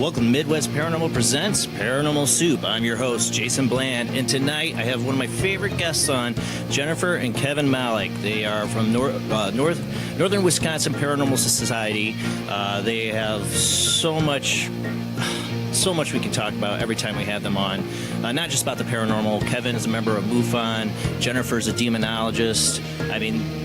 Welcome to Midwest Paranormal Presents Paranormal Soup. I'm your host, Jason Bland, and tonight I have one of my favorite guests on, Jennifer and Kevin Malek. They are from Northern Wisconsin Paranormal Society. They have so much we can talk about every time we have them on. Not just about the paranormal. Kevin is a member of Mufon. Jennifer's a demonologist. I mean,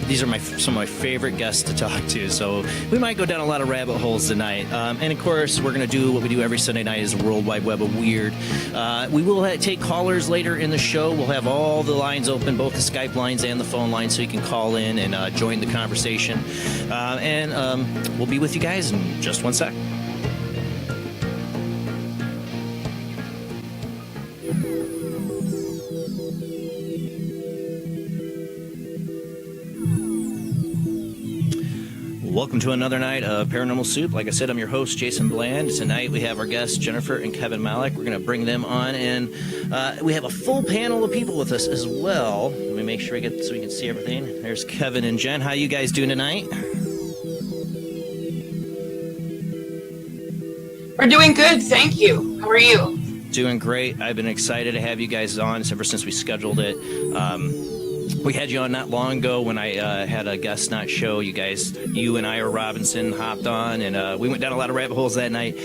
these are some of my favorite guests to talk to, so we might go down a lot of rabbit holes tonight. And of course, we're going to do what we do every Sunday night, is the World Wide Web of Weird. We will take callers later in the show. We'll have all the lines open, both the Skype lines and the phone lines, so you can call in and join the conversation. And we'll be with you guys in just one sec. Welcome to another night of Paranormal Soup. Like I said, I'm your host, Jason Bland. Tonight we have our guests, Jennifer and Kevin Malek. We're going to bring them on, and we have a full panel of people with us as well. Let me make sure we can see everything. There's Kevin and Jen. How you guys doing tonight? We're doing good, thank you. How are you? Doing great. I've been excited to have you guys on ever since we scheduled it. We had you on not long ago when I had a guest not show. You and Ira Robinson hopped on, and we went down a lot of rabbit holes that night.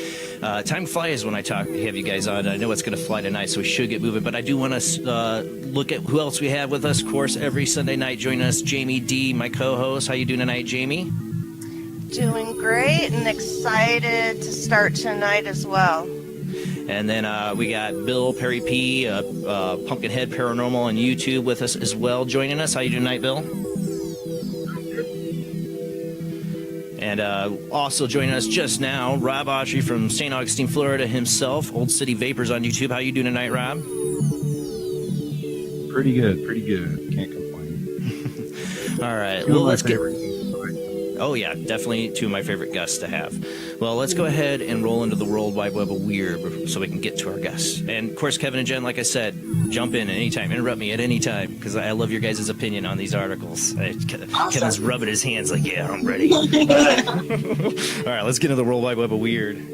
Time flies when I have you guys on. I know it's going to fly tonight, so we should get moving. But I do want to look at who else we have with us. Of course, every Sunday night, join us, Jamie D., my co-host. How you doing tonight, Jamie? Doing great and excited to start tonight as well. And then we got Bill Perry P., Pumpkinhead Paranormal on YouTube with us as well, joining us. How you doing tonight, Bill? And also joining us just now, Rob Autry from St. Augustine, Florida himself, Old City Vapors on YouTube. How you doing tonight, Rob? Pretty good. Can't complain. All right. Well, let's get... Oh, yeah, definitely two of my favorite guests to have. Well, let's go ahead and roll into the World Wide Web of Weird so we can get to our guests. And, of course, Kevin and Jen, like I said, jump in at any time. Interrupt me at any time, because I love your guys' opinion on these articles. Awesome. Kevin's rubbing his hands like, yeah, I'm ready. All right, let's get into the World Wide Web of Weird.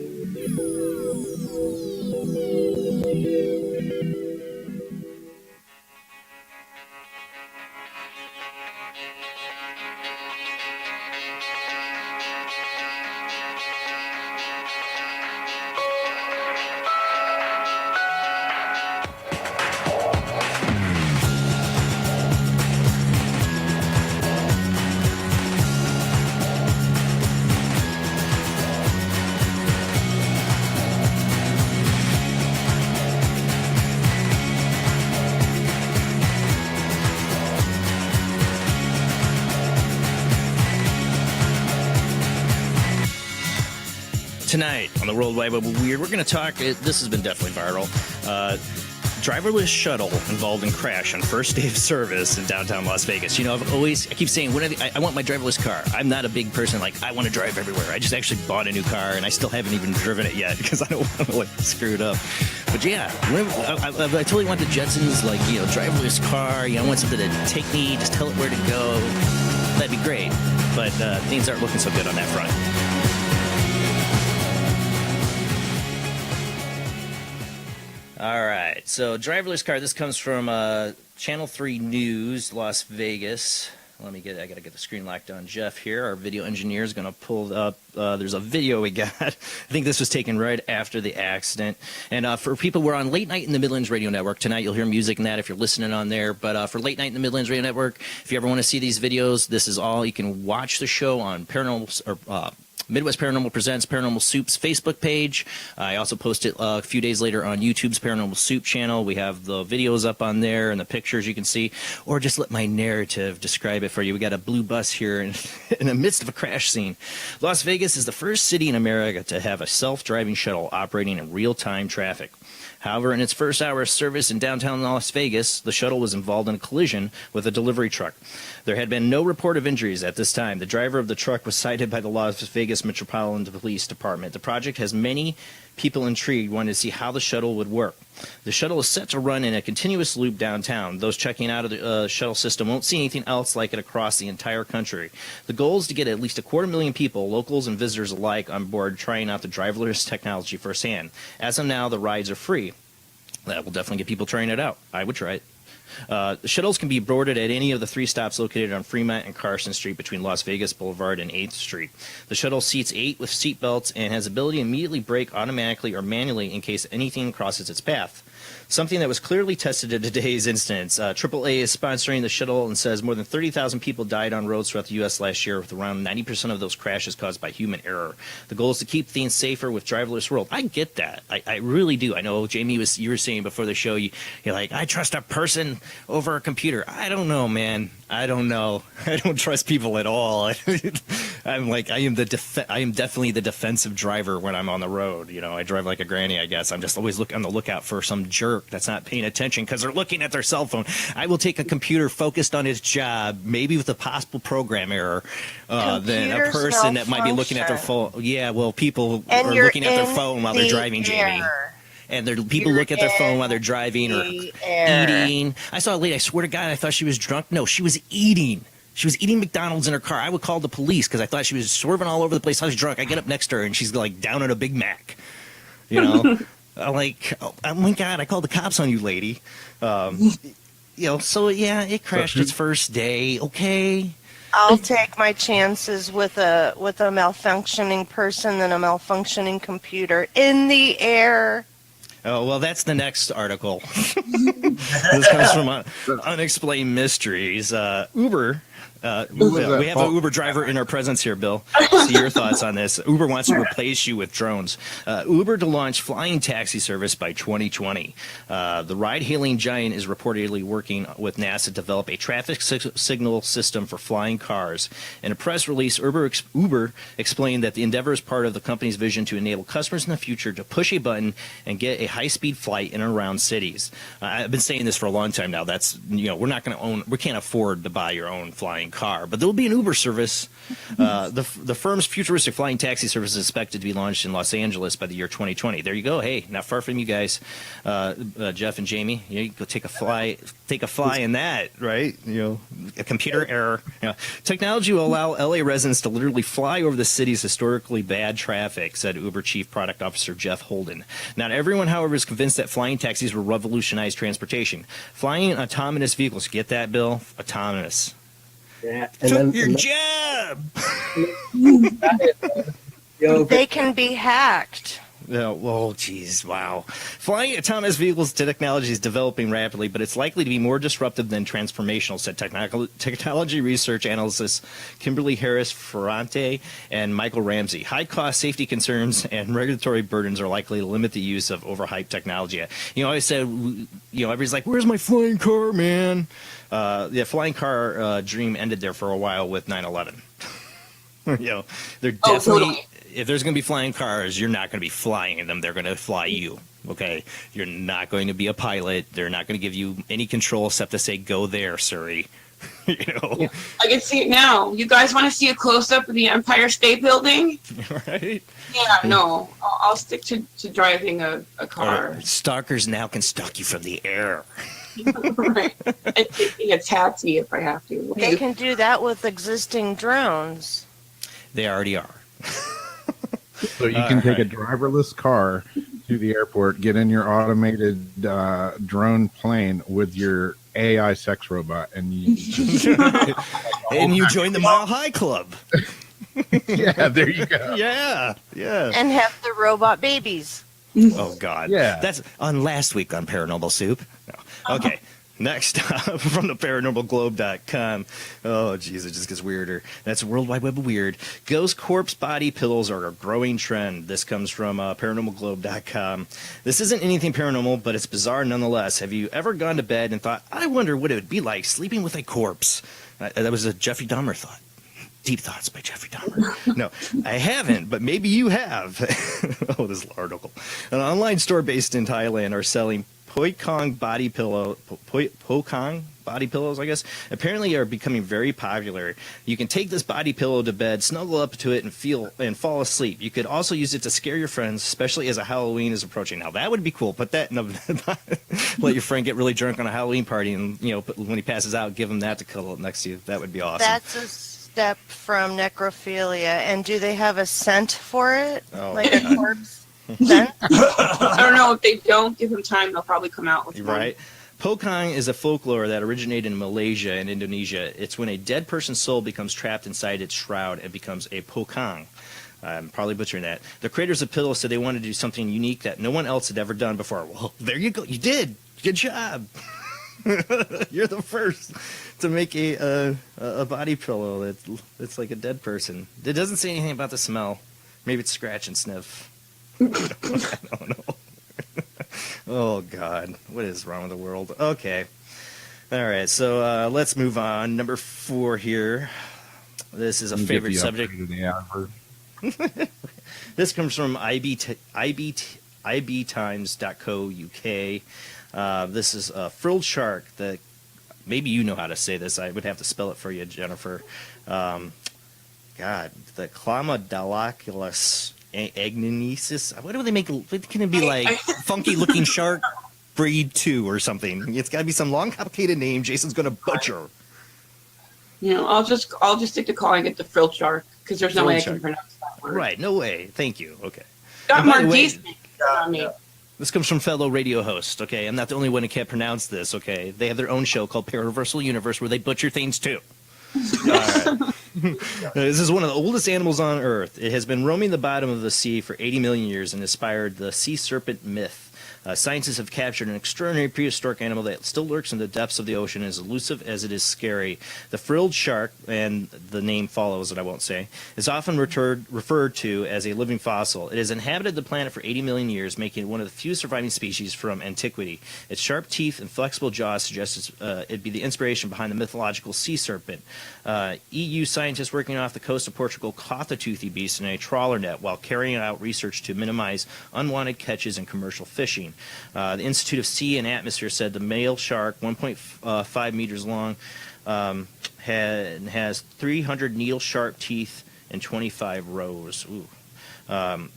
Tonight on the World Wide Web of Weird, we're going to talk, this has been definitely viral, driverless shuttle involved in crash on first day of service in downtown Las Vegas. You know, I keep saying, I want my driverless car. I'm not a big person, like, I want to drive everywhere. I just actually bought a new car, and I still haven't even driven it yet, because I don't want to, like, screw it up. But yeah, I totally want the Jetsons, like, you know, driverless car. You know, I want something to take me, just tell it where to go. That'd be great. But things aren't looking so good on that front. All right, so driverless car. This comes from Channel 3 News, Las Vegas. I got to get the screen locked on. Jeff here, our video engineer, is going to pull up. There's a video we got. I think this was taken right after the accident. And for people, we're on Late Night in the Midlands Radio Network. Tonight you'll hear music and that if you're listening on there. But for Late Night in the Midlands Radio Network, if you ever want to see these videos, this is all. You can watch the show on Midwest Paranormal Presents Paranormal Soup's Facebook page. I also post it a few days later on YouTube's Paranormal Soup channel. We have the videos up on there and the pictures you can see, or just let my narrative describe it for you. We got a blue bus here in the midst of a crash scene. Las Vegas is the first city in America to have a self-driving shuttle operating in real-time traffic. However, in its first hour of service in downtown Las Vegas, the shuttle was involved in a collision with a delivery truck. There had been no report of injuries at this time. The driver of the truck was cited by the Las Vegas Vegas Metropolitan Police Department. The project has many people intrigued, wanting to see how the shuttle would work. The shuttle is set to run in a continuous loop downtown. Those checking out of the shuttle system won't see anything else like it across the entire country. The goal is to get at least 250,000 people, locals and visitors alike, on board trying out the driverless technology firsthand. As of now, the rides are free. That will definitely get people trying it out. I would try it. The shuttles can be boarded at any of the 3 stops located on Fremont and Carson Street between Las Vegas Boulevard and 8th Street. The shuttle seats 8 with seat belts and has the ability to immediately brake automatically or manually in case anything crosses its path. Something that was clearly tested in today's instance. AAA is sponsoring the shuttle and says more than 30,000 people died on roads throughout the U.S. last year, with around 90% of those crashes caused by human error. The goal is to keep things safer with driverless world. I get that. I really do. I know, Jamie, you were saying before the show, you're like, I trust a person over a computer. I don't know, man. I don't know. I don't trust people at all. I'm like, I am definitely the defensive driver when I'm on the road. You know, I drive like a granny, I guess. I'm just always on the lookout for some jerk that's not paying attention because they're looking at their cell phone. I will take a computer focused on its job, maybe with a possible program error, than a person that might be looking at their phone. Yeah, well, people are looking at their phone while they're driving, Jamie. And people look at their phone while they're driving or eating. I saw a lady, I swear to God, I thought she was drunk. No, she was eating. She was eating McDonald's in her car. I would call the police because I thought she was swerving all over the place. I was drunk. I get up next to her, and she's like down at a Big Mac. You know? I'm like, oh my God, I called the cops on you, lady. So, yeah, it crashed its first day. Okay. I'll take my chances with a malfunctioning person than a malfunctioning computer in the air. Oh, well, that's the next article. This comes from Unexplained Mysteries. Uber. We have an Uber driver in our presence here, Bill. See your thoughts on this. Uber wants to replace you with drones. Uber to launch flying taxi service by 2020. The ride-hailing giant is reportedly working with NASA to develop a traffic signal system for flying cars. In a press release, Uber explained that the endeavor is part of the company's vision to enable customers in the future to push a button and get a high-speed flight in and around cities. I've been saying this for a long time now. We can't afford to buy your own flying car, but there will be an Uber service. The firm's futuristic flying taxi service is expected to be launched in Los Angeles by the year 2020. There you go. Hey, not far from you guys, Jeff and Jamie. You go take a fly in that, right? A computer error. Technology will allow LA residents to literally fly over the city's historically bad traffic, said Uber Chief Product Officer Jeff Holden. Not everyone, however, is convinced that flying taxis will revolutionize transportation. Flying autonomous vehicles, get that, Bill? Autonomous. Yeah, took your job. They can be hacked. Oh, geez, wow. Flying autonomous vehicles technology is developing rapidly, but it's likely to be more disruptive than transformational, said technology research analysts Kimberly Harris-Ferrante and Michael Ramsey. High-cost safety concerns and regulatory burdens are likely to limit the use of overhyped technology. I said, everybody's like, where's my flying car, man? The flying car dream ended there for a while with 9/11. They're definitely... Totally. If there's going to be flying cars, you're not going to be flying them. They're going to fly you, okay? You're not going to be a pilot. They're not going to give you any control except to say, go there, Surrey. Yeah, I can see it now. You guys want to see a close-up of the Empire State Building? Right? Yeah, no. I'll stick to driving a car. Or stalkers now can stalk you from the air. Right. And taking a taxi if I have to. They can do that with existing drones. They already are. So you can take a driverless car to the airport, get in your automated drone plane with your AI sex robot, and you join the Mile High Club. Yeah, there you go. Yeah. And have the robot babies. Oh, God. Yeah. That's on last week on Paranormal Soup. No. Okay. Next up, from the paranormalglobe.com. Oh, geez, it just gets weirder. That's World Wide Web of Weird. Ghost corpse body pillows are a growing trend. This comes from paranormalglobe.com. This isn't anything paranormal, but it's bizarre nonetheless. Have you ever gone to bed and thought, I wonder what it would be like sleeping with a corpse? That was a Jeffrey Dahmer thought. Deep Thoughts by Jeffrey Dahmer. No, I haven't, but maybe you have. Oh, this article. An online store based in Thailand are selling Poikong body pillow. Poikong body pillows, I guess, apparently are becoming very popular. You can take this body pillow to bed, snuggle up to it, and fall asleep. You could also use it to scare your friends, especially as a Halloween is approaching. Now that would be cool. Put that in a let your friend get really drunk on a Halloween party, and when he passes out, give him that to cuddle up next to you. That would be awesome. That's a step from necrophilia. And do they have a scent for it? Like a corpse scent? I don't know. If they don't give them time, they'll probably come out with one. Right. Pokang is a folklore that originated in Malaysia and Indonesia. It's when a dead person's soul becomes trapped inside its shroud and becomes a Pokang. I'm probably butchering that. The creators of Pillow said they wanted to do something unique that no one else had ever done before. Well, there you go. You did. Good job. You're the first to make a body pillow that's like a dead person. It doesn't say anything about the smell. Maybe it's scratch and sniff. I don't know. Oh, God. What is wrong with the world? Okay. All right, so let's move on. Number 4 here. This is a favorite subject. This comes from ibtimes.co.uk. This is a frilled shark that maybe you know how to say this. I would have to spell it for you, Jennifer. God, the Chlamydalaculus agnesis. What do they make? Can it be like funky looking shark breed 2 or something? It's got to be some long, complicated name. Jason's going to butcher. I'll just stick to calling it the frilled shark because there's no way I can pronounce that word. Right, no way. Thank you. Okay. Got more decent. This comes from fellow radio host. Okay, I'm not the only one who can't pronounce this. Okay, they have their own show called Paraversal Universe where they butcher things too. All right. This is one of the oldest animals on Earth. It has been roaming the bottom of the sea for 80 million years and inspired the sea serpent myth. Scientists have captured an extraordinary prehistoric animal that still lurks in the depths of the ocean, as elusive as it is scary. The frilled shark, and the name follows that I won't say, is often referred to as a living fossil. It has inhabited the planet for 80 million years, making it one of the few surviving species from antiquity. Its sharp teeth and flexible jaws suggest it'd be the inspiration behind the mythological sea serpent. EU scientists working off the coast of Portugal caught the toothy beast in a trawler net while carrying out research to minimize unwanted catches and commercial fishing. The Institute of Sea and Atmosphere said the male shark, 1.5 meters long, has 300 needle-sharp teeth and 25 rows. Ooh.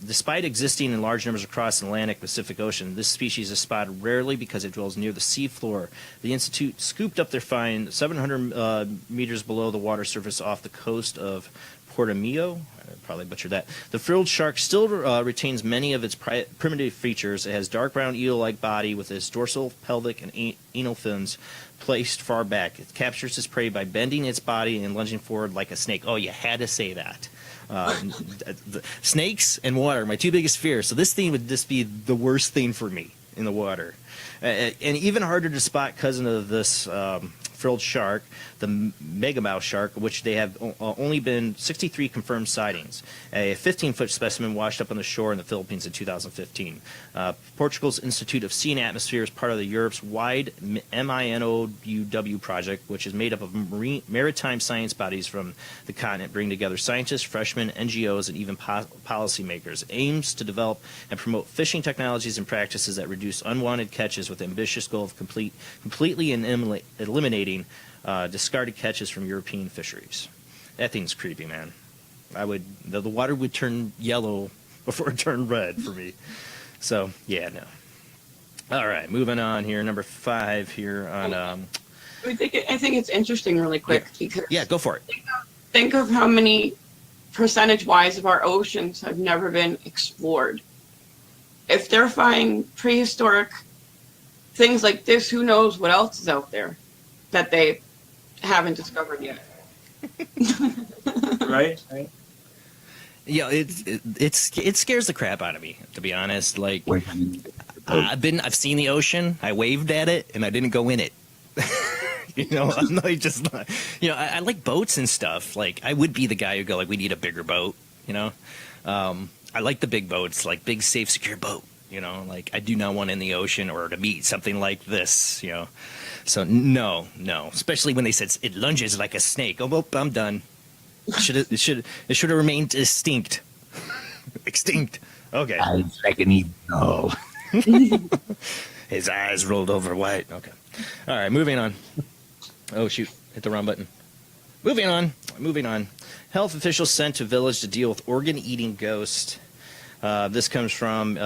Despite existing in large numbers across the Atlantic Pacific Ocean, this species is spotted rarely because it dwells near the sea floor. The Institute scooped up their find 700 meters below the water surface off the coast of Portimao. I probably butchered that. The frilled shark still retains many of its primitive features. It has dark brown eel-like body with its dorsal, pelvic, and anal fins placed far back. It captures its prey by bending its body and lunging forward like a snake. Oh, you had to say that. Snakes and water, my two biggest fears. So this thing would just be the worst thing for me in the water. And even harder to spot cousin of this frilled shark, the megamouth shark, which they have only been 63 confirmed sightings. A 15-foot specimen washed up on the shore in the Philippines in 2015. Portugal's Institute of Sea and Atmosphere is part of the Europe's wide MINOUW project, which is made up of maritime science bodies from the continent, bringing together scientists, freshmen, NGOs, and even policymakers. It aims to develop and promote fishing technologies and practices that reduce unwanted catches with the ambitious goal of completely eliminating discarded catches from European fisheries. That thing's creepy, man. The water would turn yellow before it turned red for me. So yeah, no. All right, moving on here. Number 5 here on. I think it's interesting, really quick, because go for it. Think of how many percentage-wise of our oceans have never been explored. If they're finding prehistoric things like this, who knows what else is out there that they haven't discovered yet. Right. Yeah, it scares the crap out of me, to be honest. Like, I've seen the ocean, I waved at it, and I didn't go in it. I'm not just not. I like boats and stuff. Like, I would be the guy who go like, we need a bigger boat. I like the big boats, like big, safe, secure boat. Like, I do not want in the ocean or to meet something like this. So no, especially when they said it lunges like a snake. Oh, well, I'm done. It should have remained extinct. Okay. No. His eyes rolled over white. Okay. All right, moving on. Oh, shoot. Hit the wrong button. Moving on. Health officials sent to village to deal with organ-eating ghost. This comes from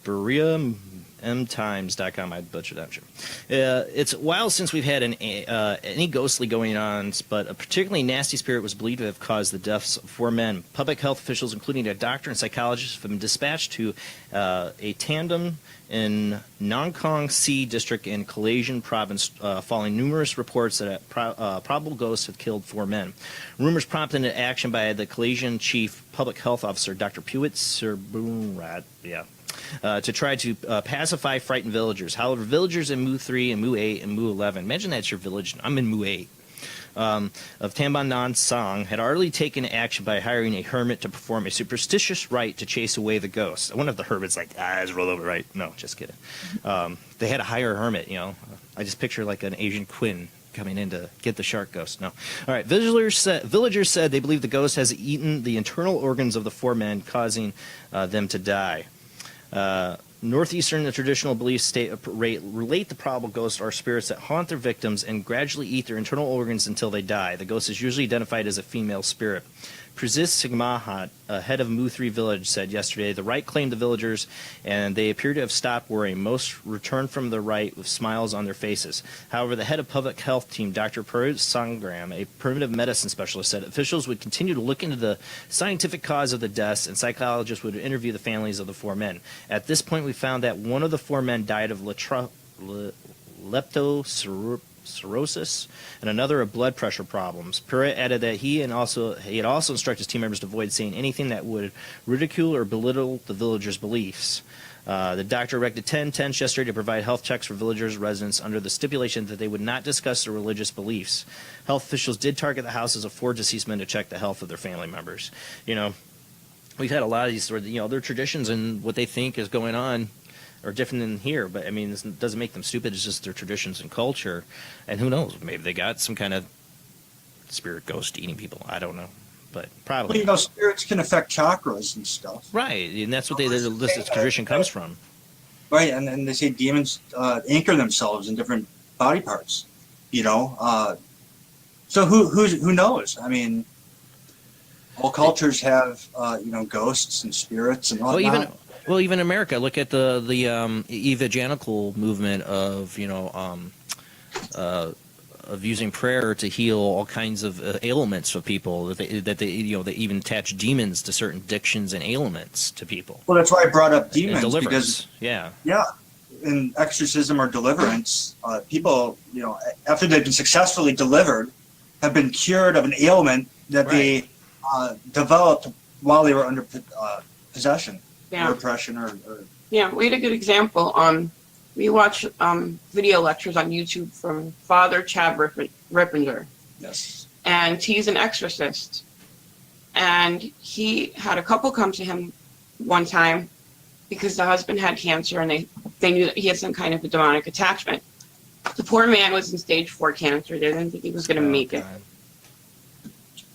BereaMTimes.com. I butchered that. Sure. It's a while since we've had any ghostly going on, but a particularly nasty spirit was believed to have caused the deaths of 4 men. Public health officials, including a doctor and psychologist, have been dispatched to a tandem in Nongkong Si District in Kalashan Province, following numerous reports that probable ghosts had killed 4 men. Rumors prompted into action by the Kalashan Chief Public Health Officer, Dr. Puit to try to pacify frightened villagers. However, villagers in Mu 3 and Mu 8 and Mu 11, imagine that's your village, I'm in Mu 8, of Tamban Song, had already taken action by hiring a hermit to perform a superstitious rite to chase away the ghosts. I wonder if the hermit's like, just roll over, right? No, just kidding. They had to hire a hermit, you know. I just picture like an Asian Quinn coming in to get the shark ghost. No. All right. Villagers said they believe the ghost has eaten the internal organs of the 4 men, causing them to die. Northeastern and traditional beliefs relate the probable ghosts are spirits that haunt their victims and gradually eat their internal organs until they die. The ghost is usually identified as a female spirit. Praesidium Sigmahat, head of Mu 3 village, said yesterday the rite claimed the villagers, and they appear to have stopped worrying. Most returned from the rite with smiles on their faces. However, the head of public health team, Dr. Sangram, a primitive medicine specialist, said officials would continue to look into the scientific cause of the deaths, and psychologists would interview the families of the 4 men. At this point, we found that one of the 4 men died of leptospirosis and another of blood pressure problems. Pura added that he had also instructed his team members to avoid saying anything that would ridicule or belittle the villagers' beliefs. The doctor erected 10 tents yesterday to provide health checks for villagers' residents under the stipulation that they would not discuss their religious beliefs. Health officials did target the houses of 4 deceased men to check the health of their family members. You know, we've had a lot of these sort of, you know, their traditions and what they think is going on are different than here, but I mean, this doesn't make them stupid. It's just their traditions and culture, and who knows? Maybe they got some kind of spirit ghost eating people. I don't know, but probably. Well, you know, spirits can affect chakras and stuff. Right, and that's what this tradition comes from. Right, and they say demons anchor themselves in different body parts. You know, so who knows? I mean, all cultures have you know, ghosts and spirits and whatnot. Well, even America, look at the evangelical movement of, you know, of using prayer to heal all kinds of ailments for people. That they you know, they even attach demons to certain addictions and ailments to people. Well, that's why I brought up demons, deliverance. because in exorcism or deliverance, people, you know, after they've been successfully delivered, have been cured of an ailment that they developed while they were under possession. Yeah. Or oppression or Yeah, we had a good example. We watch video lectures on YouTube from Father Chad Rippinger. yes. And he's an exorcist. And he had a couple come to him one time because the husband had cancer and they knew that he had some kind of a demonic attachment. The poor man was in stage 4 cancer. They didn't think he was going to make it.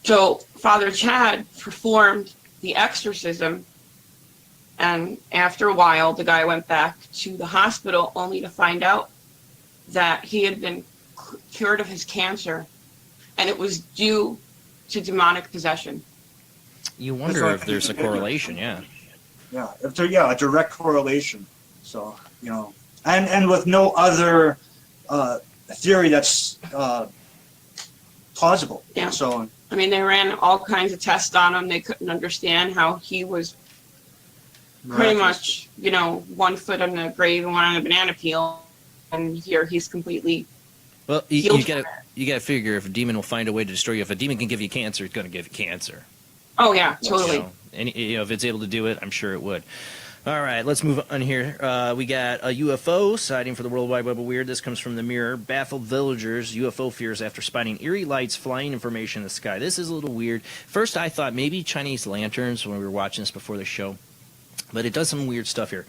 So Father Chad performed the exorcism, and after a while, the guy went back to the hospital only to find out that he had been cured of his cancer, and it was due to demonic possession. You wonder if there's a correlation, Yeah, if there, a direct correlation. So, you know, and with no other theory that's plausible. Yeah. So, I mean, they ran all kinds of tests on him. They couldn't understand how he was pretty much, you know, 1 foot on the grave and 1 on a banana peel, and here he's completely. Well, you got to figure if a demon will find a way to destroy you. If a demon can give you cancer, it's going to give you cancer. Oh yeah, totally. You know, if it's able to do it, I'm sure it would. All right, let's move on here. We got a UFO sighting for the World Wide Web of Weird. This comes from the Mirror. Baffled villagers, UFO fears after spotting eerie lights flying in formation in the sky. This is a little weird. First, I thought maybe Chinese lanterns when we were watching this before the show. But it does some weird stuff here.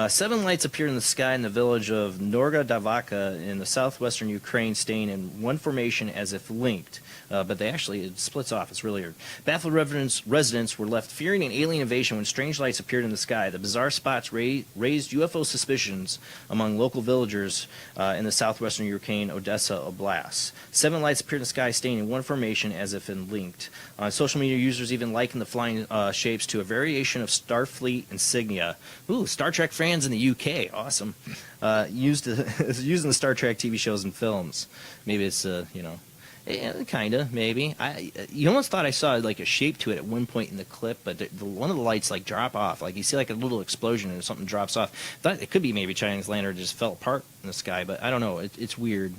7 lights appeared in the sky in the village of Norga Davaka in the southwestern Ukraine, staying in one formation as if linked. But it splits off. It's really weird. Baffled residents were left fearing an alien invasion when strange lights appeared in the sky. The bizarre spots raised UFO suspicions among local villagers in the southwestern Ukraine Odessa Oblast. 7 lights appeared in the sky, staying in one formation as if linked. Social media users even likened the flying shapes to a variation of Starfleet insignia. Ooh, Star Trek fans in the UK, awesome. Used in the Star Trek TV shows and films. Maybe it's yeah, kinda, maybe. You almost thought I saw like a shape to it at one point in the clip, but one of the lights like drop off. Like you see like a little explosion and something drops off. Thought it could be maybe Chinese lantern just fell apart in the sky, but I don't know. It's weird.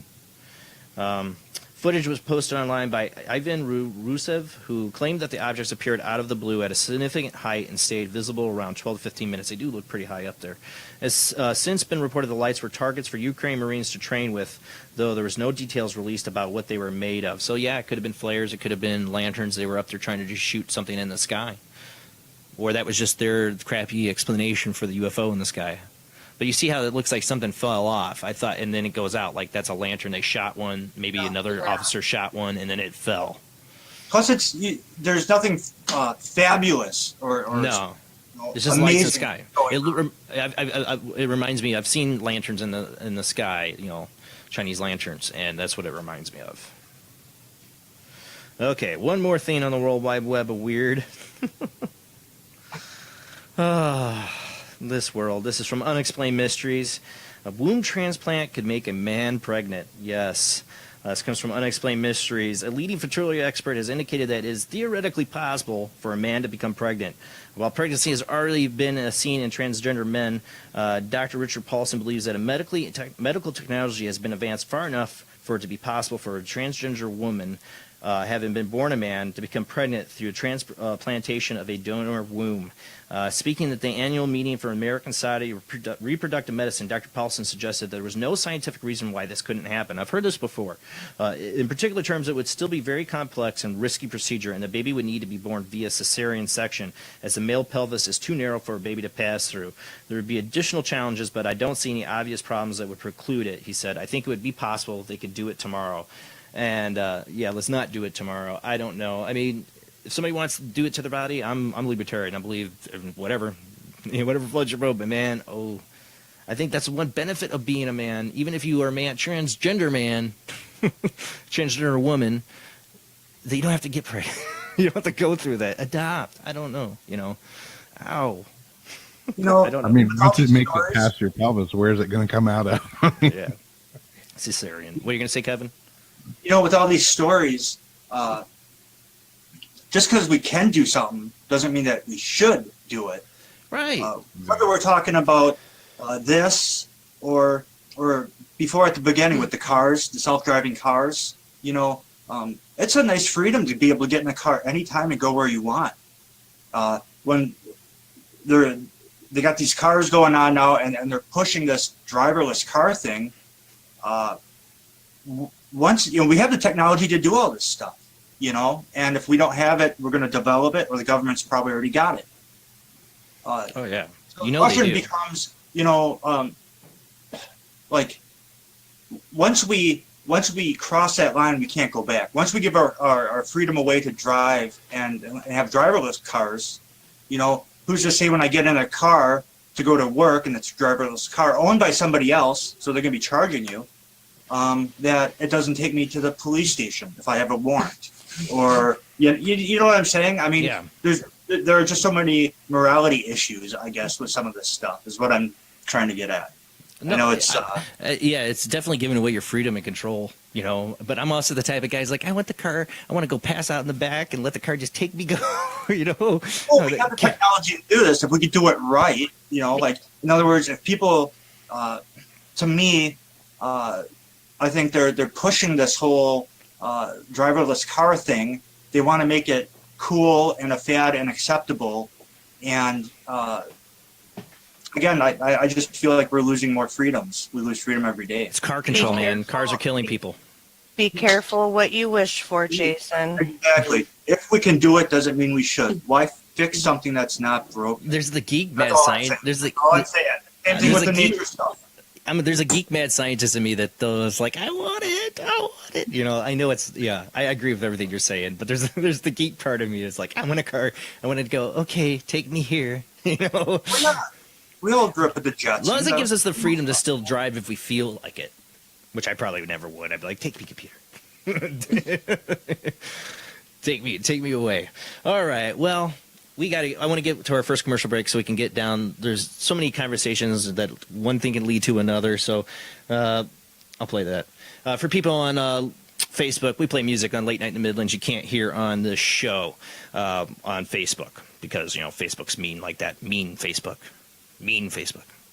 Footage was posted online by Ivan Rusev, who claimed that the objects appeared out of the blue at a significant height and stayed visible around 12 to 15 minutes. They do look pretty high up there. It's since been reported the lights were targets for Ukraine Marines to train with, though there was no details released about what they were made of. So yeah, it could have been flares, it could have been lanterns. They were up there trying to just shoot something in the sky. Or that was just their crappy explanation for the UFO in the sky. But you see how it looks like something fell off. I thought, and then it goes out like that's a lantern. They shot one, maybe another officer shot one, and then it fell. Plus, there's nothing fabulous or no. It's just lights in the sky. It reminds me. I've seen lanterns in the sky, Chinese lanterns, and that's what it reminds me of. Okay, one more thing on the World Wide Web of weird. This world. This is from Unexplained Mysteries. A womb transplant could make a man pregnant. Yes. This comes from Unexplained Mysteries. A leading fertility expert has indicated that it is theoretically possible for a man to become pregnant. While pregnancy has already been seen in transgender men, Dr. Richard Paulson believes that medical technology has been advanced far enough for it to be possible for a transgender woman, having been born a man, to become pregnant through a transplantation of a donor womb. Speaking at the annual meeting for American Society of Reproductive Medicine, Dr. Paulson suggested there was no scientific reason why this couldn't happen. I've heard this before. In particular terms, it would still be very complex and risky procedure, and the baby would need to be born via cesarean section, as the male pelvis is too narrow for a baby to pass through. There would be additional challenges, but I don't see any obvious problems that would preclude it, he said. I think it would be possible if they could do it tomorrow. And, yeah, let's not do it tomorrow. I don't know. I mean, if somebody wants to do it to their body, I'm libertarian. I believe whatever floats your boat. But, man, I think that's one benefit of being a man. Even if you are a man, transgender woman, that you don't have to get pregnant. You don't have to go through that. Adopt. I don't know. Ow. I don't know. I mean, once it makes it past your pelvis, where is it going to come out of? Yeah. Cesarean. What are you going to say, Kevin? With all these stories, just because we can do something doesn't mean that we should do it. Right. Whether we're talking about this or before at the beginning with the cars, the self-driving cars, it's a nice freedom to be able to get in a car anytime and go where you want. When they got these cars going on now and they're pushing this driverless car thing, once we have the technology to do all this stuff, and if we don't have it, we're going to develop it, or the government's probably already got it. Oh yeah, so the question becomes, like once we cross that line, we can't go back. Once we give our freedom away to drive and have driverless cars, who's to say when I get in a car to go to work and it's a driverless car owned by somebody else, so they're going to be charging you, that it doesn't take me to the police station if I have a warrant, or you know what I'm saying? I mean, yeah. There are just so many morality issues, I guess, with some of this stuff. Is what I'm trying to get at. No, I know it's it's definitely giving away your freedom and control, But I'm also the type of guys like I want the car, I want to go pass out in the back and let the car just take me go, we have the technology to do this if we could do it right, Like in other words, if people, to me, I think they're pushing this whole driverless car thing. They want to make it cool and a fad and acceptable. And again, I just feel like we're losing more freedoms. We lose freedom every day. It's car control, man. Cars are killing people. Be careful what you wish for, Jason. Exactly. If we can do it, doesn't mean we should. Why fix something that's not broken. There's the geek That's mad all I'm scientist. saying. There's the All I'm saying. Same thing There's with a the geek- nature stuff. I mean, there's a geek mad scientist in me that goes like, I want it. You know, I know I agree with everything you're saying, but there's the geek part of me that's like, I want a car. I want to go, okay, take me here. You know, Why not? We all grew up with the Jetsons. as long as it gives us the freedom to still drive if we feel like it, which I probably never would. I'd be like, take me, computer. Take me away. All right. Well, I want to get to our first commercial break so we can get down. There's so many conversations that one thing can lead to another. So I'll play that. For people on Facebook, we play music on Late Night in the Midlands you can't hear on the show on Facebook because, you know, Facebook's mean like that. Mean Facebook.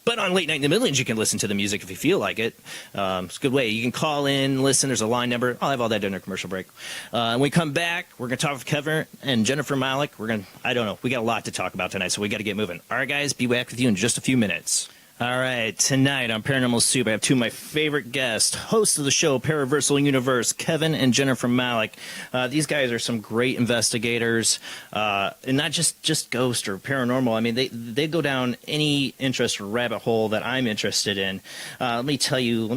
But on Late Night in the Midlands, you can listen to the music if you feel like it. It's a good way. You can call in, listen. There's a line number. I'll have all that during our commercial break. When we come back, we're going to talk with Kevin and Jennifer Malek. I don't know. We got a lot to talk about tonight, so we got to get moving. All right, guys, be back with you in just a few minutes. All right, tonight on Paranormal Soup, I have two of my favorite guests, hosts of the show, Paraversal Universe, Kevin and Jennifer Malek. These guys are some great investigators, and not just ghost or paranormal. I mean, they go down any interest or rabbit hole that I'm interested in. Let me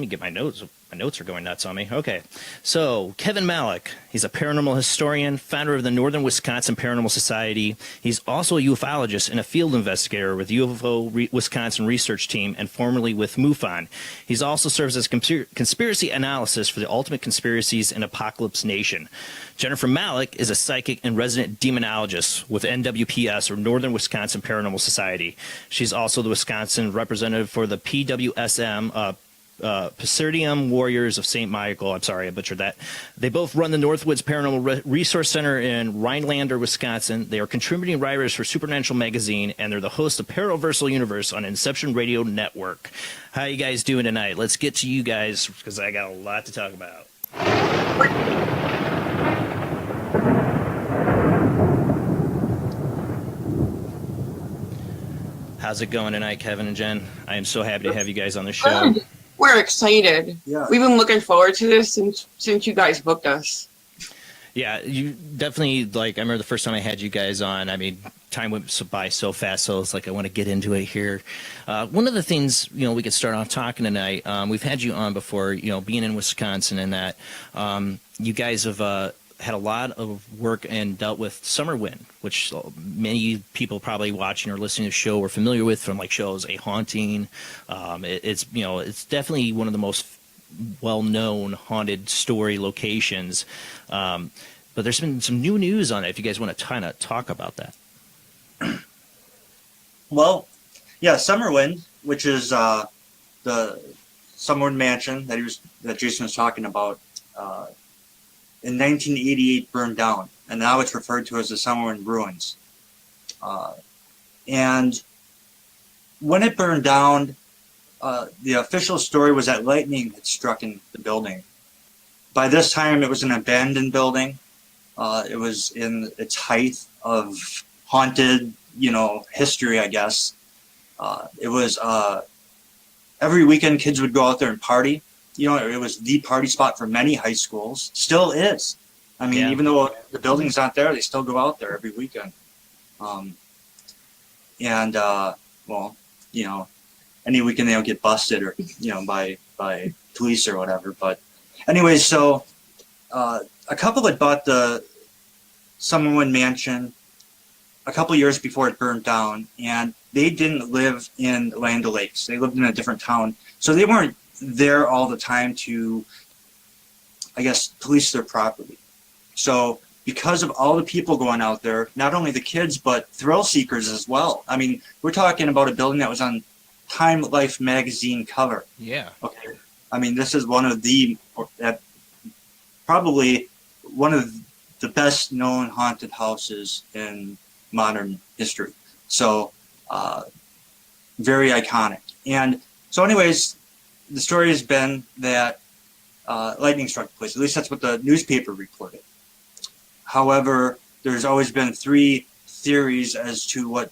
get my notes. My notes are going nuts on me. Okay, so Kevin Malek, he's a paranormal historian, founder of the Northern Wisconsin Paranormal Society. He's also a ufologist and a field investigator with UFO Wisconsin research team and formerly with Mufon. He's also serves as conspiracy analysis for the Ultimate Conspiracies and Apocalypse Nation. Jennifer Malek is a psychic and resident demonologist with NWPS, or Northern Wisconsin Paranormal Society. She's also the Wisconsin representative for the PWSM, Praesidium Warriors of St. Michael. I'm sorry, I butchered that. They both run the Northwoods Paranormal Resource Center in Rhinelander, Wisconsin. They are contributing writers for Supernatural Magazine, and they're the host of Paraversal Universe on Inception Radio Network. How you guys doing tonight? Let's get to you guys, because I got a lot to talk about. How's it going tonight, Kevin and Jen? I am so happy to have you guys on the show. We're excited. Yeah. We've been looking forward to this since you guys booked us. Yeah, you definitely, I remember the first time I had you guys on, I mean, time went by so fast, so it's like I want to get into it here. One of the things, we could start off talking tonight, we've had you on before, being in Wisconsin and that, you guys have had a lot of work and dealt with summer wind, which many people probably watching or listening to the show are familiar with from shows A Haunting. It's definitely one of the most well-known haunted story locations. But there's been some new news on it. If you guys want to kind of talk about that. Well, yeah, Summerwind, which is the Summerwind Mansion that Jason was talking about, in 1988 burned down, and now it's referred to as the Summerwind Ruins. And when it burned down, the official story was that lightning had struck in the building. By this time, it was an abandoned building. It was in its height of haunted, history, I guess. It was every weekend kids would go out there and party. It was the party spot for many high schools. Still is. I mean, even though the building's not there, they still go out there every weekend. Any weekend they'll get busted or by police or whatever. But anyways, so a couple had bought the Summerwind Mansion a couple years before it burned down, and they didn't live in Land O'Lakes. They lived in a different town, so they weren't there all the time to, I guess, police their property. So because of all the people going out there, not only the kids, but thrill seekers as well. I mean, we're talking about a building that was on Time Life magazine cover. Yeah. Okay. I mean, this is probably one of the best known haunted houses in modern history. So, very iconic. And so anyways, the story has been that lightning struck the place. At least that's what the newspaper reported. However, there's always been three theories as to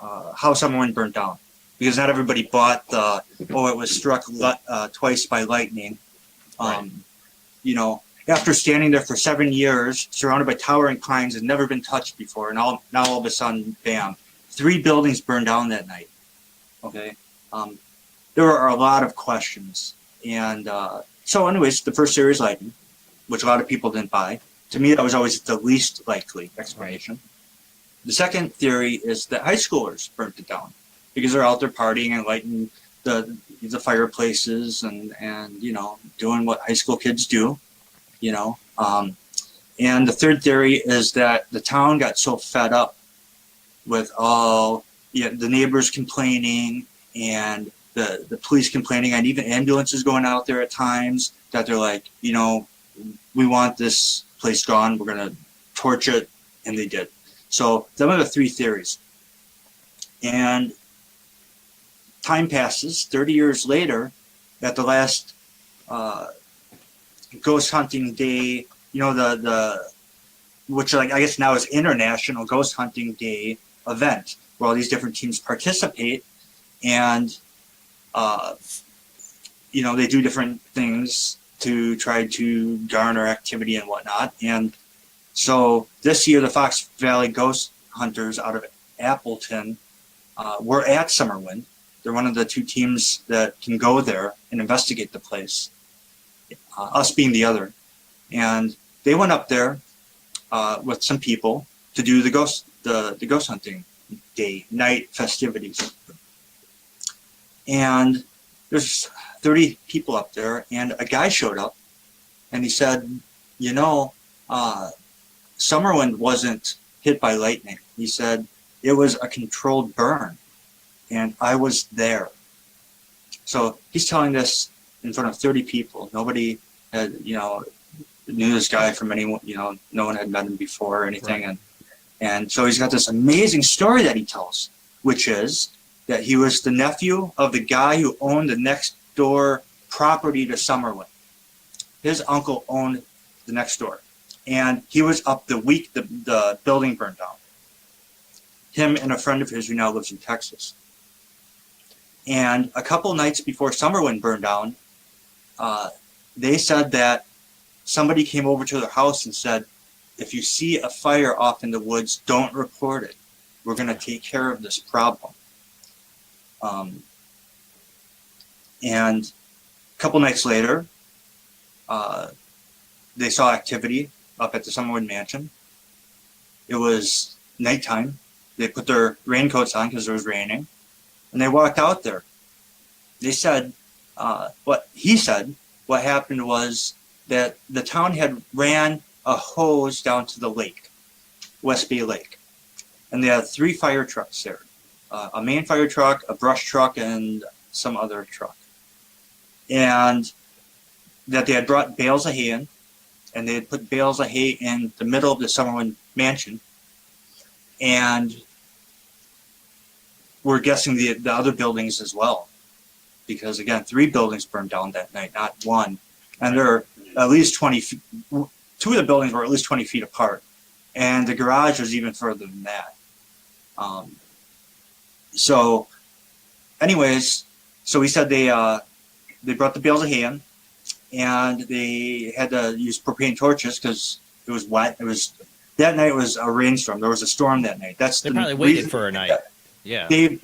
how Summerwind burned down. Because not everybody bought it was struck twice by lightning. Right. after standing there for 7 years, surrounded by towering pines, had never been touched before, and now all of a sudden, bam, 3 buildings burned down that night. Okay, there were a lot of questions, and so, anyways, the first theory is lightning, which a lot of people didn't buy. To me, that was always the least likely explanation. The second theory is that high schoolers burnt it down because they're out there partying and lighting the fireplaces and doing what high school kids do, And the third theory is that the town got so fed up with all the neighbors complaining and the police complaining and even ambulances going out there at times that they're like, we want this place gone. We're going to torch it. And they did. So those are the 3 theories. And time passes. 30 years later, at the last ghost hunting day, which I guess now is International Ghost Hunting Day event, where all these different teams participate, and they do different things to try to garner activity and whatnot. And so this year, the Fox Valley Ghost Hunters out of Appleton were at Summerwind. They're one of the 2 teams that can go there and investigate the place, us being the other. And they went up there with some people to do the ghost hunting day, night festivities. And there's 30 people up there, and a guy showed up, and he said, Summerwind wasn't hit by lightning. He said it was a controlled burn, and I was there. So he's telling this in front of 30 people. Nobody had, knew this guy from anyone, no one had met him before or anything. Right. And so he's got this amazing story that he tells, which is that he was the nephew of the guy who owned the next door property to Summerwind. His uncle owned the next door. And he was up the week the building burned down. Him and a friend of his who now lives in Texas. And a couple nights before Summerwind burned down, they said that somebody came over to their house and said, if you see a fire off in the woods, don't report it. We're going to take care of this problem. And a couple nights later, they saw activity up at the Summerwind Mansion. It was nighttime. They put their raincoats on because it was raining, and they walked out there. They said, what happened was that the town had ran a hose down to the lake, West Bay Lake, and they had 3 fire trucks there, a main fire truck, a brush truck, and some other truck, and that they had brought bales of hay in, and they had put bales of hay in the middle of the Summerwind Mansion, and we're guessing the other buildings as well, because again, 3 buildings burned down that night, not 1, and they're at least 20 feet. 2 of the buildings were at least 20 feet apart, and the garage was even further than that. So, anyways, so he said they brought the bales of hay in, and they had to use propane torches because it was wet. That night was a rainstorm. There was a storm that night. They probably waited for a night. Yeah. They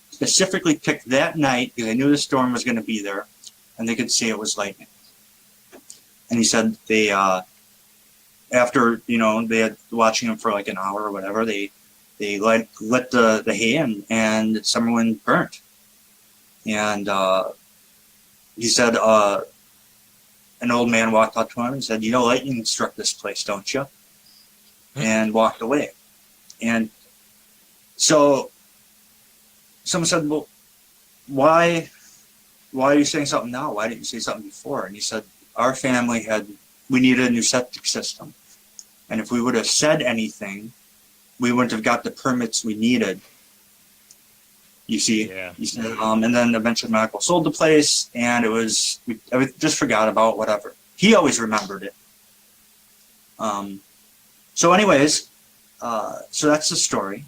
specifically picked that night because they knew the storm was going to be there, and they could see it was lightning. And he said they, after they had watching him for like an hour or whatever, they lit the hay in, and Summerwind burnt. And he said an old man walked up to him and said, lightning struck this place, don't you? And walked away. And so someone said, well, why are you saying something now? Why didn't you say something before? And he said, our family we needed a new septic system. And if we would have said anything, we wouldn't have got the permits we needed. You see? Yeah. He said, and then eventually Michael sold the place, and we just forgot about whatever. He always remembered it. So anyways, so that's the story.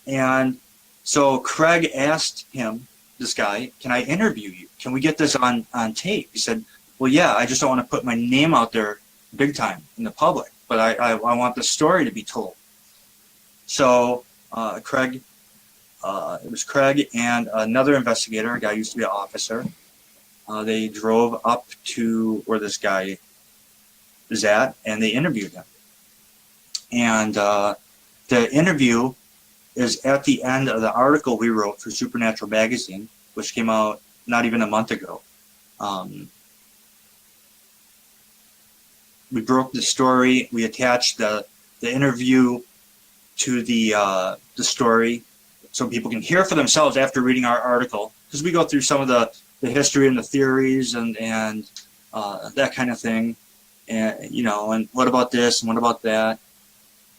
And so Craig asked him, this guy, can I interview you? Can we get this on tape? He said, well, yeah, I just don't want to put my name out there big time in the public, but I want the story to be told. So Craig, it was Craig and another investigator, a guy who used to be an officer. They drove up to where this guy is at, and they interviewed him. And the interview is at the end of the article we wrote for Supernatural Magazine, which came out not even a month ago. We broke the story. We attached the interview to the story so people can hear for themselves after reading our article, because we go through some of the history and the theories and that kind of thing. And, and what about this and what about that?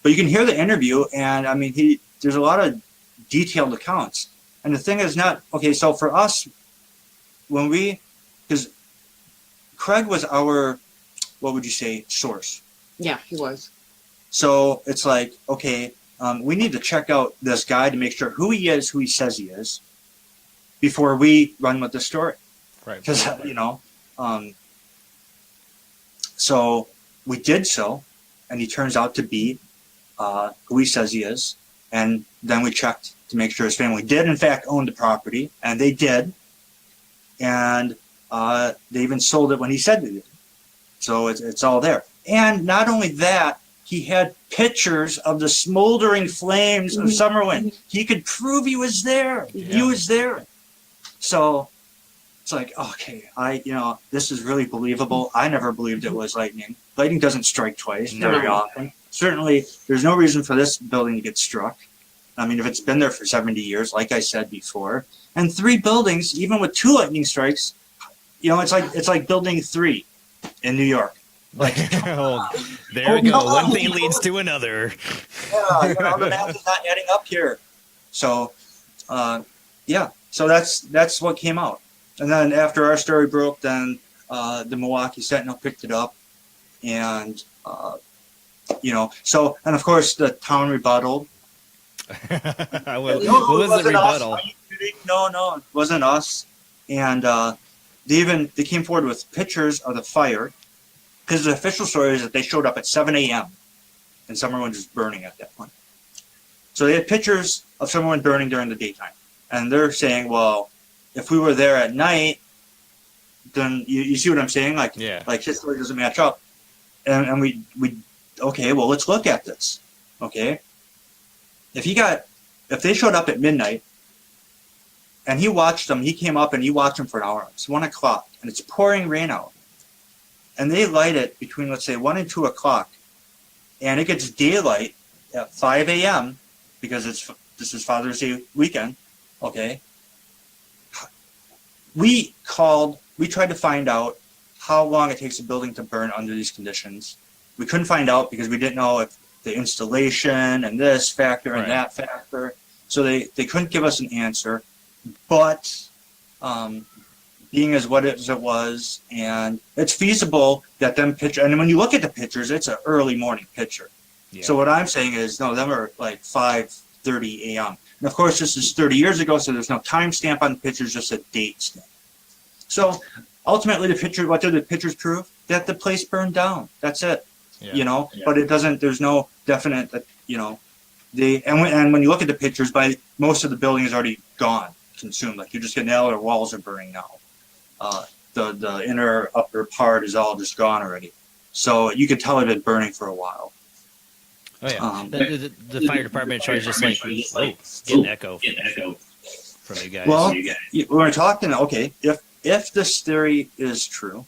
But you can hear the interview, and I mean, there's a lot of detailed accounts. And the thing is not, okay, so for us, because Craig was our, what would you say, source. Yeah, he was. So it's like, okay, we need to check out this guy to make sure who he is, who he says he is, before we run with the story. Right. Because, so we did so, and he turns out to be who he says he is. And then we checked to make sure his family did, in fact, own the property, and they did. And they even sold it when he said they did. So it's all there. And not only that, he had pictures of the smoldering flames of Summerwind. He could prove he was there. Yeah. He was there. So it's like, okay, this is really believable. I never believed it was lightning. Lightning doesn't strike twice very often. Certainly, there's no reason for this building to get struck. I mean, if it's been there for 70 years, like I said before, and 3 buildings, even with 2 lightning strikes, it's like building 3 in New York. Like, there we go. One thing leads to another. Yeah, the math is not adding up here. So, so that's what came out. And then after our story broke, then the Milwaukee Sentinel picked it up, and and of course the town rebutted. What was the rebuttal? No, it wasn't us. And they came forward with pictures of the fire, because the official story is that they showed up at 7 a.m. and Summerwind was burning at that point. So they had pictures of Summerwind burning during the daytime. And they're saying, well, if we were there at night, then you see what I'm saying? Like his story doesn't match up. And we okay, well, let's look at this. Okay. If they showed up at midnight and he came up and he watched them for an hour. It's 1 o'clock and it's pouring rain out. And they light it between, let's say, 1 and 2 o'clock. And it gets daylight at 5 a.m. because this is Father's Day weekend. Okay. We tried to find out how long it takes a building to burn under these conditions. We couldn't find out because we didn't know if the installation and this factor and that factor. So they couldn't give us an answer. But being as what it was, and it's feasible that them picture. And when you look at the pictures, it's an early morning picture. Yeah. So what I'm saying is, no, them are like 5:30 a.m. And of course, this is 30 years ago, so there's no time stamp on the pictures, just a date stamp. So ultimately, what did the pictures prove? That the place burned down. That's it. Yeah. But it doesn't. There's no definite. And when you look at the pictures, most of the building is already gone, consumed. Like you're just getting all the walls are burning now. The inner upper part is all just gone already. So you could tell it had been burning for a while. Oh yeah, the fire department charge just like get an echo from you guys. Well, we're talking. Okay, if this theory is true,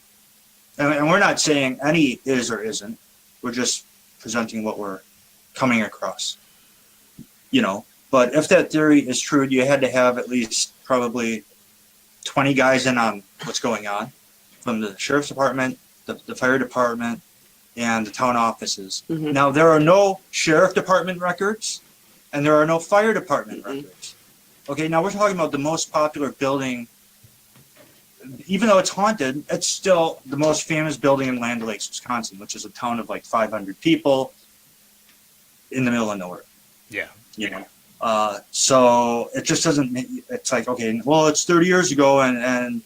and we're not saying any is or isn't, we're just presenting what we're coming across. But if that theory is true, you had to have at least probably 20 guys in on what's going on, from the sheriff's department, the fire department, and the town offices. Mm-hmm. Now, there are no sheriff department records, and there are no fire department records. Okay, now we're talking about the most popular building. Even though it's haunted, it's still the most famous building in Land O'Lakes, Wisconsin, which is a town of like 500 people in the middle of nowhere. Yeah. So it just doesn't. It's like, okay, well, it's 30 years ago, and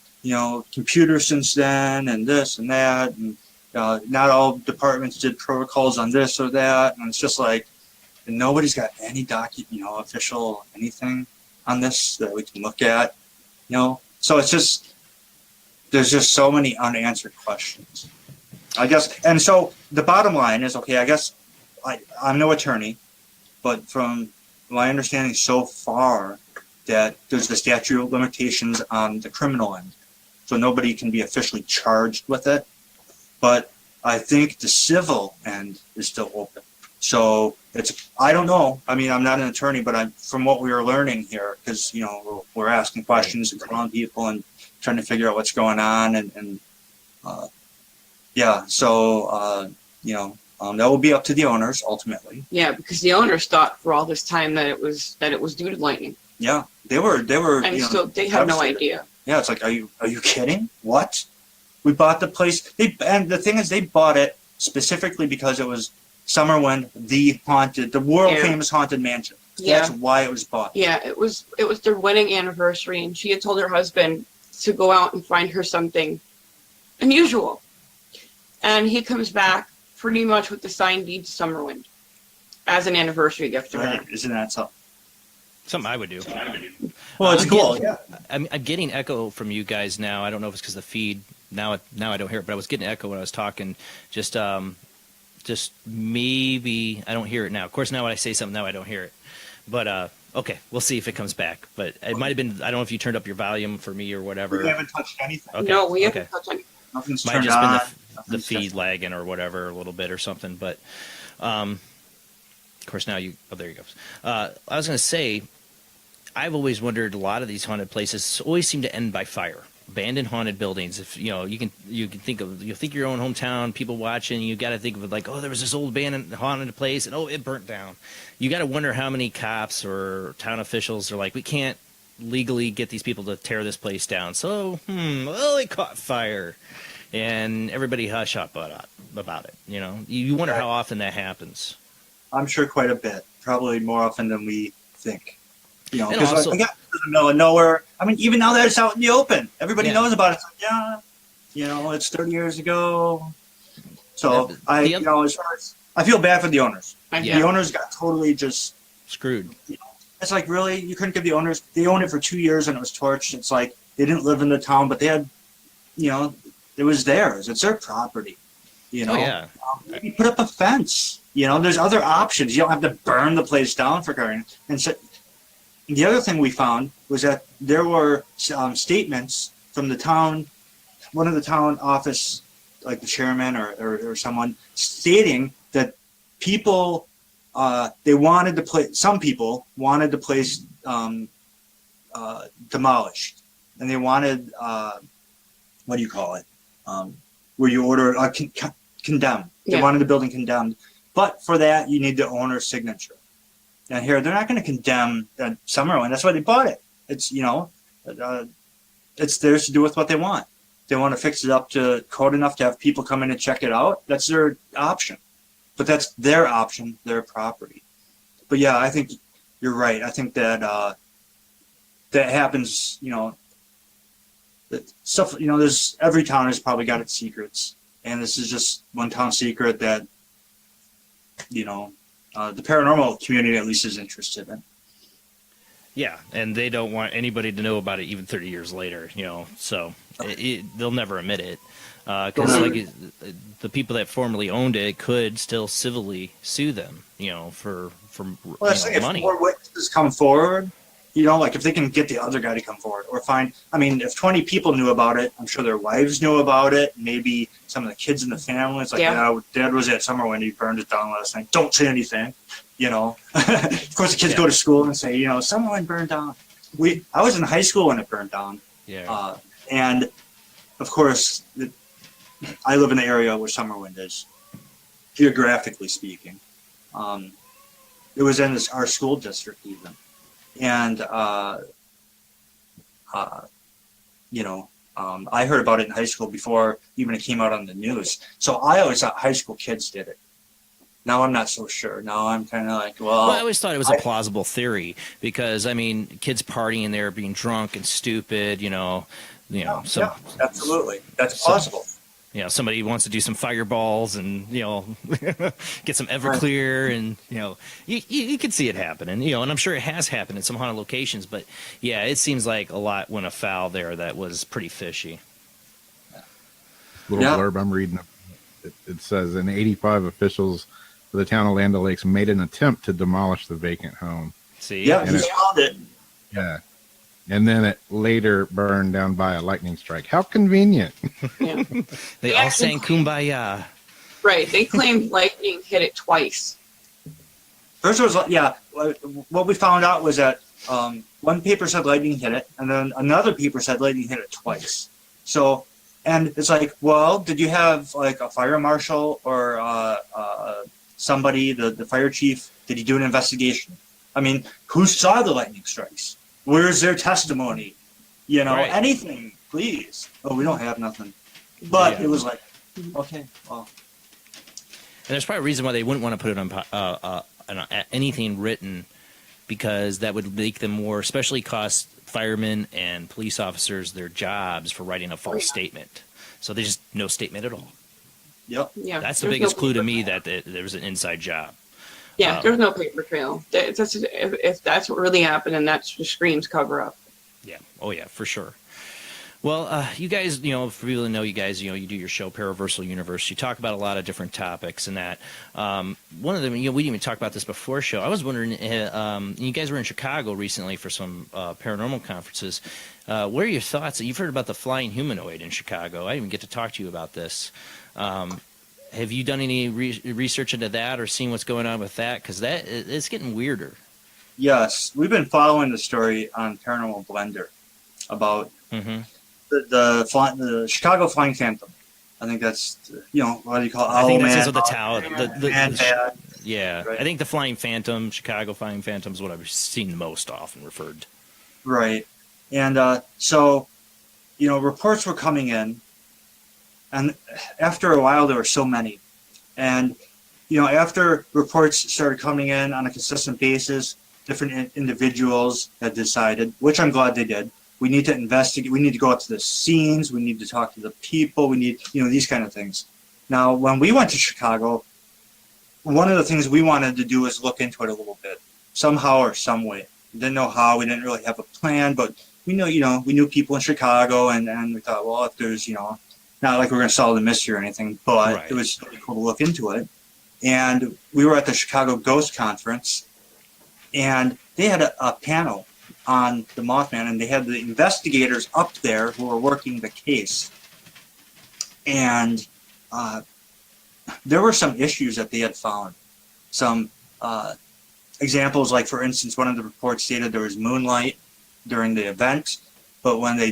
computers since then, and this and that, and not all departments did protocols on this or that, and it's just like nobody's got any official anything on this that we can look at, So it's just there's just so many unanswered questions, I guess. And so the bottom line is, okay, I guess I'm no attorney, but from my understanding so far, that there's the statute of limitations on the criminal end, so nobody can be officially charged with it. But I think the civil end is still open. So I don't know. I mean, I'm not an attorney, but from what we were learning here, because, we're asking questions and calling people and trying to figure out what's going on. That will be up to the owners ultimately. Yeah, because the owners thought for all this time that it was due to lightning. Yeah, they were, and so they had no idea. Yeah, it's like, are you kidding? What? We bought the place. And the thing is, they bought it specifically because it was Summerwind, the world famous haunted mansion. Yeah. That's why it was bought. Yeah, it was their wedding anniversary, and she had told her husband to go out and find her something unusual. And he comes back pretty much with the signed deed to Summerwind as an anniversary gift to her. Isn't that something? Something I would do. Well, it's cool. Yeah. I'm getting echo from you guys now. I don't know if it's because the feed now I don't hear it, but I was getting echo when I was talking. Just maybe I don't hear it now. Of course, now when I say something, now I don't hear it. But okay, we'll see if it comes back. But it might have been. I don't know if you turned up your volume for me or whatever. We haven't touched anything. Okay. No, we haven't touched anything. Nothing's Might turned just on. been the feed lagging or whatever a little bit or something. But of course now there you go. I was going to say, I've always wondered, a lot of these haunted places always seem to end by fire. Abandoned haunted buildings. If you can think of your own hometown, people watching, you got to think of it like, oh, there was this old abandoned haunted place and it burnt down. You got to wonder how many cops or town officials are like, we can't legally get these people to tear this place down. So, it caught fire, and everybody hush up about it. You wonder how often that happens. I'm sure quite a bit, probably more often than we think. Because also, in the middle of nowhere. I mean, even now that it's out in the open, everybody knows about it. It's like, it's 30 years ago. So as far as I feel bad for the owners. The owners got totally just screwed. It's like, really, you couldn't give the owners. They owned it for 2 years and it was torched. It's like they didn't live in the town, but they had, it was theirs. It's their property. Maybe put up a fence. There's other options. You don't have to burn the place down for crying. And so, the other thing we found was that there were statements from the town, one of the town office, like the chairman or someone, stating that people, some people wanted the place demolished, and they wanted, what do you call it, where you order condemned. They wanted the building condemned, but for that you need the owner's signature. And here, they're not going to condemn Summerwind. That's why they bought it. It's, it's theirs to do with what they want. They want to fix it up to code enough to have people come in and check it out. That's their option. But that's their option, their property. But yeah, I think you're right. I think that that happens, that stuff, there's every town has probably got its secrets. And this is just one town secret that, the paranormal community at least is interested in. Yeah, and they don't want anybody to know about it even 30 years later, so they'll never admit it. Because the people that formerly owned it could still civilly sue them, for money. If more witnesses come forward, like if they can get the other guy to come forward or if 20 people knew about it, I'm sure their wives knew about it. Maybe some of the kids in the family. It's like, Dad was at Summerwind, he burned it down last night. Don't say anything, Of course, the kids go to school and say, Summerwind burned down. I was in high school when it burned down. Yeah. And of course, I live in the area where Summerwind is, geographically speaking. It was in our school district even. And, I heard about it in high school before even it came out on the news. So I always thought high school kids did it. Now I'm not so sure. Now I'm kind of like, well, I always thought it was a plausible theory because, kids partying there, being drunk and stupid, absolutely. That's plausible. You know, somebody wants to do some fireballs and, you know, get some Everclear and, you know, you can see it happening, you know, and I'm sure it has happened in some haunted locations. But, yeah, it seems like a lot went afoul there that was pretty fishy. Little blurb I'm reading. It says, in 85 officials for the town of Land O'Lakes made an attempt to demolish the vacant home. See? Yeah, he found it. Yeah. And then it later burned down by a lightning strike. How convenient. Yeah. They all sang Kumbaya. Right. They claimed lightning hit it twice. First was, what we found out was that one paper said lightning hit it, and then another paper said lightning hit it twice. So, and it's like, well, did you have like a fire marshal or somebody, the fire chief, did he do an investigation? I mean, who saw the lightning strikes? Where's their testimony? You know, anything, please. Oh, we don't have nothing. But it was like, okay, well. And there's probably a reason why they wouldn't want to put it on anything written, because that would make them more, especially cost firemen and police officers their jobs for writing a false statement. So they just no statement at all. Yep. Yeah. That's the biggest clue to me that there was an inside job. Yeah, there's no paper trail. If that's what really happened, and that just screams cover up. Yeah. Oh, yeah, for sure. Well, you guys, you know, for people that know you guys, you know, you do your show, Paraversal Universe. You talk about a lot of different topics and that. One of them, you know, we didn't even talk about this before show. I was wondering, you guys were in Chicago recently for some paranormal conferences. What are your thoughts? You've heard about the flying humanoid in Chicago. I didn't even get to talk to you about this. Have you done any research into that or seen what's going on with that? Because it's getting weirder. Yes, we've been following the story on Paranormal Blender about the Chicago Flying Phantom. I think that's, you know, what do you call it? I think that's Man, the tower. Yeah, right. I think the Flying Phantom, Chicago Flying Phantom is what I've seen most often referred. Right. And so, you know, reports were coming in. And after a while, there were so many. And, you know, after reports started coming in on a consistent basis, different individuals had decided, which I'm glad they did, we need to investigate, we need to go out to the scenes, we need to talk to the people, we need, you know, these kind of things. Now, when we went to Chicago, one of the things we wanted to do was look into it a little bit, somehow or some way. We didn't know how, we didn't really have a plan, but we know, you know, we knew people in Chicago, and we thought, well, if there's, you know, not like we're going to solve the mystery or anything, but it was really cool to look into it. And we were at the Chicago Ghost Conference, and they had a panel on the Mothman, and they had the investigators up there who were working the case. And there were some issues that they had found. Some examples, like, for instance, one of the reports stated there was moonlight during the event, but when they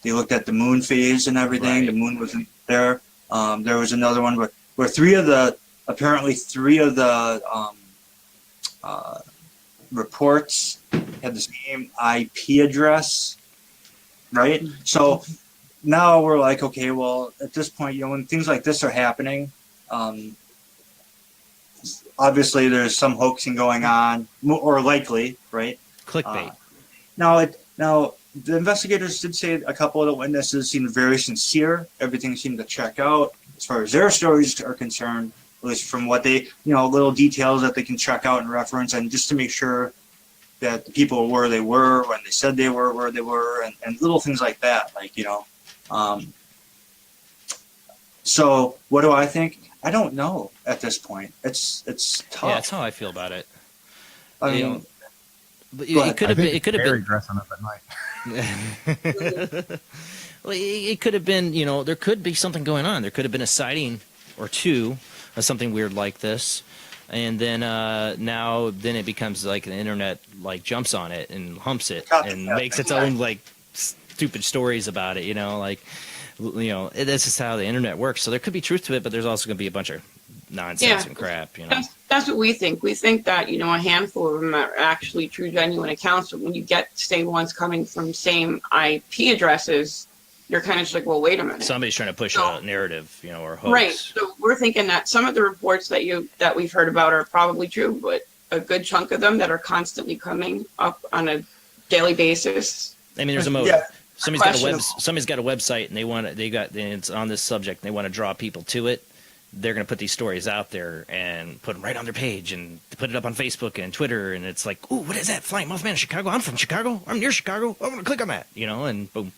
looked at the moon phase and everything, the moon wasn't there. There was another one where three of the reports had the same IP address, right? So now we're like, okay, well, at this point, you know, when things like this are happening, obviously there's some hoaxing going on, or likely, right? Clickbait. Now, the investigators did say a couple of the witnesses seemed very sincere. Everything seemed to check out as far as their stories are concerned, at least from what they, you know, little details that they can check out and reference, and just to make sure that the people were where they were when they said they were where they were, and little things like that, like, you know. So what do I think? I don't know at this point. It's tough. Yeah, that's how I feel about it. I mean, it could have been. It could have been dressing up at night. Well, it could have been. You know, there could be something going on. There could have been a sighting or two of something weird like this, and then then it becomes like the internet like jumps on it and humps it and makes its own like stupid stories about it. You know, like, you know, this is how the internet works. So there could be truth to it, but there's also going to be a bunch of nonsense and crap. You know, that's what we think. We think that, you know, a handful of them are actually true, genuine accounts. But when you get, say, ones coming from same IP addresses, you're kind of just like, well, wait a minute. Somebody's trying to push a narrative, you know, or hoax. Right. So we're thinking that some of the reports that we've heard about are probably true, but a good chunk of them that are constantly coming up on a daily basis. I mean, there's a motive. somebody's got a website and it's on this subject and they want to draw people to it, they're going to put these stories out there and put them right on their page and put it up on Facebook and Twitter, and it's like, ooh, what is that? Flying Mothman in Chicago? I'm from Chicago. I'm near Chicago. I'm going to click on that, and boom.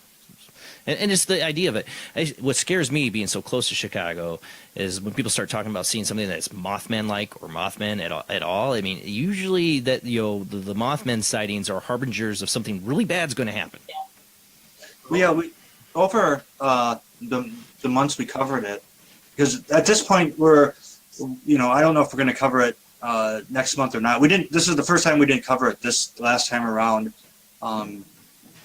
And it's the idea of it. What scares me, being so close to Chicago, is when people start talking about seeing something that's Mothman-like or Mothman at all. I mean, usually that the Mothman sightings are harbingers of something really bad's going to happen. We over the months we covered it, because at this point we're, I don't know if we're going to cover it next month or not. We didn't. This is the first time we didn't cover it this last time around,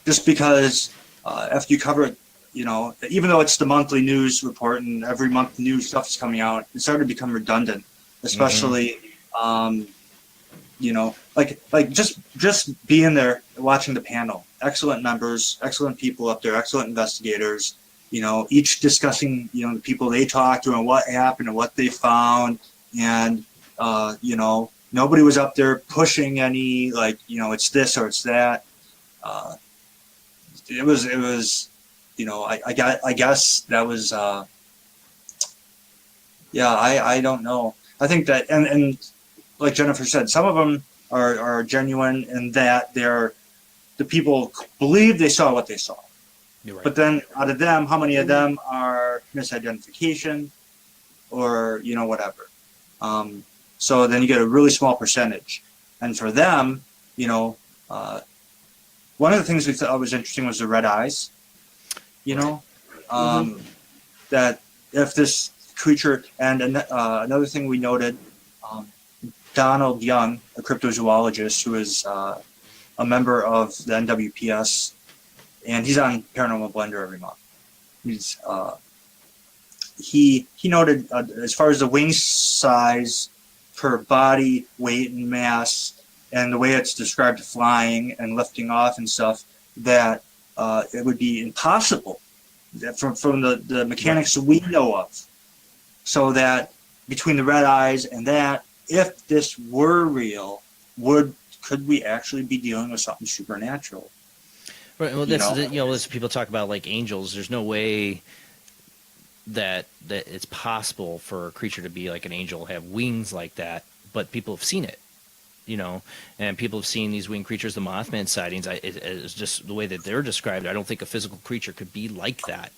just because after you cover it, even though it's the monthly news report and every month new stuff is coming out, it started to become redundant, especially like just being there watching the panel. Excellent members, excellent people up there, excellent investigators. Each discussing, the people they talked to and what happened and what they found. And, nobody was up there pushing any, it's this or it's that. It was, I guess that was, I don't know. I think that, and like Jennifer said, some of them are genuine in that the people believe they saw what they saw. Right. But then out of them, how many of them are misidentification or, whatever. So then you get a really small percentage. And for them, one of the things we thought was interesting was the red eyes, that if this creature, and another thing we noted, Donald Young, a cryptozoologist who is a member of the NWPS, and he's on Paranormal Blender every month. He noted as far as the wing size per body weight and mass, and the way it's described flying and lifting off and stuff, that it would be impossible from the mechanics we know of. So that between the red eyes and that, if this were real, could we actually be dealing with something supernatural? Right. Well, that's people talk about like angels. There's no way that it's possible for a creature to be like an angel, have wings like that. But people have seen it, and people have seen these winged creatures, the Mothman sightings. It's just the way that they're described. I don't think a physical creature could be like that.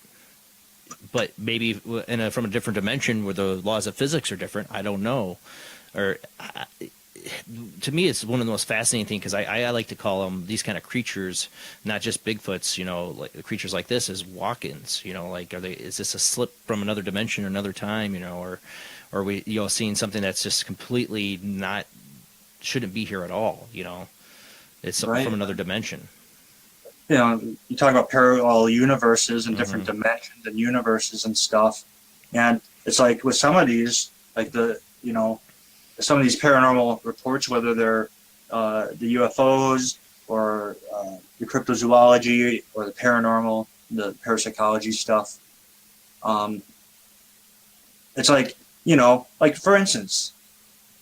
But maybe from a different dimension where the laws of physics are different. I don't know. To me, it's one of the most fascinating things, because I like to call them, these kind of creatures, not just Bigfoots, like creatures like this, as walk-ins. Is this a slip from another dimension or another time, or are we seeing something that's just completely shouldn't be here at all, it's something from another dimension. You talk about parallel universes and different dimensions and universes and stuff, and it's like with some of these, like some of these paranormal reports, whether they're the UFOs or the cryptozoology or the paranormal, the parapsychology stuff, it's like, like for instance,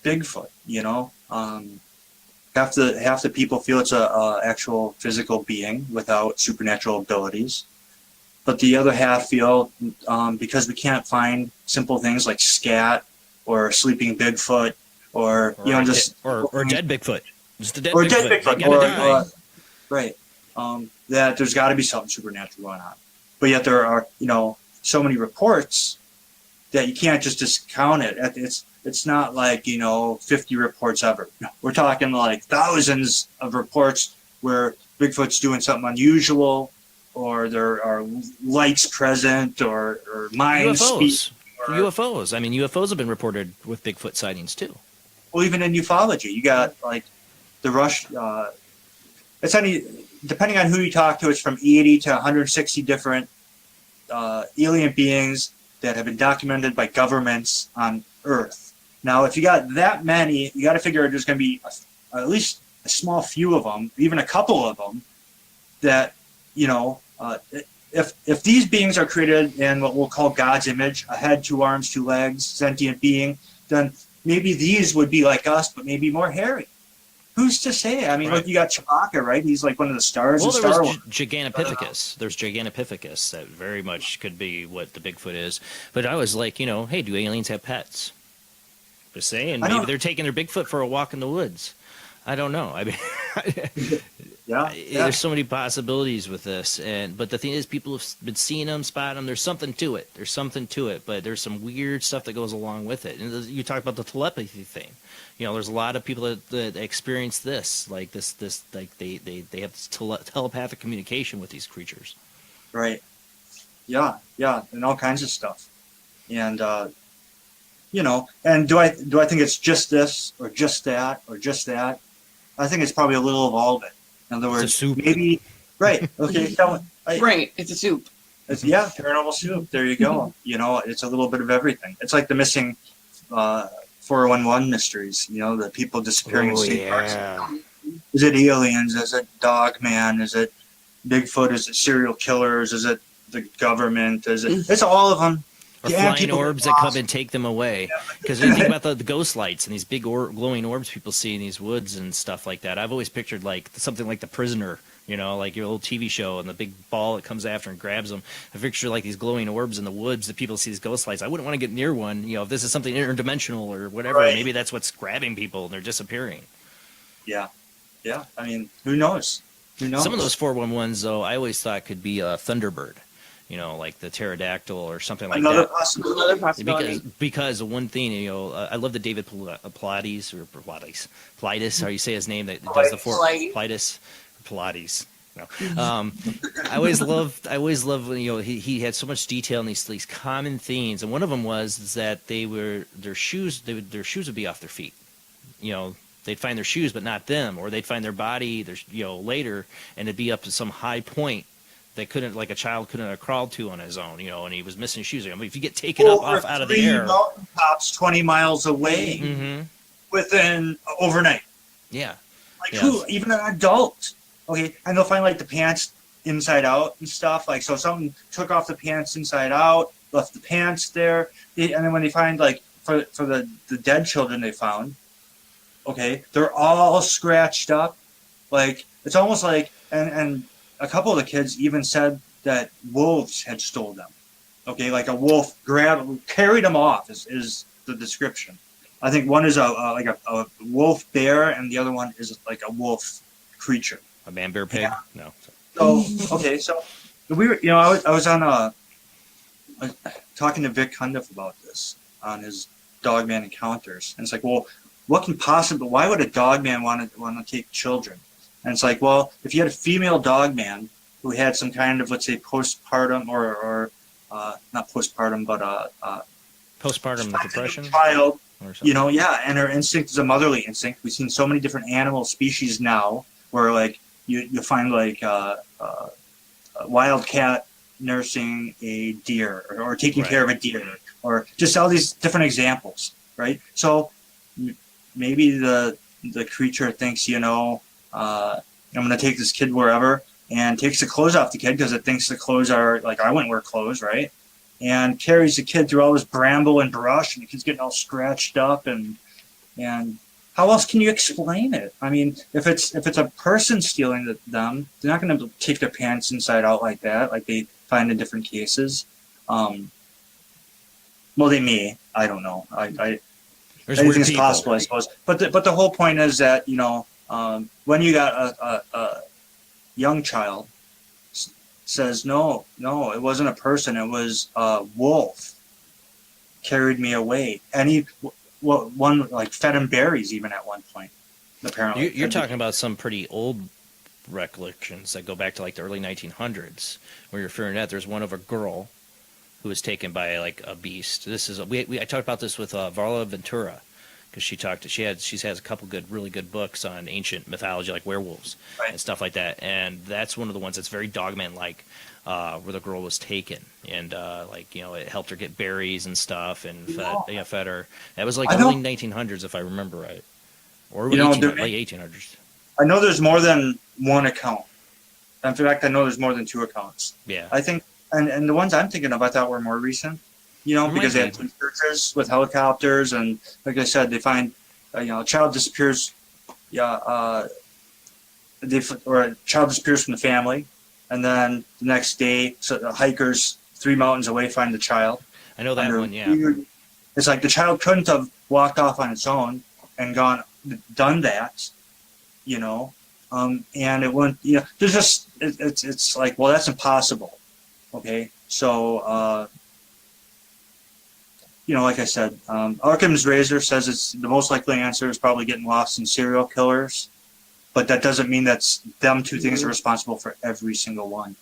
Bigfoot, half the people feel it's a actual physical being without supernatural abilities, but the other half feel because we can't find simple things like scat or sleeping Bigfoot or dead Bigfoot, just a dead or Bigfoot. Dead Bigfoot, right? That there's got to be something supernatural going on, but yet there are so many reports that you can't just discount it. It's not like 50 reports ever. We're talking like thousands of reports where Bigfoot's doing something unusual, or there are lights present, or mind speak. UFOs. I mean, UFOs have been reported with Bigfoot sightings too. Well, even in ufology, you got like the rush. Depending on who you talk to, it's from 80 to 160 different alien beings that have been documented by governments on Earth. Now, if you got that many, you got to figure there's going to be at least a small few of them, even a couple of them, that if these beings are created in what we'll call God's image, a head, 2 arms, 2 legs, sentient being, then maybe these would be like us, but maybe more hairy. who's to say? I mean, Right. look, you got Chewbacca, right? He's like one of the stars Well, of there Star was Wars. Gigantopithecus. There's Gigantopithecus that very much could be what the Bigfoot is. But I was like, hey, do aliens have pets? Just saying, I maybe don't- they're taking their Bigfoot for a walk in the woods. I don't know. I mean, Yeah, there's so many possibilities with this, but the thing is, people have been seeing them, spotting them. There's something to it. But there's some weird stuff that goes along with it. And you talk about the telepathy thing. There's a lot of people that experience this, like this, like they have this telepathic communication with these creatures. right. Yeah, and all kinds of stuff. And and do I think it's just this or just that or just that? I think it's probably a little of all of it. In other words, It's a soup. maybe right. Okay, Right, it's a soup. paranormal soup. There you go. It's a little bit of everything. It's like the missing 411 mysteries. The people disappearing in state parks. Is it aliens? Is it dog man? Is it Bigfoot? Is it serial killers? Is it the government? Is it? It's all of them. Or Yeah, flying people orbs get that come lost. and take them away. Because when you think about the ghost lights and these big glowing orbs people see in these woods and stuff like that, I've always pictured like something like The Prisoner, like your old TV show and the big ball that comes after and grabs them. I picture like these glowing orbs in the woods that people see these ghost lights. I wouldn't want to get near one. If this is something interdimensional or whatever, Right. maybe that's what's grabbing people and they're disappearing. Yeah. I mean, who knows? Some of those 411s, though, I always thought could be a Thunderbird, like the pterodactyl or something like Another that. possibility. Another possibility. Because one thing, I love the David Pilates, how you say his name, that does the Pilates. Pilates. No. I always loved when, he had so much detail in these common themes, and one of them was that their shoes would be off their feet. They'd find their shoes, but not them, or they'd find their body, later, and it'd be up to some high point that a child couldn't have crawled to on his own, and he was missing shoes. I mean, if you get taken up off out of the air, mountain tops 20 miles away mm-hmm. within overnight. Yeah, Like Yes. who? Even an adult. Okay, and they'll find like the pants inside out and stuff. Like so, someone took off the pants inside out, left the pants there, and then when they find like for the dead children they found, okay, they're all scratched up. Like it's almost like and a couple of the kids even said that wolves had stole them. Okay, like a wolf carried them off is the description. I think one is a wolf bear and the other one is like a wolf creature. a man bear pig. Yeah. No, So okay, so we were I was on talking to Vic Cundiff about this on his Dogman encounters, and it's like, well, what can possibly? Why would a dogman want to take children? And it's like, well, if you had a female dogman who had some kind of, let's say, postpartum or not postpartum, but postpartum depression child, or something. and her instinct is a motherly instinct. We've seen so many different animal species now where like you find like a wild cat nursing a deer or taking Right. care of a deer or just all these different examples, right? So maybe the creature thinks, I'm going to take this kid wherever, and takes the clothes off the kid because it thinks the clothes are like, I wouldn't wear clothes, right? And carries the kid through all this bramble and brush, and the kid's getting all scratched up, and how else can you explain it? I mean, if it's a person stealing them, they're not going to take their pants inside out like that, like they find in different cases. Well, they may. I don't know. There's weird Anything's people. possible, I suppose. But the whole point is that when you got a young child says no, it wasn't a person, it was a wolf carried me away, and one like fed him berries even at one point. Apparently, You're talking about some pretty old recollections that go back to like the early 1900s, where you're referring to that. There's one of a girl who was taken by like a beast. This is I talked about this with Varla Ventura, because she has a couple really good books on ancient mythology, like werewolves Right. and stuff like that. And that's one of the ones that's very Dogman like, where the girl was taken and it helped her get berries and stuff and fed her. That was like I the early know. 1900s, if I remember right, or You know, late 1800s. I know there's more than one account. In fact, I know there's more than two accounts. Yeah. I think, and the ones I'm thinking of, I thought were more recent. Because they had police searches with helicopters, and like I said, they find, a child disappears or a child disappears from the family, and then the next day, so the hikers 3 mountains away find the child. I know that Under one, yeah. It's like the child couldn't have walked off on its own and done that, and it wouldn't, there's just, it's like, well, that's impossible. Okay. So, like I said, Occam's razor says it's the most likely answer is probably getting lost in serial killers, but that doesn't mean that's them two things are responsible for every single one.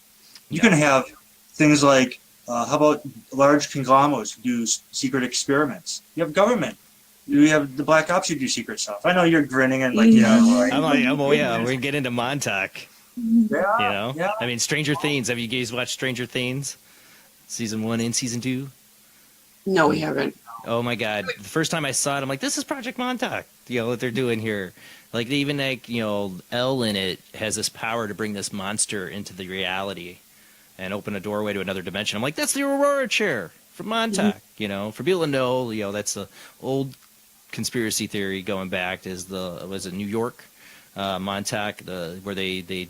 You can have things like, how about large conglomerates who do secret experiments? You have government. You have the black ops who do secret stuff. I know you're grinning and like, I'm like, oh yeah, we're gonna get into Montauk. Yeah. Yeah. I mean, Stranger Things. Have you guys watched Stranger Things? Season 1 and season 2? No, we haven't. Oh my God! The first time I saw it, I'm like, "This is Project Montauk." What they're doing here. Like even Elle in it has this power to bring this monster into the reality and open a doorway to another dimension. I'm like, "That's the Aurora chair from Montauk." For people to know, that's the old conspiracy theory going back was it New York, Montauk, where they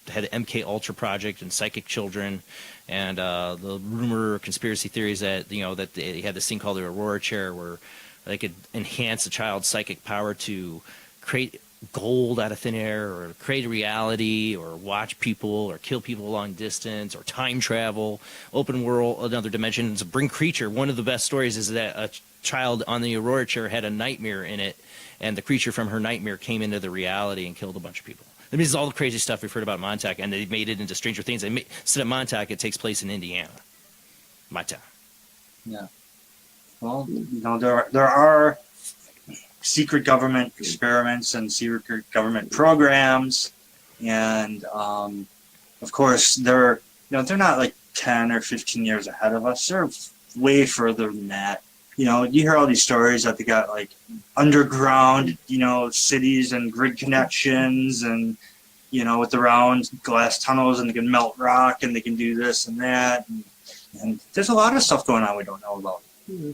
had the MK Ultra project and psychic children. And the rumor or conspiracy theories that that they had this thing called the Aurora chair, where they could enhance a child's psychic power to create gold out of thin air, or create a reality, or watch people, or kill people long distance, or time travel, open world, another dimension. It's a bring creature. One of the best stories is that a child on the Aurora chair had a nightmare in it, and the creature from her nightmare came into the reality and killed a bunch of people. I mean, this is all the crazy stuff we've heard about Montauk, and they made it into Stranger Things. Instead of Montauk, it takes place in Indiana. My town. Yeah. Well, there are secret government experiments and secret government programs, and of course they're not like 10 or 15 years ahead of us. They're way further than that. You hear all these stories that they got like underground, cities and grid connections and, with the round glass tunnels, and they can melt rock and they can do this and that. And there's a lot of stuff going on we don't know about.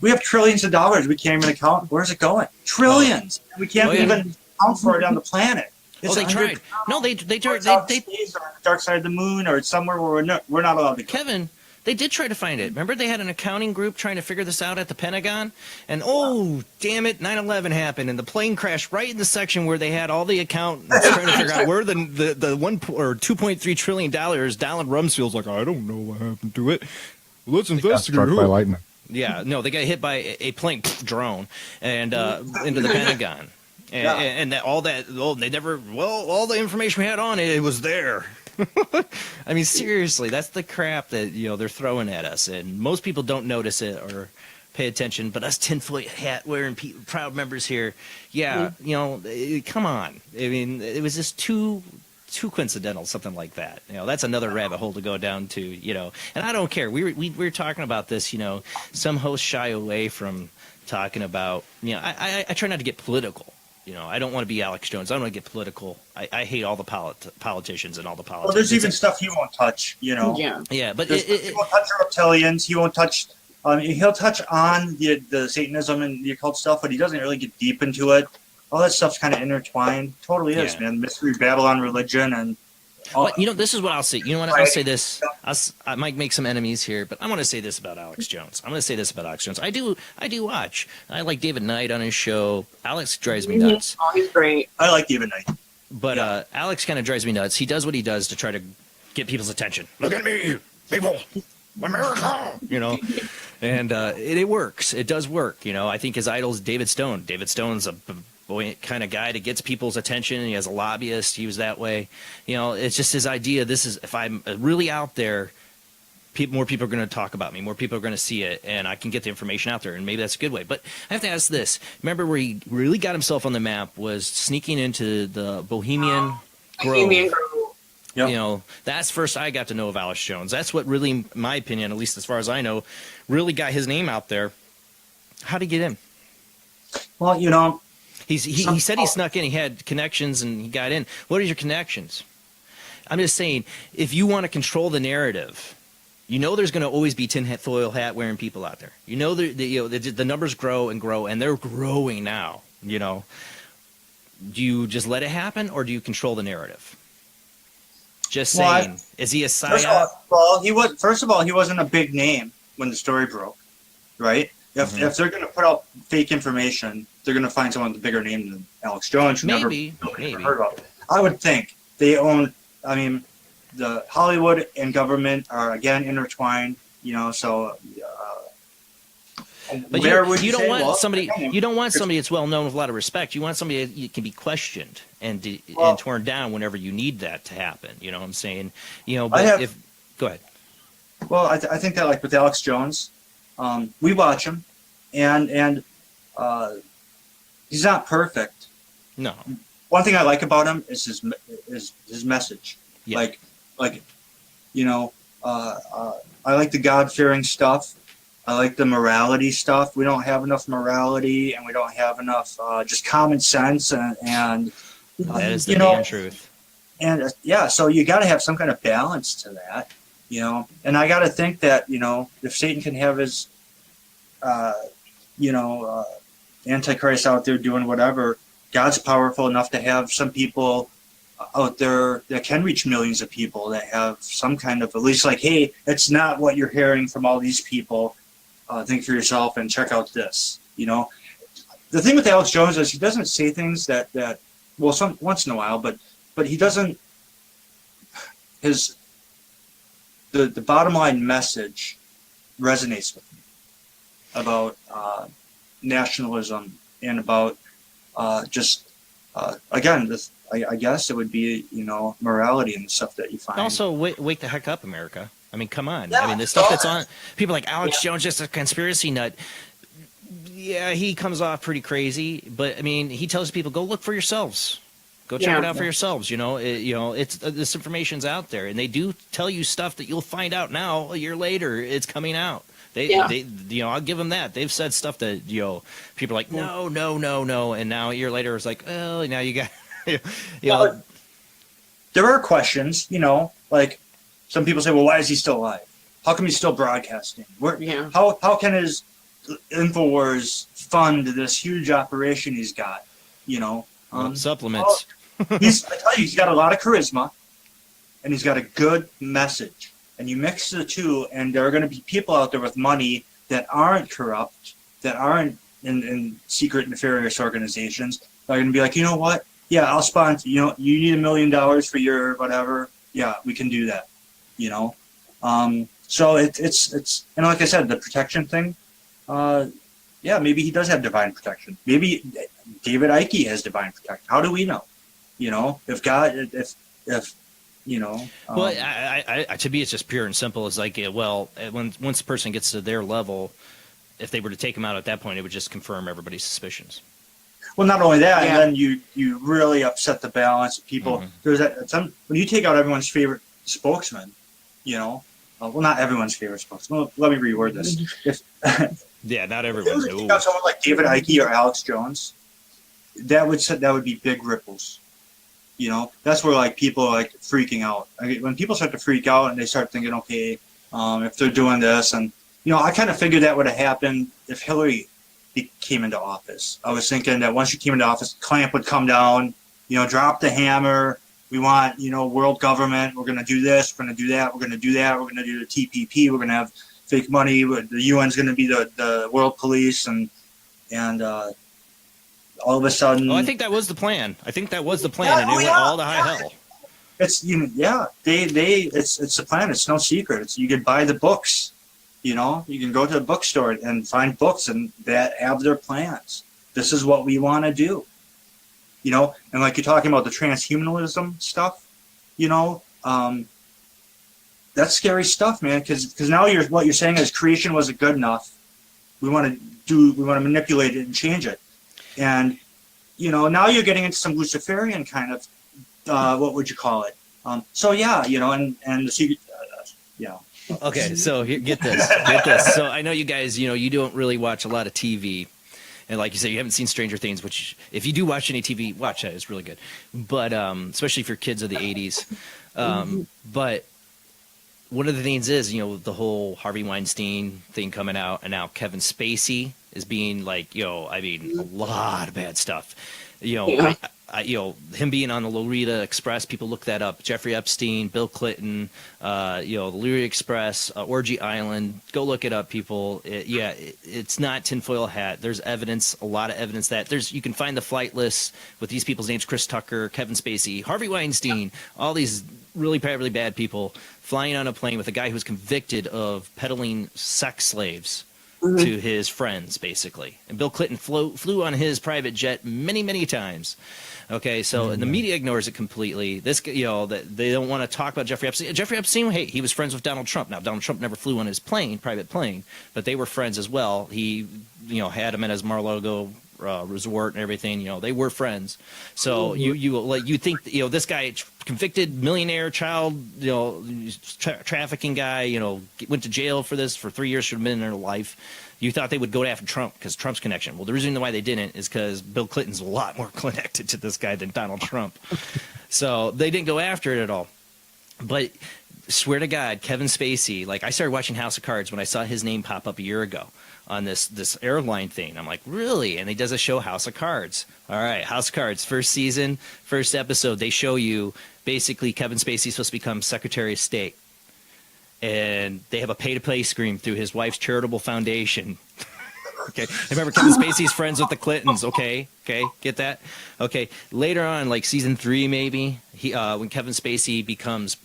We have trillions of dollars we can't even account. Where's it going? Trillions. We can't even account for it on the planet. It's they tried. No, they tried. Or on the dark side of the moon, or it's somewhere where we're not allowed to go. Kevin, they did try to find it. Remember, they had an accounting group trying to figure this out at the Pentagon? And, oh, damn it, 9/11 happened, and the plane crashed right in the section where they had all the accountants trying to figure out where the $2.3 trillion. Donald Rumsfeld's like, I don't know what happened to it. Let's investigate. Struck by lightning. Yeah, no, they got hit by a plane drone and into the Pentagon. And all the information we had on it was there. I mean, seriously, that's the crap that they're throwing at us, and most people don't notice it or pay attention. But us tinfoil hat wearing proud members here, come on. I mean, it was just too coincidental, something like that. That's another rabbit hole to go down to. And I don't care. We were talking about this. Some hosts shy away from talking about. I try not to get political. I don't want to be Alex Jones. I don't want to get political. I hate all the politicians and all the politics. Well, there's even stuff he won't touch, Yeah, but he won't touch reptilians. He won't touch. He'll touch on the Satanism and the occult stuff, but he doesn't really get deep into it. All that stuff's kind of intertwined. Totally is, man. Mystery Babylon religion and. This is what I'll say. You know what? I'll say this. I might make some enemies here, but I want to say this about Alex Jones. I do watch. I like David Knight on his show. Alex drives me nuts. Oh, he's great. I like David Knight. But Alex kind of drives me nuts. He does what he does to try to get people's attention. Look at me, people. America. And it works. It does work. I think his idol is David Stone. David Stone's a kind of guy that gets people's attention. He has a lobbyist. He was that way. It's just his idea. If I'm really out there, more people are going to talk about me. More people are going to see it, and I can get the information out there, and maybe that's a good way. But I have to ask this. Remember where he really got himself on the map was sneaking into the Bohemian Grove. Yep. That's first I got to know of Alex Jones. That's what really, in my opinion, at least as far as I know, really got his name out there. How'd he get in? Well, he said he snuck in. He had connections and he got in. What are your connections? I'm just saying, if you want to control the narrative, there's going to always be tinfoil hat wearing people out there. The numbers grow and grow, and they're growing now. do you just let it happen, or do you control the narrative? Just Well, saying, is he a First psyop? of all, he wasn't a big name when the story broke, right? If they're going to put out fake information, they're going to find someone with a bigger name than Alex Jones, who nobody ever heard of. I would think they own. I mean, the Hollywood and government are again intertwined. You know, so. But where you, would you don't say, want well, somebody. again, You don't want somebody that's well known with a lot of respect. You want somebody that can be questioned and torn down whenever you need that to happen. You know what I'm saying? You know, but go ahead. Well, I think that like with Alex Jones, we watch him, and he's not perfect. No. One thing I like about him is his message. Yeah. Like, you know, I like the God-fearing stuff. I like the morality stuff. We don't have enough morality, and we don't have enough just common sense, and that is the damn truth. And so you got to have some kind of balance to that, you know. And I got to think that, you know, if Satan can have his, Antichrist out there doing whatever, God's powerful enough to have some people out there that can reach millions of people that have some kind of, at least like, hey, it's not what you're hearing from all these people. Think for yourself and check out this. You know, the thing with Alex Jones is he doesn't say things that once in a while, but he doesn't. The bottom line message resonates with me about nationalism and about again this. I guess it would be, you know, morality and the stuff that you find. Also, wake the heck up, America. I mean, come on. Yeah, I mean, the stuff that's on people like Alex Jones, just a conspiracy nut. Yeah, he comes off pretty crazy, but I mean, he tells people, go look for yourselves. Go check it out for yourselves. You know, it's this information's out there, and they do tell you stuff that you'll find out now a year later. It's coming out. They, I'll give them that. They've said stuff that, you know, people are like, no, and now a year later it's like, oh, now you got, you know. There are questions, you know, like some people say, well, why is he still alive? How come he's still broadcasting? How can his InfoWars fund this huge operation he's got? You know, supplements. I tell you, he's got a lot of charisma, and he's got a good message. And you mix the two, and there are going to be people out there with money that aren't corrupt, that aren't in secret nefarious organizations. That are going to be like, you know what? Yeah, I'll sponsor. You know, you need $1 million for your whatever. Yeah, we can do that. You know, so it's and like I said, the protection thing. Maybe he does have divine protection. Maybe David Icke has divine protection. How do we know? You know, if you know. Well, I to me, it's just pure and simple. It's like, once the person gets to their level, if they were to take him out at that point, it would just confirm everybody's suspicions. Well, not only that, and then you really upset the balance of people. There's when you take out everyone's favorite spokesman, you know, well, not everyone's favorite spokesman. Well, let me reword this. Not everyone. If you got someone like David Icke or Alex Jones, that would be big ripples. You know, that's where like people are like freaking out. When people start to freak out and they start thinking, okay, if they're doing this, and you know, I kind of figured that would have happened if Hillary came into office. I was thinking that once she came into office, clamp would come down, you know, drop the hammer. We want, you know, world government. We're going to do this. We're going to do that. We're going to do that. We're going to do the TPP. We're going to have fake money. The UN's going to be the world police, and all of a sudden. Oh, I think that was the plan. And it went all to high hell. It's it's the plan. It's no secret. You can buy the books. You know, you can go to a bookstore and find books and that have their plans. This is what we want to do. You know, and like you're talking about the transhumanism stuff, you know, that's scary stuff, man. Because now what you're saying is creation wasn't good enough. We want to manipulate it and change it. And, you know, now you're getting into some Luciferian kind of, what would you call it? You know, and the secret, Okay, so get this. So I know you guys, you know, you don't really watch a lot of TV. And like you said, you haven't seen Stranger Things, which if you do watch any TV, watch that. It's really good. But especially if your kids are the 80s. But one of the things is, you know, the whole Harvey Weinstein thing coming out, and now Kevin Spacey is being like, a lot of bad stuff. Yeah. Him being on the Lolita Express, people look that up. Jeffrey Epstein, Bill Clinton, the Lolita Express, Orgy Island. Go look it up, people. It's not tinfoil hat. There's evidence, a lot of evidence that you can find the flight lists with these people's names: Chris Tucker, Kevin Spacey, Harvey Weinstein, all these really bad people flying on a plane with a guy who's convicted of peddling sex slaves to his friends, basically. And Bill Clinton flew on his private jet many times. Okay, so the media ignores it completely. This, that they don't want to talk about Jeffrey Epstein. Jeffrey Epstein, hey, he was friends with Donald Trump. Now, Donald Trump never flew on his private plane, but they were friends as well. He, had him at his Mar-a-Lago resort and everything. They were friends. So you think this guy, convicted millionaire child, trafficking guy, went to jail for this for 3 years, should have been in their life. You thought they would go after Trump because Trump's connection. Well, the reason why they didn't is because Bill Clinton's a lot more connected to this guy than Donald Trump. So they didn't go after it at all. But swear to God, Kevin Spacey, like I started watching House of Cards when I saw his name pop up a year ago on this airline thing. I'm like, really? And he does a show, House of Cards. All right, House of Cards, first season, first episode, they show you basically Kevin Spacey's supposed to become Secretary of State. And they have a pay-to-play scheme through his wife's charitable foundation. Okay, remember Kevin Spacey's friends with the Clintons. Okay, get that? Okay, later on, like season 3 maybe, when Kevin Spacey becomes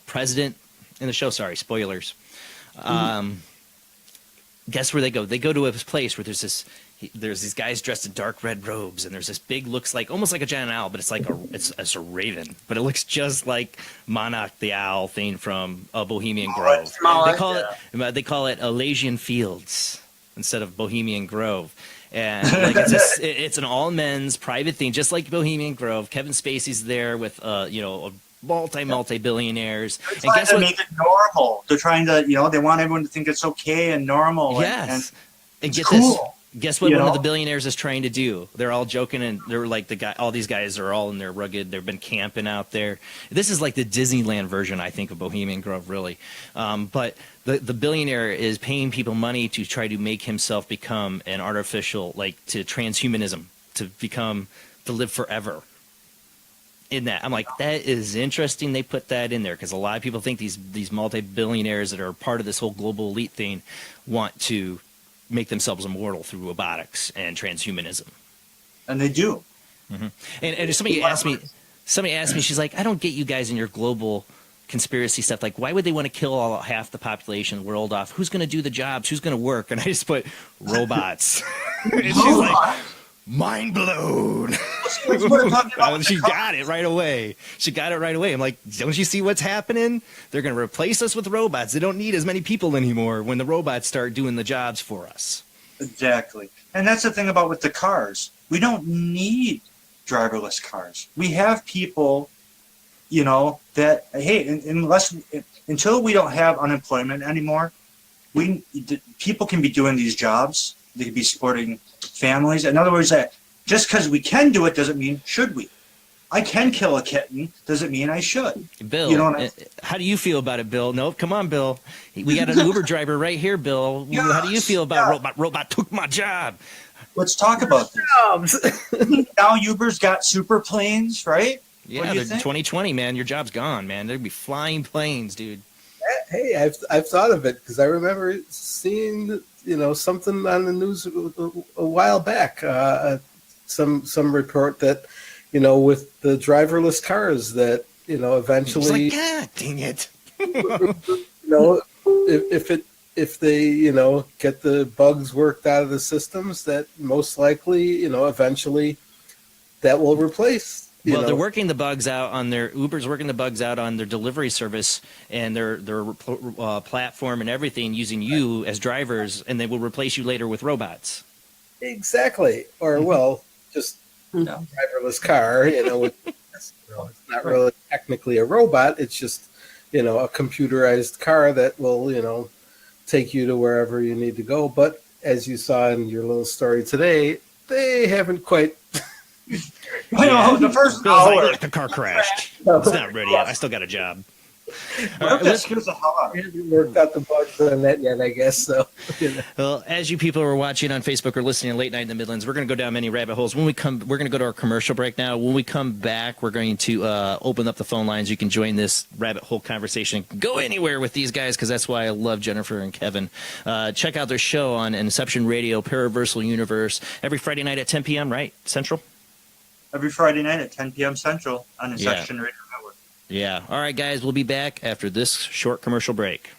president in the show. Sorry, spoilers. Guess where they go? They go to his place where there's these guys dressed in dark red robes, and there's this big, looks like almost like a giant owl, but it's like it's a raven, but it looks just like Monarch the owl thing from Bohemian Grove. They call it Elysian Fields instead of Bohemian Grove, and like it's an all men's private thing, just like Bohemian Grove. Kevin Spacey's there with multi-billionaires. They're trying to make it normal. They're trying to, they want everyone to think it's okay and normal. Yes. And get cool. this. Guess what one of the billionaires is trying to do? They're all joking, and they're like all these guys are all in their rugged. They've been camping out there. This is like the Disneyland version, I think, of Bohemian Grove, really. But the billionaire is paying people money to try to make himself become an artificial, like to transhumanism, to live forever. In that, I'm like, that is interesting. They put that in there because a lot of people think these multi-billionaires that are part of this whole global elite thing want to make themselves immortal through robotics and transhumanism. And they do. Mm-hmm. And somebody asked me, she's like, I don't get you guys in your global conspiracy stuff. Like, why would they want to kill half the population of the world off? Who's going to do the jobs? Who's going to work? And I just put robots. And she's like, mind blown. She got it right away. I'm like, don't you see what's happening? They're going to replace us with robots. They don't need as many people anymore when the robots start doing the jobs for us. Exactly. And that's the thing about with the cars. We don't need driverless cars. We have people, that, hey, until we don't have unemployment anymore, people can be doing these jobs. They could be supporting families. In other words, that just because we can do it doesn't mean should we. I can kill a kitten doesn't mean I should. Bill, how do you feel about it, Bill? No, come on, Bill. We got an Uber driver right here, Bill. Yes, how do you feel about robot took my job? Let's talk about this. Now Uber's got super planes, right? Yeah, they're 2020, man. Your job's gone, man. There'd be flying planes, dude. Hey, I've thought of it because I remember seeing something on the news a while back. Some report that with the driverless cars that eventually. It's like, God dang it! if they get the bugs worked out of the systems, that most likely eventually that will replace. They're working the bugs out on their Uber's working the bugs out on their delivery service and their platform and everything using you as drivers, and they will replace you later with robots. Exactly, or just driverless car. It's not really technically a robot. It's just a computerized car that will take you to wherever you need to go. But as you saw in your little story today, they haven't quite. The first hour. Like, the car crashed. It's not ready yet. I still got a job. What if that scares the hell out of We me? haven't worked out the bugs on that yet, I guess. So, Well, as you people are watching on Facebook or listening late night in the Midlands, we're going to go down many rabbit holes. When we come, we're going to go to our commercial break now. When we come back, we're going to open up the phone lines. You can join this rabbit hole conversation. Go anywhere with these guys, because that's why I love Jennifer and Kevin. Check out their show on Inception Radio, Paraversal Universe, every Friday night at 10 p.m., right? Central? Every Friday night at 10 p.m. Central on Inception Radio Network. Yeah. All right, guys, we'll be back after this short commercial break.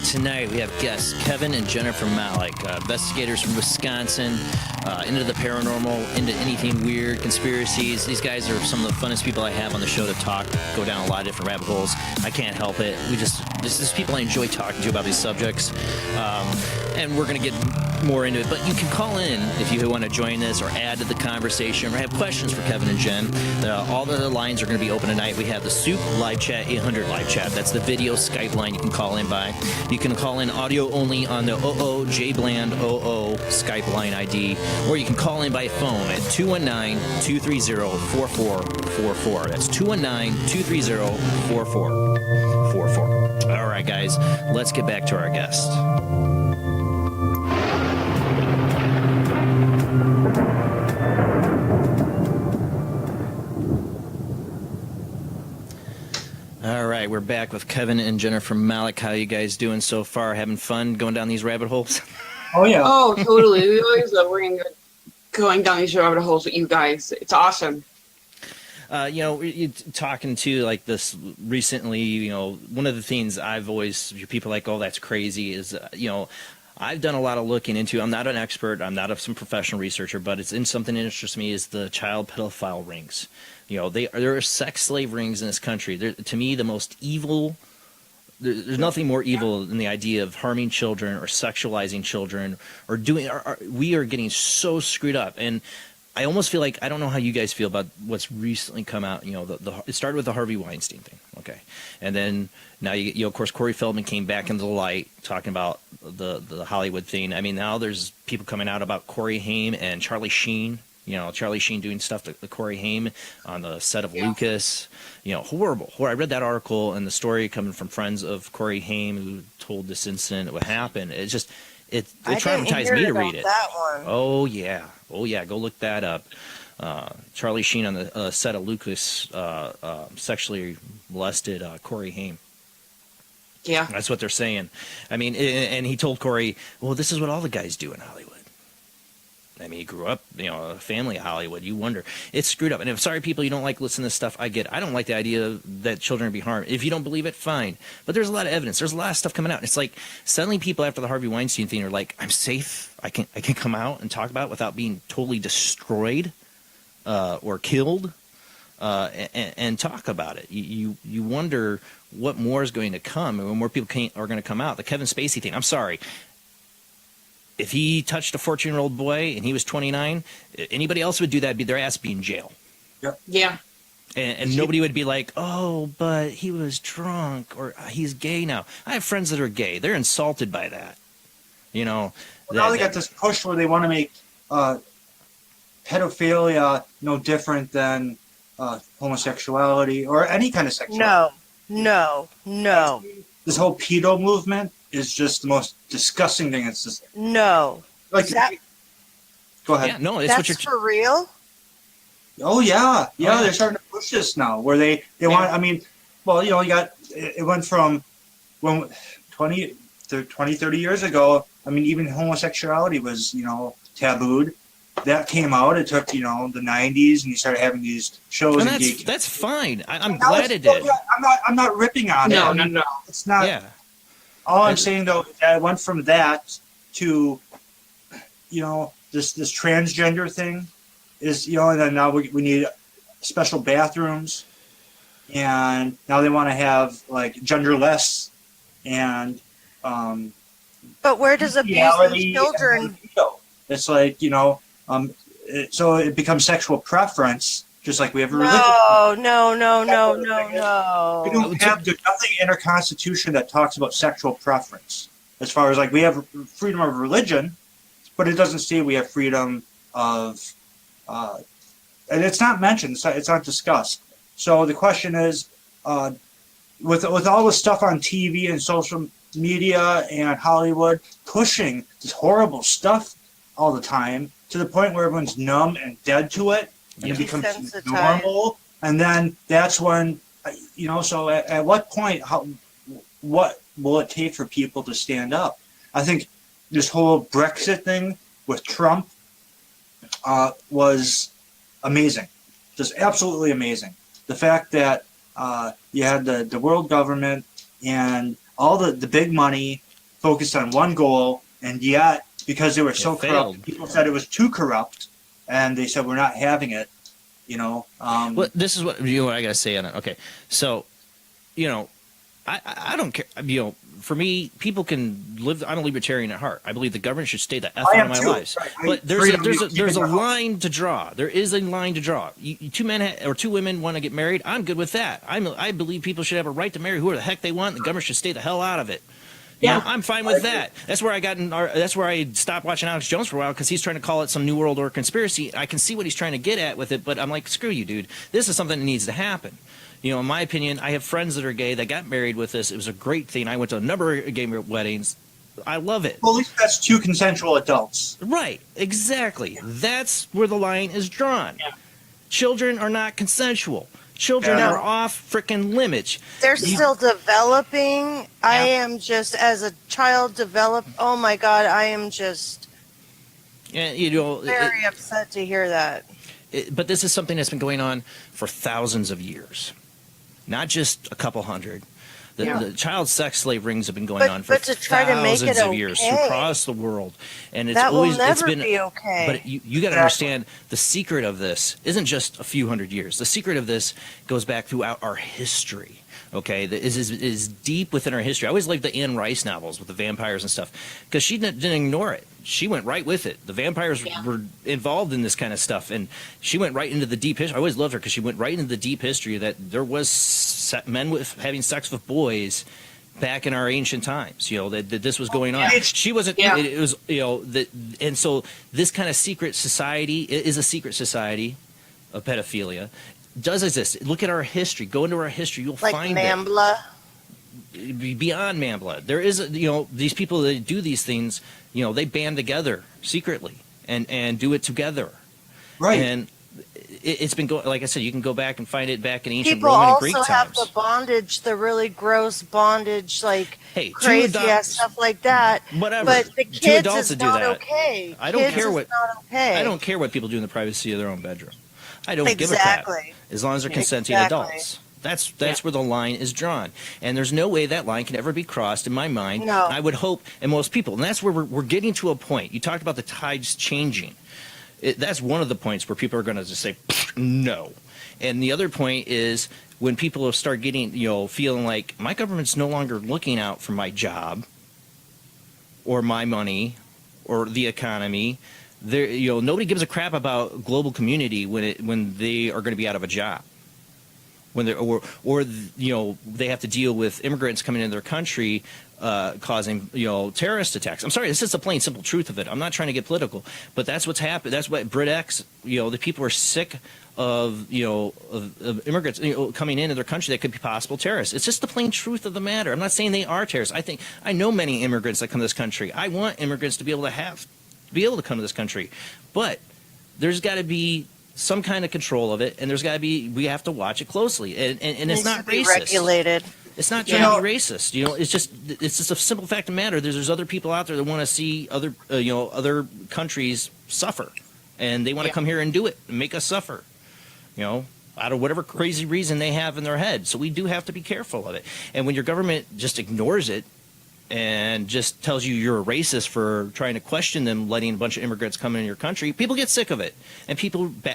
Tonight we have guests Kevin and Jennifer Malek, investigators from Wisconsin, into the paranormal, into anything weird, conspiracies. These guys are some of the funnest people I have on the show to talk, go down a lot of different rabbit holes. I can't help it. This is people I enjoy talking to about these subjects, and we're going to get more into it. But you can call in if you want to join this or add to the conversation or have questions for Kevin and Jen. All the lines are going to be open tonight. We have the Soup live chat, 800 live chat. That's the video Skype line you can call in by. You can call in audio only on the J Bland 00 Skype line ID, or you can call in by phone at 219-230-4444. That's 219-230-4444. All right, guys, let's get back to our guest. All right, we're back with Kevin and Jennifer Malek. How you guys doing so far? Having fun going down these rabbit holes? Oh, yeah. Oh, totally. We always love going down these rabbit holes with you guys. It's awesome. You talking to like this recently, one of the things I've always, people are like, oh, that's crazy, is, I've done a lot of looking into. I'm not an expert. I'm not some professional researcher, but it's in something that interests me is the child pedophile rings. There are sex slave rings in this country. To me, the most evil. There's nothing more evil than the idea of harming children or sexualizing children or doing. We are getting so screwed up, and I almost feel like I don't know how you guys feel about what's recently come out. It started with the Harvey Weinstein thing, okay, and then now of course Corey Feldman came back into the light talking about the Hollywood thing. I mean, now there's people coming out about Corey Haim and Charlie Sheen. Charlie Sheen doing stuff to Corey Haim on the set of Lucas. Horrible. I read that article and the story coming from friends of Corey Haim who told this incident what happened. It traumatized me to read it. That one. Oh yeah. Go look that up. Charlie Sheen on the set of Lucas sexually molested Corey Haim. Yeah. That's what they're saying. I mean, and he told Corey, well, this is what all the guys do in Hollywood. I mean, he grew up, a family of Hollywood. You wonder. It's screwed up. And I'm sorry, people, you don't like listening to this stuff. I get it. I don't like the idea that children are being harmed. If you don't believe it, fine. But there's a lot of evidence. There's a lot of stuff coming out. It's like suddenly people after the Harvey Weinstein thing are like, I'm safe. I can come out and talk about it without being totally destroyed or killed and talk about it. You wonder what more is going to come and when more people are going to come out. The Kevin Spacey thing. I'm sorry. If he touched a 14-year-old boy and he was 29, anybody else would do that, their ass be in jail. Yep. Yeah. And nobody would be like, oh, but he was drunk or he's gay now. I have friends that are gay. They're insulted by that. Now they got this push where they want to make pedophilia no different than homosexuality or any kind of sexuality. No. This whole pedo movement is just the most disgusting thing. It's just No. like. Go ahead. Yeah, no, it's That's what you're. for real? Oh yeah. They're starting to push this now, where they want. I mean, well, you got it went from 20, 30 years ago. I mean, even homosexuality was tabooed. That came out. It took the 90s, and you started having these shows. And that's fine. I'm glad it did. I'm not ripping on it. No. It's not. Yeah. All I'm saying though, is that it went from that to, this transgender thing is, and then now we need special bathrooms, and now they want to have like genderless and. But where does abusing children? It's like so it becomes sexual preference, just like we have a religion. No. We don't have there's nothing in our Constitution that talks about sexual preference. As far as like we have freedom of religion, but it doesn't say we have freedom of, and it's not mentioned. It's not discussed. So the question is, with all the stuff on TV and social media and Hollywood pushing this horrible stuff all the time to the point where everyone's numb and dead to it, and it becomes Desensitized. normal, and then that's when, so at what point, what will it take for people to stand up? I think this whole Brexit thing with Trump was amazing, just absolutely amazing. The fact that you had the world government and all the big money focused on one goal, and yet because they were so corrupt, people said it was too corrupt, and they said we're not having it. Well, this is what I gotta say on it. Okay, so I don't care. For me, people can live. I'm a libertarian at heart. I believe the government should stay the F out of my lives. But there's a line to draw. There is a line to draw. Two men or two women want to get married. I'm good with that. I believe people should have a right to marry whoever the heck they want. The government should stay the hell out of it. I'm fine with that. That's where that's where I stopped watching Alex Jones for a while, because he's trying to call it some New World Order conspiracy. I can see what he's trying to get at with it, but I'm like, screw you, dude. This is something that needs to happen. In my opinion, I have friends that are gay that got married with this. It was a great thing. I went to a number of gay weddings. I love it. Well, at least that's two consensual adults. Right, exactly. That's where the line is drawn. Yeah. Children are not consensual. Children are off freaking limits. They're still developing. Yeah. I am just, as a child developed, oh my God, I am just very upset to hear that. But this is something that's been going on for thousands of years, not just a couple hundred. The child sex slave rings have been going on for thousands of years across the world, and it's always been okay. But you got to understand, the secret of this isn't just a few hundred years. The secret of this goes back throughout our history. Okay, is deep within our history. I always liked the Anne Rice novels with the vampires and stuff, because she didn't ignore it. She went right with it. The vampires were involved in this kind of stuff, and she went right into the deep history. I always loved her because she went right into the deep history that there was men having sex with boys back in our ancient times. That this was going on. She wasn't. It was and so this kind of secret society is a secret society of pedophilia. Does exist. Look at our history. Go into our history. You'll find Mambla. Beyond Mambla, there is these people that do these things. They band together secretly and do it together. Right. And it's been going. Like I said, you can go back and find it back in ancient Roman and Greek times. People also have the bondage, the really gross bondage, like crazy ass stuff like that. Whatever. But the kids is not okay. I don't care what. I don't care what people do in the privacy of their own bedroom. I don't give a crap, as long as they're consenting adults. That's where the line is drawn, and there's no way that line can ever be crossed in my mind. No. I would hope, and most people, and that's where we're getting to a point. You talked about the tides changing. That's one of the points where people are going to just say no, and the other point is when people start getting feeling like my government's no longer looking out for my job, or my money, or the economy. Nobody gives a crap about global community when they are going to be out of a job, when they they have to deal with immigrants coming into their country, causing terrorist attacks. I'm sorry, this is the plain simple truth of it. I'm not trying to get political, but that's what's happened. That's what BritX. The people are sick of of immigrants coming into their country that could be possible terrorists. It's just the plain truth of the matter. I'm not saying they are terrorists. I know many immigrants that come to this country. I want immigrants to be able to come to this country, but there's got to be some kind of control of it, and we have to watch it closely, and it's not racist. Regulated. It's not trying to be racist. It's just a simple fact of the matter. There's other people out there that want to see other countries suffer, and they want to come here and do it and make us suffer, out of whatever crazy reason they have in their head. So we do have to be careful of it. And when your government just ignores it and just tells you you're a racist for trying to question them letting a bunch of immigrants come in your country, people get sick of it. And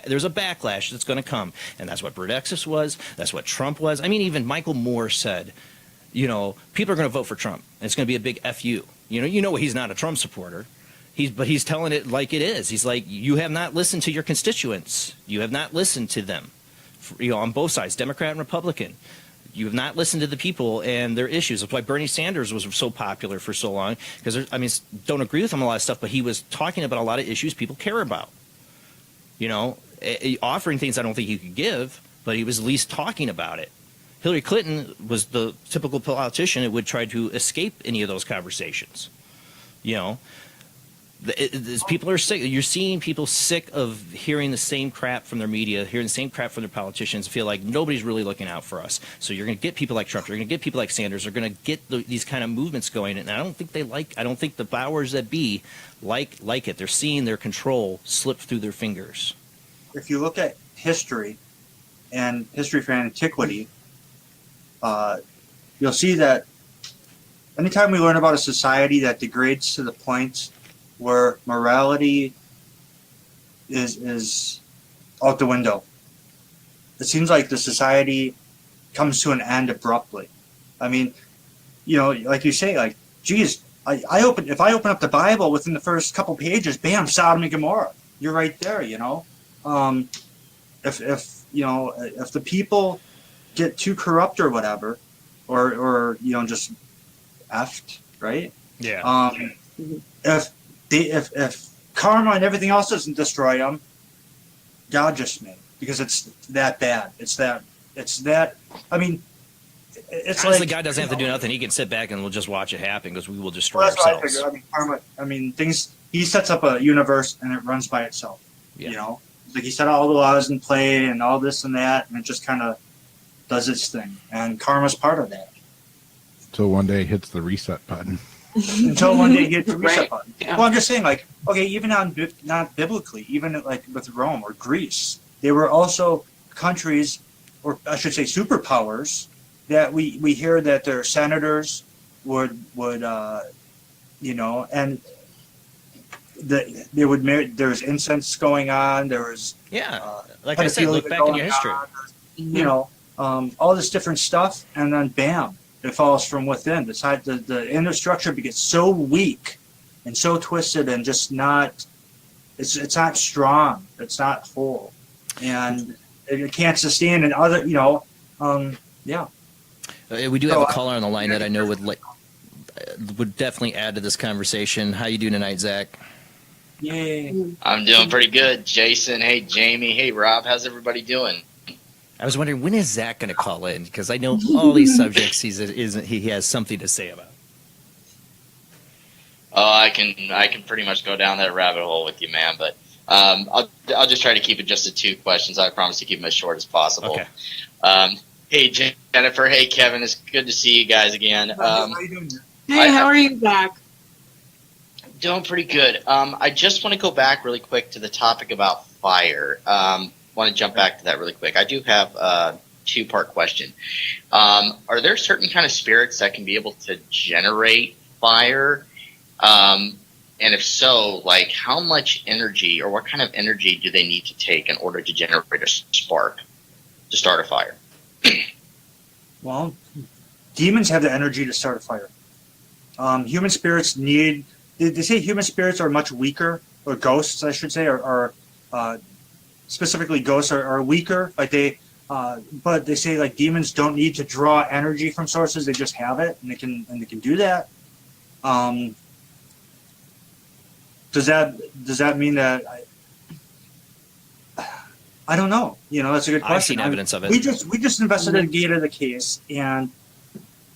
there's a backlash that's going to come. And that's what Brexit was. That's what Trump was. I mean, even Michael Moore said, people are going to vote for Trump. And it's going to be a big FU. He's not a Trump supporter. He's telling it like it is. He's like, you have not listened to your constituents. You have not listened to them, on both sides, Democrat and Republican. You have not listened to the people and their issues. That's why Bernie Sanders was so popular for so long, because don't agree with him on a lot of stuff, but he was talking about a lot of issues people care about. Offering things I don't think he could give, but he was at least talking about it. Hillary Clinton was the typical politician that would try to escape any of those conversations. People are sick. You're seeing people sick of hearing the same crap from their media, hearing the same crap from their politicians, feel like nobody's really looking out for us. So you're going to get people like Trump. You're going to get people like Sanders. They're going to get these kind of movements going. And I don't think the powers that be like it. They're seeing their control slip through their fingers. If you look at history and history for antiquity, you'll see that anytime we learn about a society that degrades to the point where morality is out the window, it seems like the society comes to an end abruptly. I mean, like you say, like, geez, if I open up the Bible, within the first couple pages, bam, Sodom and Gomorrah, you're right there. If the people get too corrupt or whatever, or just effed, right? Yeah. If karma and everything else doesn't destroy them, God just may, because it's that bad. It's that. I mean, it's honestly, like God doesn't have to do nothing. He can sit back and we'll just watch it happen, because we will destroy that's what I ourselves. figure. I mean, karma. I mean, things. He sets up a universe and it runs by itself. Yeah. Like he set all the laws in play and all this and that, and it just kind of does its thing. And karma's part of that. Until one day it hits the reset button. Until one day you get the reset Right. button. Yeah. Well, I'm just saying, like, okay, even not biblically, even like with Rome or Greece, they were also countries, or I should say superpowers, that we hear that their senators would and they would marry. There was incense going on. There was like I said, look back in your history. All this different stuff, and then bam, it falls from within. The inner structure gets so weak and so twisted and just not. It's not strong. It's not whole, and it can't sustain. And other, we do have a caller on the line that I know would definitely add to this conversation. How you doing tonight, Zach? Yay! I'm doing pretty good, Jason. Hey, Jamie. Hey, Rob. How's everybody doing? I was wondering, when is Zach going to call in? Because I know all these subjects he has something to say about. Oh, I can pretty much go down that rabbit hole with you, man. But I'll just try to keep it just to 2 questions. I promise to keep them as short as possible. Okay. Hey, Jennifer. Hey, Kevin. It's good to see you guys again. How are you doing? Hey, how are you, Zach? Doing pretty good. I just want to go back really quick to the topic about fire. Want to jump back to that really quick. I do have a 2-part question. Are there certain kind of spirits that can be able to generate fire? And if so, like, how much energy or what kind of energy do they need to take in order to generate a spark to start a fire? Well, demons have the energy to start a fire. Human spirits need. They say human spirits are much weaker, or ghosts, I should say, or specifically ghosts are weaker. Like but they say like demons don't need to draw energy from sources; they just have it, and they can do that. Does that mean that? I don't know. That's a good question. I've seen evidence of it. We just investigated the case, and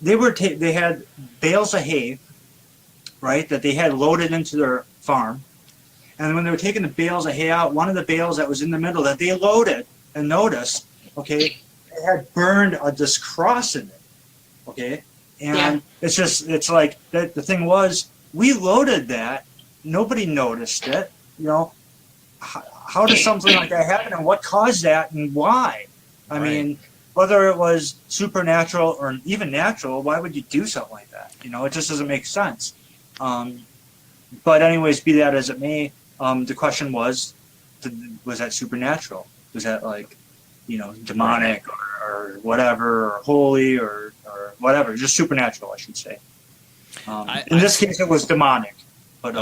they had bales of hay, right, that they had loaded into their farm. And when they were taking the bales of hay out, one of the bales that was in the middle that they loaded and noticed, okay, it had burned this cross in it, okay? And it's like, that. The thing was, we loaded that, nobody noticed it, How does something like that happen, and what caused that, and why? I mean, whether it was supernatural or even natural, why would you do something like that? It just doesn't make sense. But anyways, be that as it may, the question was that supernatural? Was that like, demonic or whatever, or holy or whatever? Just supernatural, I should say. In this case, it was demonic. But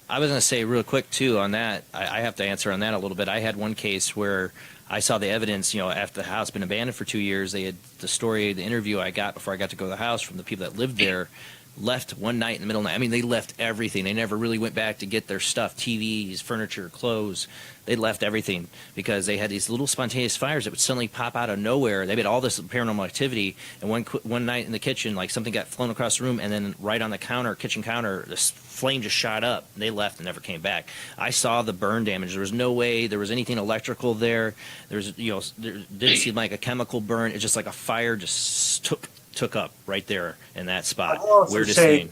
I was going to say real quick too on that. I have to answer on that a little bit. I had one case where I saw the evidence. After the house had been abandoned for 2 years, they had the interview I got before I got to go to the house from the people that lived there. Left one night in the middle of the night. I mean, they left everything. They never really went back to get their stuff, TVs, furniture, clothes. They left everything because they had these little spontaneous fires that would suddenly pop out of nowhere. They had all this paranormal activity, and one night in the kitchen, like something got flown across the room, and then right on the kitchen counter, this flame just shot up. They left and never came back. I saw the burn damage. There was no way there was anything electrical there. There didn't seem like a chemical burn. It's just like a fire just took up right there in that spot. Weirdest thing.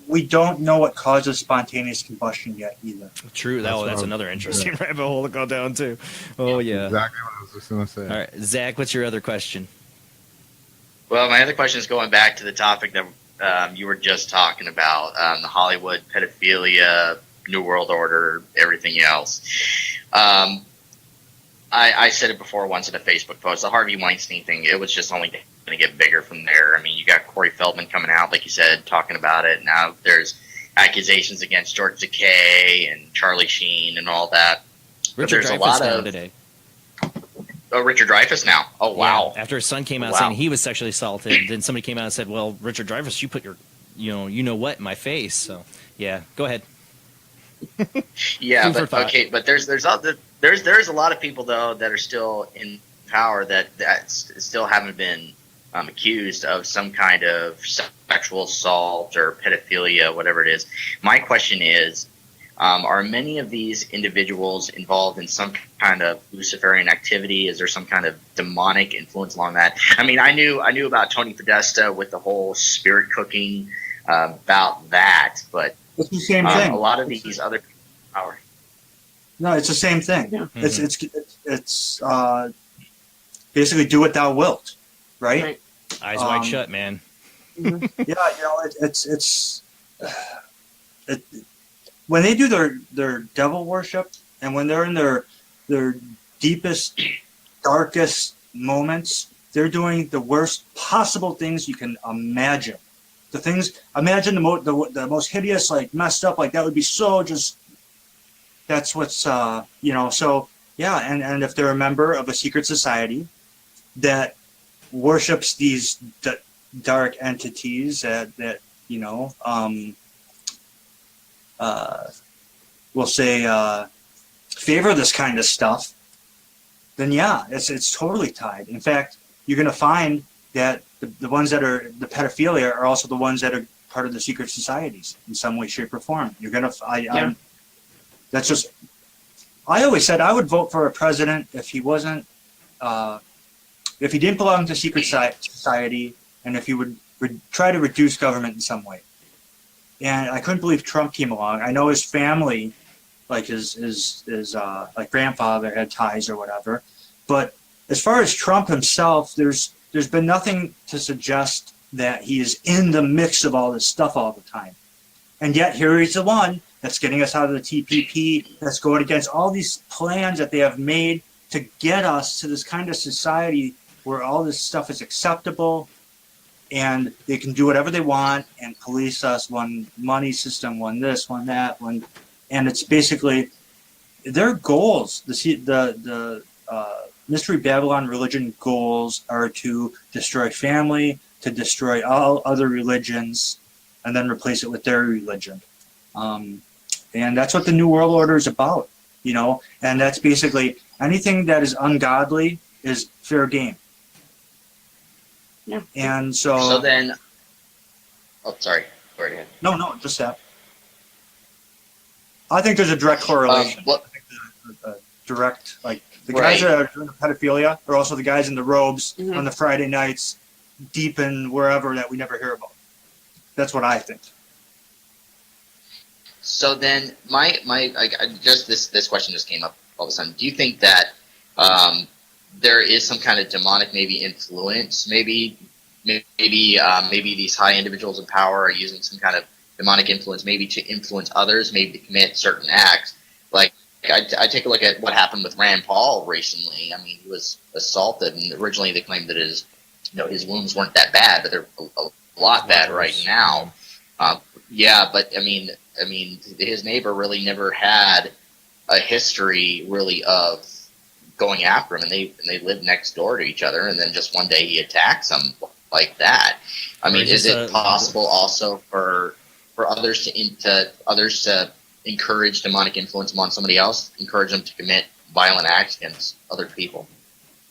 We don't know what causes spontaneous combustion yet either. True. That's another interesting rabbit hole to go down to. Oh, yeah. Exactly what I was just going to say. All right. Zach, what's your other question? Well, my other question is going back to the topic that you were just talking about, the Hollywood pedophilia, New World Order, everything else. I said it before once in a Facebook post, the Harvey Weinstein thing, it was just only going to get bigger from there. I mean, you got Corey Feldman coming out, like you said, talking about it. Now there's accusations against George Takei and Charlie Sheen and all that. Richard Dreyfuss now today. Oh, Richard Dreyfuss now. Oh, wow. Yeah, after his son came out saying he was sexually assaulted, then somebody came out and said, well, Richard Dreyfuss, you put your, you know what in my face. So, yeah, go ahead. Yeah, but okay, but there's a lot of people though that are still in power that still haven't been accused of some kind of sexual assault or pedophilia, whatever it is. My question is, are many of these individuals involved in some kind of Luciferian activity? Is there some kind of demonic influence along that? I mean, I knew about Tony Podesta with the whole spirit cooking about that, but it's the same thing. A lot of these other power. No, it's the same thing. Yeah. Mm-hmm. It's basically do what thou wilt, right? Eyes wide shut, man. Yeah, it's when they do their devil worship and when they're in their deepest, darkest moments, they're doing the worst possible things you can imagine. Imagine the most hideous, like messed up, like that would be so just. That's what's so yeah, and if they're a member of a secret society that worships these dark entities that we'll say favor this kind of stuff, then yeah, it's totally tied. In fact, you're going to find that the ones that are the pedophilia are also the ones that are part of the secret societies in some way, shape, or form. You're going to that's just. I always said I would vote for a president if he wasn't, if he didn't belong to secret society, and if he would try to reduce government in some way. And I couldn't believe Trump came along. I know his family, like his like grandfather had ties or whatever, but as far as Trump himself, there's been nothing to suggest that he is in the mix of all this stuff all the time. And yet here he's the one that's getting us out of the TPP, that's going against all these plans that they have made to get us to this kind of society where all this stuff is acceptable and they can do whatever they want and police us, one money system, one this, one that, one. And it's basically their goals. The Mystery Babylon religion goals are to destroy family, to destroy all other religions, and then replace it with their religion. And that's what the New World Order is about, and that's basically anything that is ungodly is fair game. Yeah. And so then, sorry, go right ahead. No, just that. I think there's a direct correlation. I think there's a direct, like, the guys that are doing the pedophilia are also the guys in the robes on the Friday nights, deep in wherever that we never hear about. That's what I think. So then, this question just came up all of a sudden. Do you think that there is some kind of demonic influence? Maybe these high individuals in power are using some kind of demonic influence, maybe to influence others, maybe to commit certain acts. Like I take a look at what happened with Rand Paul recently. I mean, he was assaulted, and originally they claimed that his wounds weren't that bad, but they're a lot bad right now. Yeah, but I mean, his neighbor really never had a history really of going after him, and they lived next door to each other, and then just one day he attacks him like that. I mean, is it possible also for others to encourage demonic influence on somebody else, encourage them to commit violent acts against other people?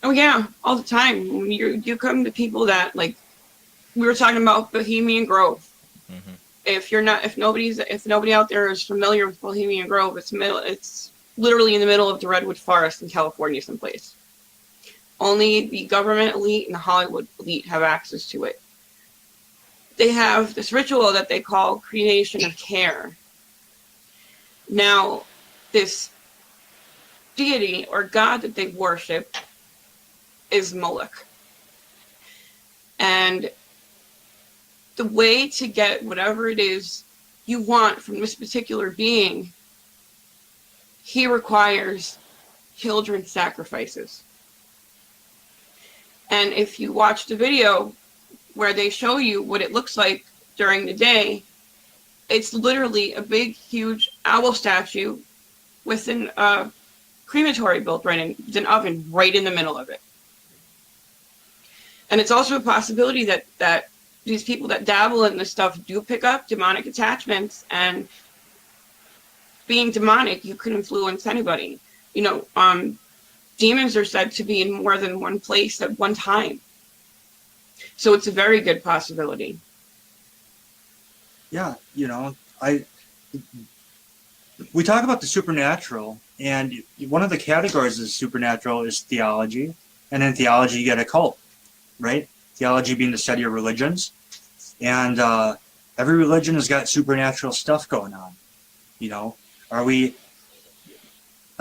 Oh yeah, all the time. When you come to people that, like we were talking about Bohemian Grove. Mm-hmm. If nobody out there is familiar with Bohemian Grove, it's literally in the middle of the Redwood Forest in California someplace. Only the government elite and the Hollywood elite have access to it. They have this ritual that they call creation of care. Now, this deity or god that they worship is Malek. And the way to get whatever it is you want from this particular being, he requires children sacrifices. And if you watch the video where they show you what it looks like during the day, it's literally a big, huge owl statue with a crematory built right in, with an oven right in the middle of it. And it's also a possibility that these people that dabble in this stuff do pick up demonic attachments, and being demonic, you can influence anybody. You know, demons are said to be in more than one place at one time. So it's a very good possibility. Yeah, you know, we talk about the supernatural, and one of the categories of supernatural is theology, and in theology you get a cult, right? Theology being the study of religions, and every religion has got supernatural stuff going on. You know, I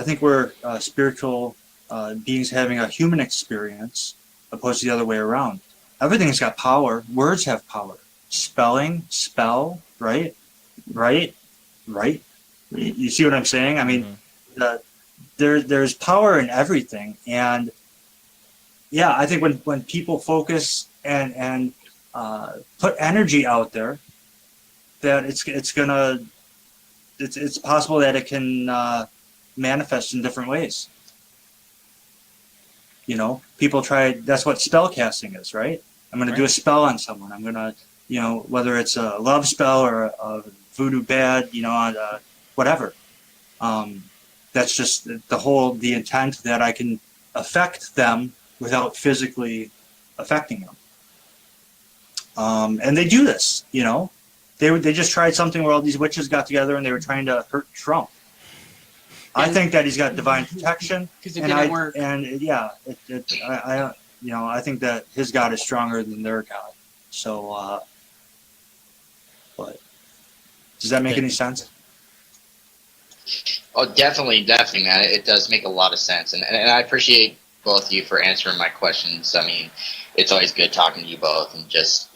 think we're spiritual beings having a human experience, opposed to the other way around. Everything's got power. Words have power. Spelling, spell, right? You see what I'm saying? I mean, there's power in everything, and yeah, I think when people focus and put energy out there, that it's possible that it can manifest in different ways. You know, people try. That's what spell casting is, right? I'm going to do a spell on someone. I'm going to, you know, whether it's a love spell or a voodoo bad, you know, whatever. That's just the intent that I can affect them without physically affecting them. And they do this, you know. They just tried something where all these witches got together and they were trying to hurt Trump. I think that he's got divine protection, because it didn't work. And yeah, I think that his God is stronger than their God. So, but does that make any sense? Oh, definitely, man. It does make a lot of sense, and I appreciate both of you for answering my questions. I mean, it's always good talking to you both and just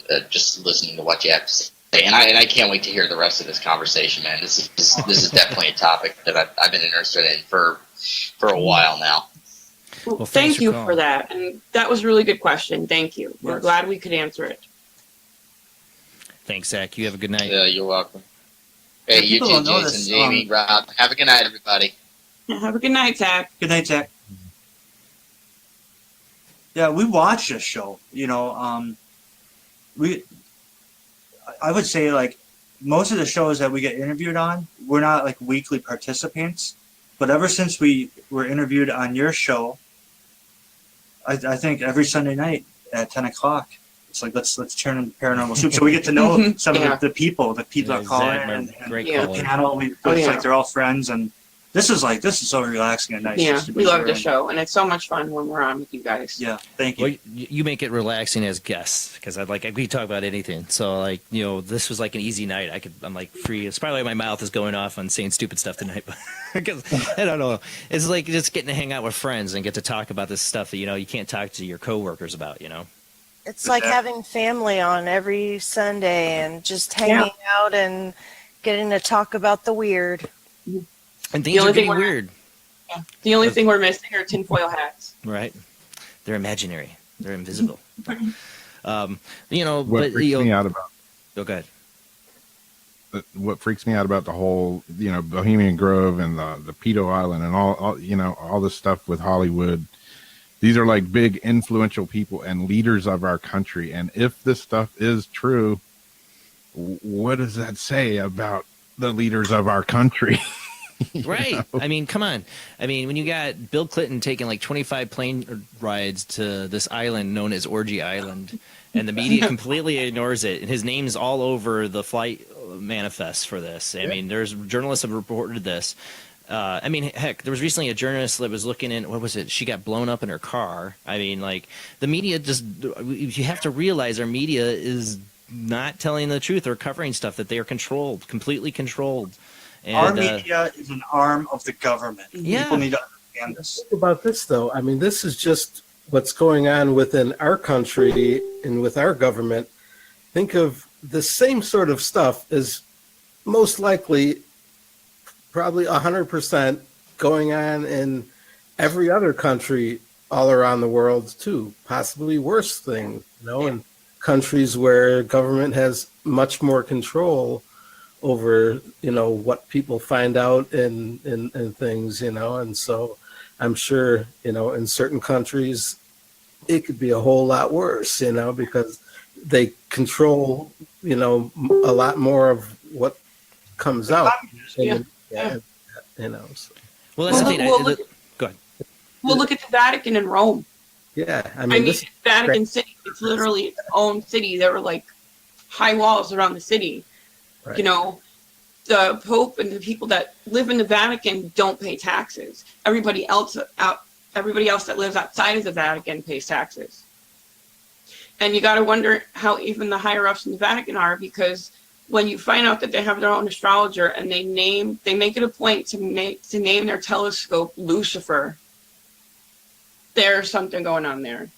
listening to what you have to say. And I can't wait to hear the rest of this conversation, man. This is definitely a topic that I've been interested in for a while now. Well, thank you for that, and that was a really good question. Thank you. We're glad we could answer it. Thanks, Zach. You have a good night. Yeah, you're welcome. Hey, you too, Jason, Jamie, Rob. Have a good night, everybody. Have a good night, Zach. Good night, Zach. Yeah, we watch this show. You know, I would say, like, most of the shows that we get interviewed on, we're not like weekly participants. But ever since we were interviewed on your show, I think every Sunday night at 10 o'clock, it's like let's turn in paranormal soup. So we get to know some of the people that call in, and the panel. It's like they're all friends, and this is so relaxing and nice. Yeah, we love the show, and it's so much fun when we're on with you guys. Yeah, thank you. Well, you make it relaxing as guests, because we talk about anything. So, like, you know, this was like an easy night. I'm like free. It's probably why my mouth is going off on saying stupid stuff tonight, but because I don't know. It's like just getting to hang out with friends and get to talk about this stuff that, you know, you can't talk to your coworkers about, you know. It's like having family on every Sunday and just hanging out and getting to talk about the weird. And things are getting weird. Yeah. The only thing we're missing are tinfoil hats. Right. They're imaginary. They're invisible. You know, What freaks me out about go ahead. what freaks me out about the whole, Bohemian Grove and the Pedo Island and all this stuff with Hollywood. These are like big influential people and leaders of our country. And if this stuff is true, what does that say about the leaders of our country? Right. I mean, come on. I mean, when you got Bill Clinton taking like 25 plane rides to this island known as Orgy Island, and the media completely ignores it, and his name's all over the flight manifest for this. I mean, there's journalists have reported this. I mean, heck, there was recently a journalist that was looking in, what was it? She got blown up in her car. I mean, like, the media you have to realize our media is not telling the truth or covering stuff that they are controlled, completely controlled. And, our media is an arm of the government. Yeah. People need to understand this. Think about this, though. I mean, this is just what's going on within our country and with our government. Think of the same sort of stuff as most likely, probably 100% going on in every other country all around the world, too. Possibly worse things, in countries where government has much more control over, what people find out and things, and so I'm sure, in certain countries, it could be a whole lot worse, because they control, a lot more of what comes out. Yeah. So. well, that's the thing. Go ahead. Well, look at the Vatican in Rome. Yeah, I I mean, mean, Vatican City, it's literally its own city. There were like high walls around the city. right. The Pope and the people that live in the Vatican don't pay taxes. Everybody else that lives outside of the Vatican pays taxes. And you got to wonder how even the higher ups in the Vatican are, because when you find out that they have their own astrologer and they make it a point to name their telescope Lucifer, there's something going on there.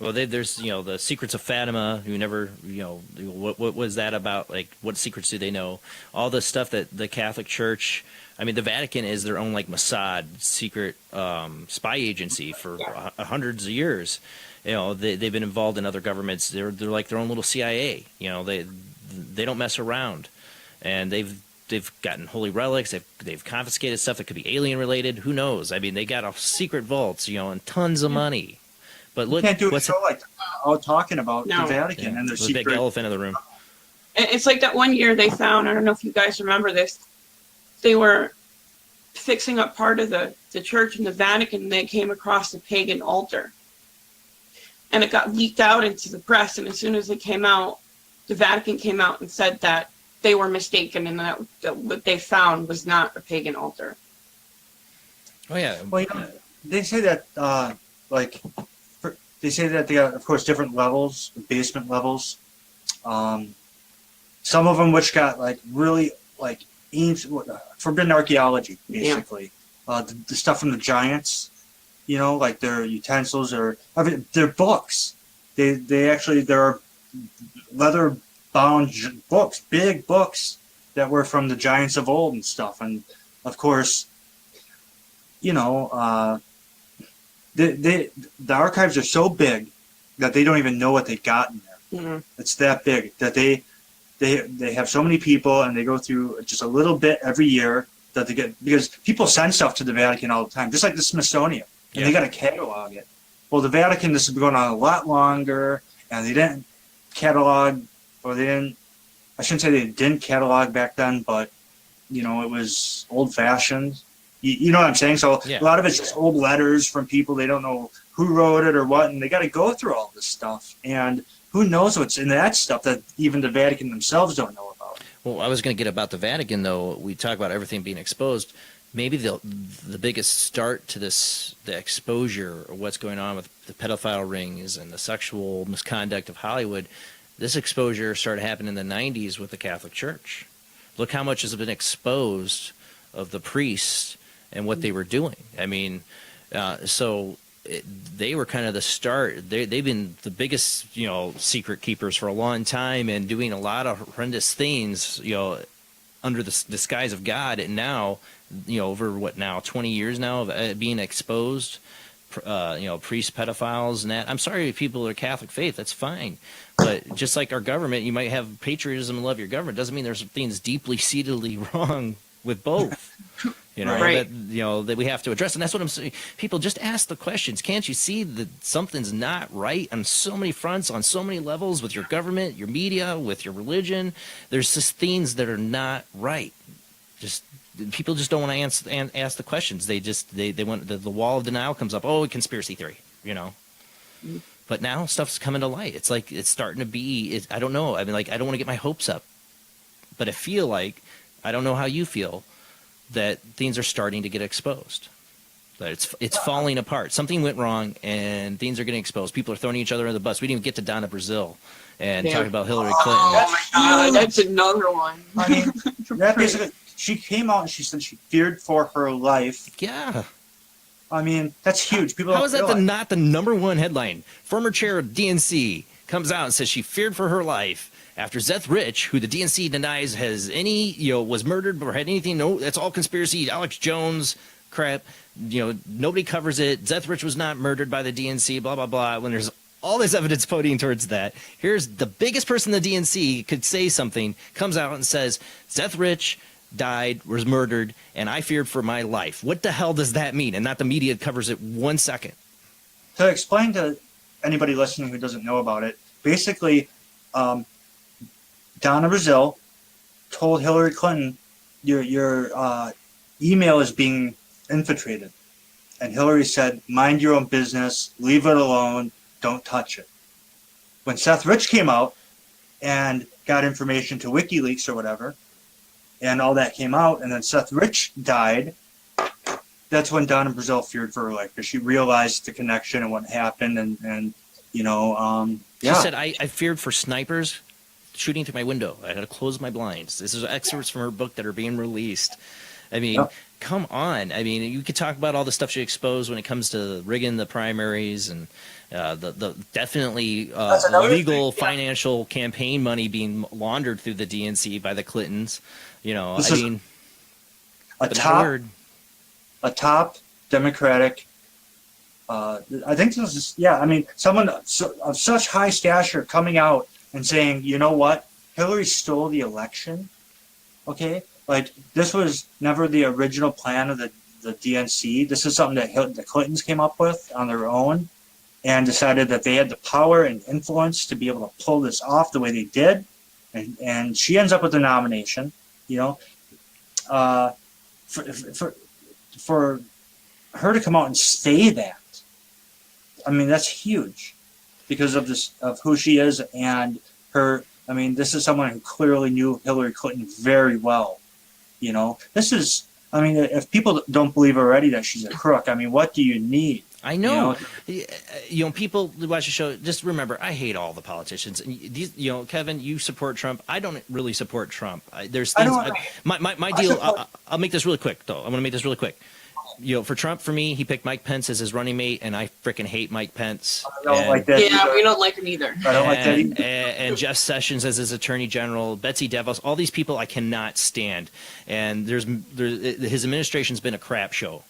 Well, there's the secrets of Fatima. You never what was that about? Like, what secrets do they know? All the stuff that the Catholic Church. I mean, the Vatican is their own like Mossad secret spy agency for hundreds of years. They've been involved in other governments. They're like their own little CIA. They don't mess around, and they've gotten holy relics. They've confiscated stuff that could be alien related. Who knows? I mean, they got secret vaults, and tons of money. But look, You can't do a show like all talking about No. the Vatican and their the big secret. elephant in the room. It's like that one year they found, I don't know if you guys remember this, they were fixing up part of the church in the Vatican, and they came across a pagan altar. And it got leaked out into the press, and as soon as it came out, the Vatican came out and said that they were mistaken and that what they found was not a pagan altar. Oh yeah. Well, they say that they say that they got, of course, different levels, basement levels. Some of them which got like really like ancient, forbidden archaeology, basically. The stuff from the giants, like their utensils or their books. There are leather bound books, big books that were from the giants of old and stuff. And of course, the archives are so big that they don't even know what they got in there. Mm-hmm. It's that big that they have so many people, and they go through just a little bit every year that they get, because people send stuff to the Vatican all the time, just like the Smithsonian, and they got to catalog it. Well, the Vatican, this has been going on a lot longer, and they didn't catalog, or I shouldn't say they didn't catalog back then, but it was old fashioned. You know what I'm saying? So Yeah. A lot of it's just old letters from people. They don't know who wrote it or what, and they got to go through all this stuff. And who knows what's in that stuff that even the Vatican themselves don't know about. Well, I was going to get about the Vatican, though. We talk about everything being exposed. Maybe the biggest start to this, the exposure of what's going on with the pedophile rings and the sexual misconduct of Hollywood, this exposure started happening in the 90s with the Catholic Church. Look how much has been exposed of the priests and what they were doing. I mean, they were kind of the start. They've been the biggest, secret keepers for a long time and doing a lot of horrendous things, under the disguise of God. And now, over 20 years now of being exposed, priest pedophiles and that. I'm sorry if people are Catholic faith, that's fine. But just like our government, you might have patriotism and love your government. Doesn't mean there's things deeply seatedly wrong with both. Right. That we have to address. And that's what I'm saying. People, just ask the questions. Can't you see that something's not right on so many fronts, on so many levels, with your government, your media, with your religion? There's just things that are not right. People just don't want to ask the questions. They want the wall of denial comes up. Oh, conspiracy theory, But now stuff's coming to light. It's like it's starting to be. I don't know. I mean, like, I don't want to get my hopes up, but I feel like, I don't know how you feel, that things are starting to get exposed. That it's falling apart. Something went wrong, and things are getting exposed. People are throwing each other under the bus. We didn't even get to Donna Brazil and talk about Hillary Clinton. Oh my God, that's another one. I mean, that basically, she came out and she said she feared for her life. Yeah. I mean, that's huge. People How don't is that realize. not the number one headline? Former chair of DNC comes out and says she feared for her life after Seth Rich, who the DNC denies has was murdered or had anything. No, that's all conspiracy. Alex Jones crap. Nobody covers it. Seth Rich was not murdered by the DNC. Blah blah blah. When there's all this evidence pointing towards that, here's the biggest person in the DNC could say something, comes out and says Seth Rich died, was murdered, and I feared for my life. What the hell does that mean? And not the media covers it 1 second. To explain to anybody listening who doesn't know about it, basically, Donna Brazil told Hillary Clinton, your email is being infiltrated. And Hillary said, mind your own business, leave it alone, don't touch it. When Seth Rich came out and got information to WikiLeaks or whatever, and all that came out, and then Seth Rich died, that's when Donna Brazil feared for her life, because she realized the connection and what happened, and She said, I feared for snipers shooting through my window. I had to close my blinds. This is excerpts from her book that are being released. I mean, come on. I mean, you could talk about all the stuff she exposed when it comes to rigging the primaries and the definitely illegal financial campaign money being laundered through the DNC by the Clintons. A top Democratic. I think this is, someone of such high stature coming out and saying, you know what, Hillary stole the election. Okay, like, this was never the original plan of the DNC. This is something that the Clintons came up with on their own and decided that they had the power and influence to be able to pull this off the way they did. And she ends up with the nomination, for her to come out and say that. I mean, that's huge because of who she is and her. I mean, this is someone who clearly knew Hillary Clinton very well. This is, if people don't believe already that she's a crook, I mean, what do you need? I know. People who watch the show, just remember, I hate all the politicians. Kevin, you support Trump. I don't really support Trump. There's things. My deal. I'll make this really quick, though. I'm going to make this really quick. For Trump, for me, he picked Mike Pence as his running mate, and I freaking hate Mike Pence. I don't like that. Yeah, we don't like him either. I don't like that either. And Jeff Sessions as his attorney general, Betsy DeVos, all these people I cannot stand. And his administration's been a crap show.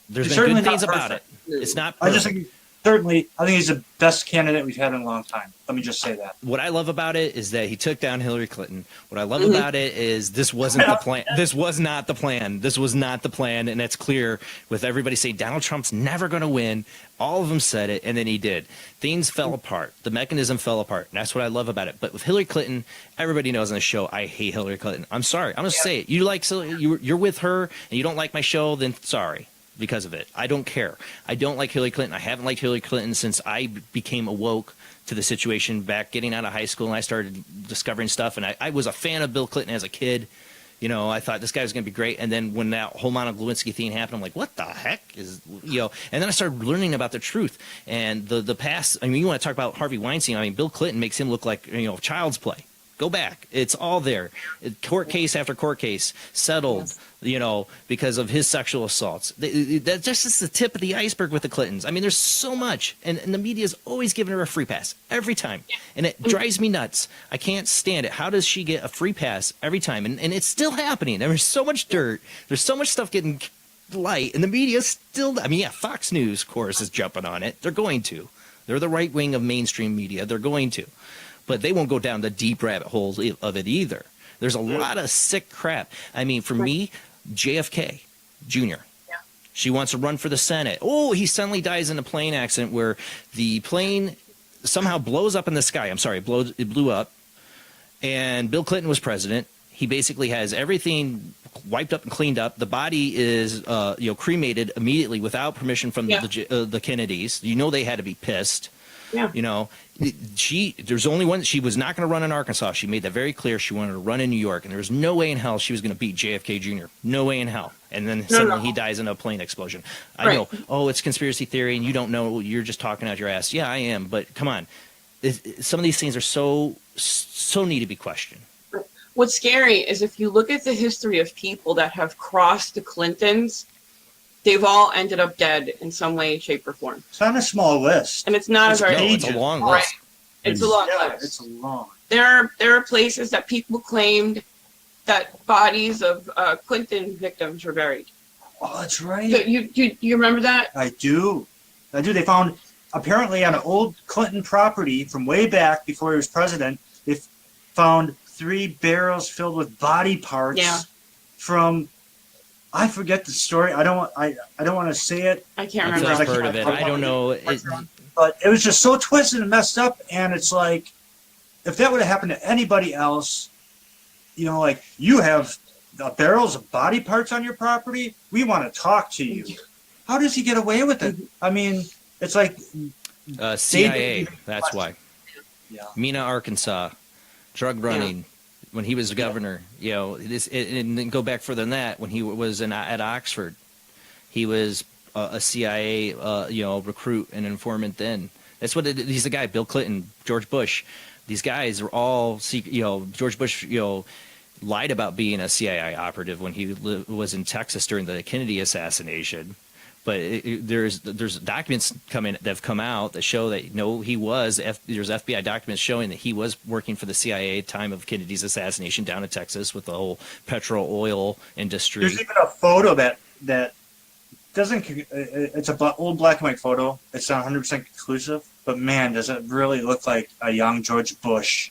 There's been good things about it. It's not perfect. I think he's the best candidate we've had in a long time. Let me just say that. What I love about it is that he took down Hillary Clinton. What I love about it is this wasn't the plan. This was not the plan. This was not the plan, and it's clear with everybody saying Donald Trump's never going to win. All of them said it, and then he did. Things fell apart. The mechanism fell apart, and that's what I love about it. But with Hillary Clinton, everybody knows on the show I hate Hillary Clinton. I'm sorry. I'm going to say it. You're with her, and you don't like my show, then sorry. Because of it. I don't care. I don't like Hillary Clinton. I haven't liked Hillary Clinton since I became awoke to the situation back getting out of high school, and I started discovering stuff. And I was a fan of Bill Clinton as a kid. I thought this guy was going to be great. And then when that whole Monica Lewinsky thing happened, I'm like, what the heck is, and then I started learning about the truth and the past. I mean, you want to talk about Harvey Weinstein. I mean, Bill Clinton makes him look like, child's play. Go back. It's all there. Court case after court case settled, because of his sexual assaults. That's just the tip of the iceberg with the Clintons. I mean, there's so much. And the media's always giving her a free pass every time. And it drives me nuts. I can't stand it. How does she get a free pass every time? And it's still happening. There's so much dirt. There's so much stuff getting light, and the media still. I mean, yeah, Fox News, of course, is jumping on it. They're going to. They're the right wing of mainstream media. They're going to, but they won't go down the deep rabbit holes of it either. There's a lot of sick crap. I mean, for me, JFK Jr. She wants to run for the Senate. Oh, he suddenly dies in a plane accident where the plane somehow blows up in the sky. I'm sorry, it blew up. And Bill Clinton was president. He basically has everything wiped up and cleaned up. The body is, cremated immediately without permission from the Kennedys. You know they had to be pissed. Yeah. You know, there's only one. She was not going to run in Arkansas. She made that very clear. She wanted to run in New York, and there was no way in hell she was going to beat JFK Jr. No way in hell. And then suddenly he dies in a plane explosion. I know. Oh, it's conspiracy theory, and you don't know. You're just talking out your ass. Yeah, I am. But come on, some of these things are so need to be questioned. What's scary is if you look at the history of people that have crossed the Clintons, they've all ended up dead in some way, shape, or form. It's not a small list. And it's not it's a long list. Right. It's a long list. It's long. There are places that people claimed that bodies of Clinton victims were buried. Oh, that's right. So you remember that? I do. They found, apparently on an old Clinton property from way back before he was president, they found 3 barrels filled with body parts from, I forget the story. I don't want to say it. I can't I've remember. heard of it. I don't know. But it was just so twisted and messed up, and it's like, if that would have happened to anybody else, like you have barrels of body parts on your property, we want to talk to you. How does he get away with it? I mean, it's like CIA. That's why. Yeah. Mena, Arkansas, drug running. When he was governor, and then go back further than that, when he was at Oxford, he was a CIA, recruit and informant. Then that's what he's the guy. Bill Clinton, George Bush, these guys are all secret. George Bush, lied about being a CIA operative when he was in Texas during the Kennedy assassination. But there's documents that have come out that show that he was. There's FBI documents showing that he was working for the CIA at the time of Kennedy's assassination down in Texas with the whole petrol oil industry. There's even a photo that doesn't. It's an old black and white photo. It's not 100% conclusive, but man, does it really look like a young George Bush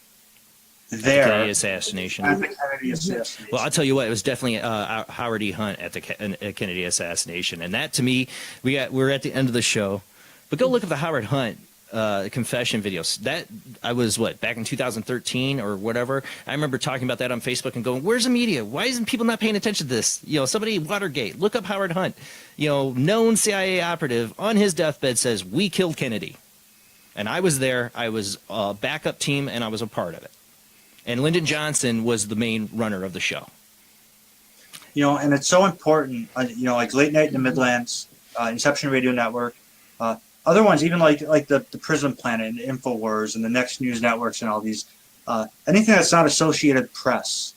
there? Kennedy assassination. At the Kennedy assassination. Well, I'll tell you what, it was definitely Howard E. Hunt at the Kennedy assassination, and that to me, we're at the end of the show, but go look at the Howard Hunt confession videos. That I was back in 2013 or whatever. I remember talking about that on Facebook and going, "Where's the media? Why isn't people not paying attention to this?" Somebody Watergate. Look up Howard Hunt. Known CIA operative on his deathbed says we killed Kennedy, and I was there. I was a backup team, and I was a part of it. And Lyndon Johnson was the main runner of the show. And it's so important, like Late Night in the Midlands, Inception Radio Network, other ones, even like the Prism Planet and InfoWars and the Next News Networks and all these, anything that's not Associated Press.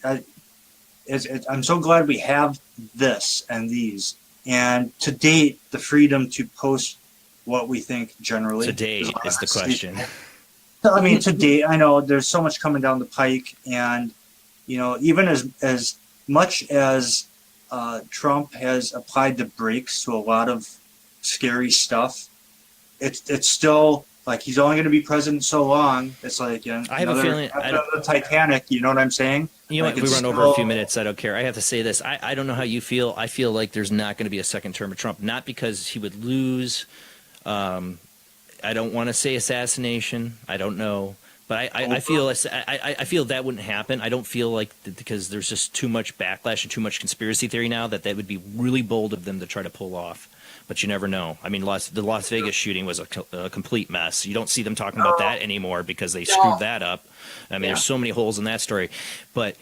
I'm so glad we have this and these. And to date, the freedom to post what we think generally. To date is the question. I mean, to date, I know there's so much coming down the pike, and even as much as Trump has applied the brakes to a lot of scary stuff, it's still like he's only going to be president so long. It's like I have a feeling the Titanic. You know what I'm saying? If we run over a few minutes, I don't care. I have to say this. I don't know how you feel. I feel like there's not going to be a second term of Trump, not because he would lose. I don't want to say assassination. I don't know, but I feel that wouldn't happen. I don't feel like because there's just too much backlash and too much conspiracy theory now that would be really bold of them to try to pull off. But you never know. I mean, the Las Vegas shooting was a complete mess. You don't see them talking about that anymore because they screwed that up. I mean, there's so many holes in that story. But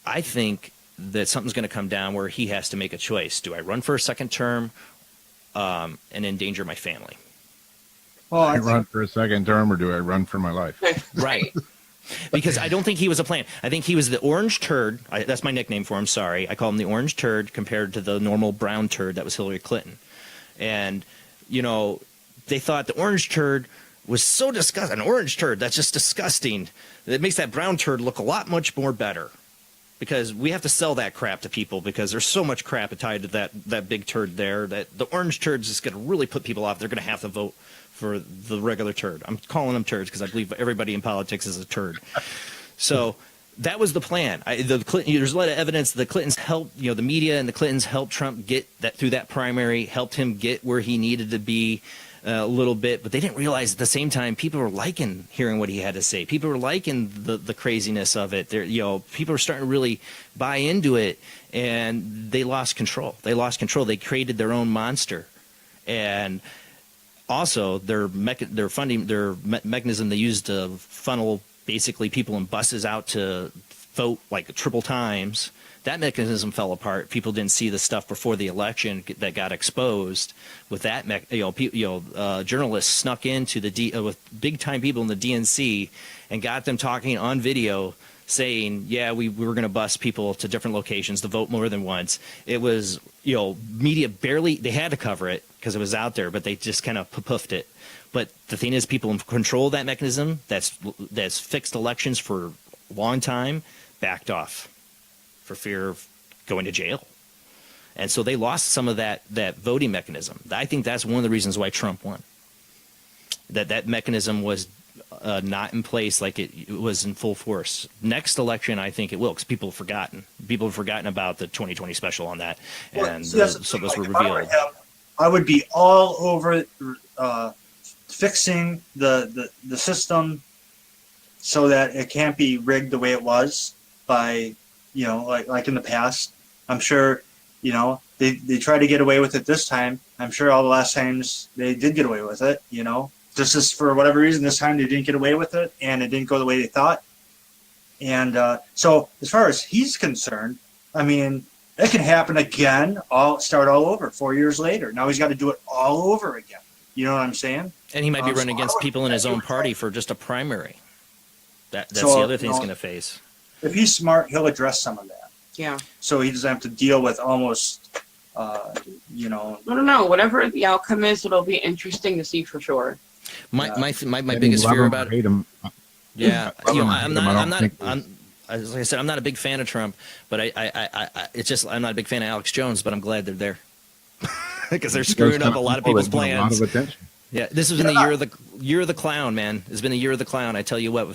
I think that something's going to come down where he has to make a choice. Do I run for a second term and endanger my family? Well, I run for a second term, or do I run for my life? Right. Because I don't think he was a plan. I think he was the orange turd. That's my nickname for him. Sorry. I call him the orange turd compared to the normal brown turd that was Hillary Clinton. And, they thought the orange turd was so disgusting. An orange turd, that's just disgusting. It makes that brown turd look a lot much more better. because we have to sell that crap to people because there's so much crap tied to that big turd there that the orange turd is going to really put people off. They're going to have to vote for the regular turd. I'm calling them turds because I believe everybody in politics is a turd. So that was the plan. There's a lot of evidence the Clintons helped, the media and the Clintons helped Trump get that through that primary, helped him get where he needed to be a little bit, but they didn't realize at the same time people were liking hearing what he had to say. People were liking the craziness of it. People were starting to really buy into it, and they lost control. They created their own monster, and also their mechanism they used to funnel basically people in buses out to vote like triple times. That mechanism fell apart. People didn't see the stuff before the election that got exposed. With that, journalists snuck into with big time people in the DNC and got them talking on video, saying, "Yeah, we were going to bus people to different locations to vote more than once." It was, media barely. They had to cover it because it was out there, but they just kind of poofed it. But the thing is, people in control of that mechanism that's fixed elections for a long time backed off for fear of going to jail. And so they lost some of that voting mechanism. I think that's one of the reasons why Trump won. That mechanism was not in place like it was in full force. Next election, I think it will, because people have forgotten. People have forgotten about the 2020 special on that. And so those were revealed. I would be all over fixing the system so that it can't be rigged the way it was by, like in the past. I'm sure, they tried to get away with it this time. I'm sure all the last times they did get away with it, Just as for whatever reason, this time they didn't get away with it, and it didn't go the way they thought. And so as far as he's concerned, I mean, it can happen again, start all over 4 years later. Now he's got to do it all over again. You know what I'm saying? And he might be running against people in his own party for just a primary. That's the other thing he's going to face. If he's smart, he'll address some of that. Yeah. So he doesn't have to deal with almost, I don't know. Whatever the outcome is, it'll be interesting to see for sure. My biggest fear about it. Yeah, as I said, I'm not a big fan of Trump, but I'm not a big fan of Alex Jones, but I'm glad they're there because they're screwing up a lot of people's plans. Yeah, this has been the year of the clown, man. It's been the year of the clown. I tell you what,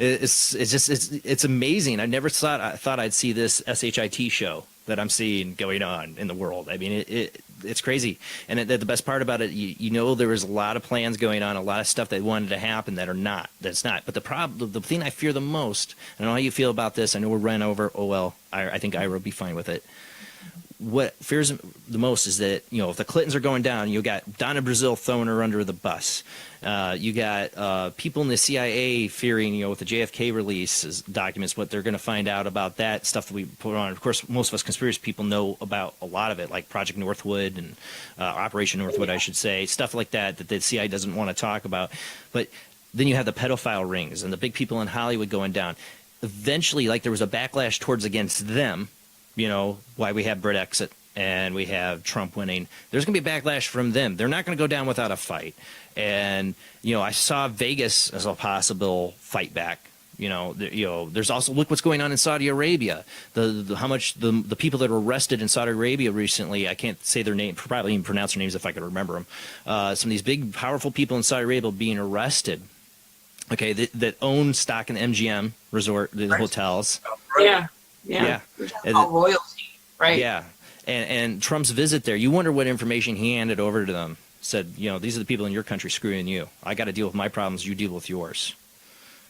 it's amazing. I never thought I'd see this SHIT show that I'm seeing going on in the world. I mean, it's crazy. And the best part about it, there was a lot of plans going on, a lot of stuff that wanted to happen that's not. But the thing I fear the most, I don't know how you feel about this. I know we're ran over. Oh, well, I think Ira will be fine with it. What fears the most is that, if the Clintons are going down, you got Donna Brazile throwing her under the bus. You got people in the CIA fearing, with the JFK release documents, what they're going to find out about that stuff that we put on. Of course, most of us conspiracy people know about a lot of it, like Project Northwood and Operation Northwood, I should say, stuff like that the CIA doesn't want to talk about. But then you have the pedophile rings and the big people in Hollywood going down. Eventually, there was a backlash against them. Why we have Brit exit and we have Trump winning. There's going to be a backlash from them. They're not going to go down without a fight. And, I saw Vegas as a possible fight back. There's also, look what's going on in Saudi Arabia. How much the people that were arrested in Saudi Arabia recently, I can't say their name, probably even pronounce their names if I could remember them. Some of these big, powerful people in Saudi Arabia being arrested. Okay, that own stock in the MGM resort, the hotels. Yeah. All royalty, right? Yeah, and Trump's visit there, you wonder what information he handed over to them. Said, these are the people in your country screwing you. I got to deal with my problems. You deal with yours.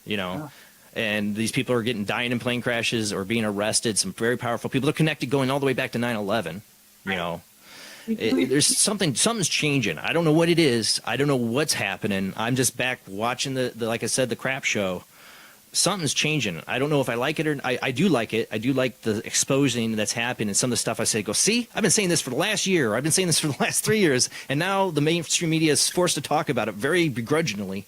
And these people are dying in plane crashes or being arrested. Some very powerful people. They're connected going all the way back to 9/11. There's something's changing. I don't know what it is. I don't know what's happening. I'm just back watching the like I said, the crap show. Something's changing. I don't know if I like it or I do like it. I do like the exposing that's happening and some of the stuff I say, see, I've been saying this for the last year. I've been saying this for the last 3 years. And now the mainstream media is forced to talk about it very begrudgingly.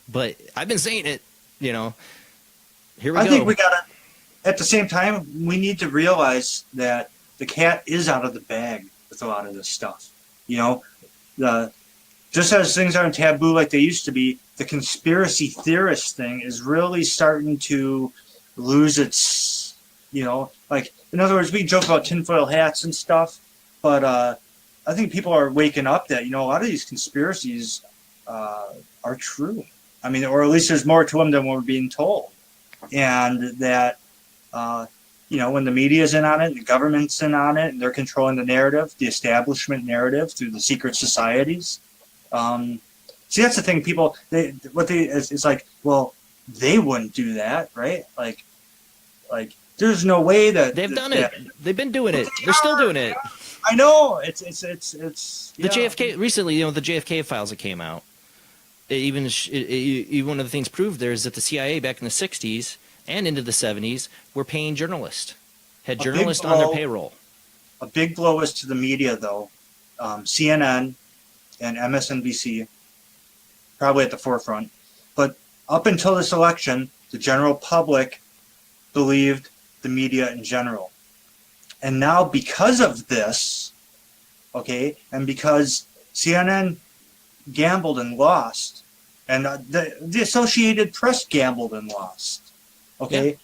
But I've been saying it, Here we go. I think we got to, at the same time, we need to realize that the cat is out of the bag with a lot of this stuff. Just as things aren't taboo like they used to be, the conspiracy theorist thing is really starting to lose its You know, like, in other words, we joke about tinfoil hats and stuff, but I think people are waking up that, you know, a lot of these conspiracies are true. I mean, or at least there's more to them than we're being told. And that, you know, when the media's in on it, the government's in on it, and they're controlling the narrative, the establishment narrative through the secret societies. See, that's the thing. People, it's like, well, they wouldn't do that, right? Like there's no way that They've done it. They've been doing it. They're still doing it. I know. It's The JFK recently, you know, the JFK files that came out. Even one of the things proved there is that the CIA back in the 60s and into the 70s were paying journalists, had journalists on their payroll. A big blow is to the media, though. CNN and MSNBC, probably at the forefront. But up until this election, the general public believed the media in general. And now because of this, okay, and because CNN gambled and lost, and the Associated Press gambled and lost, okay,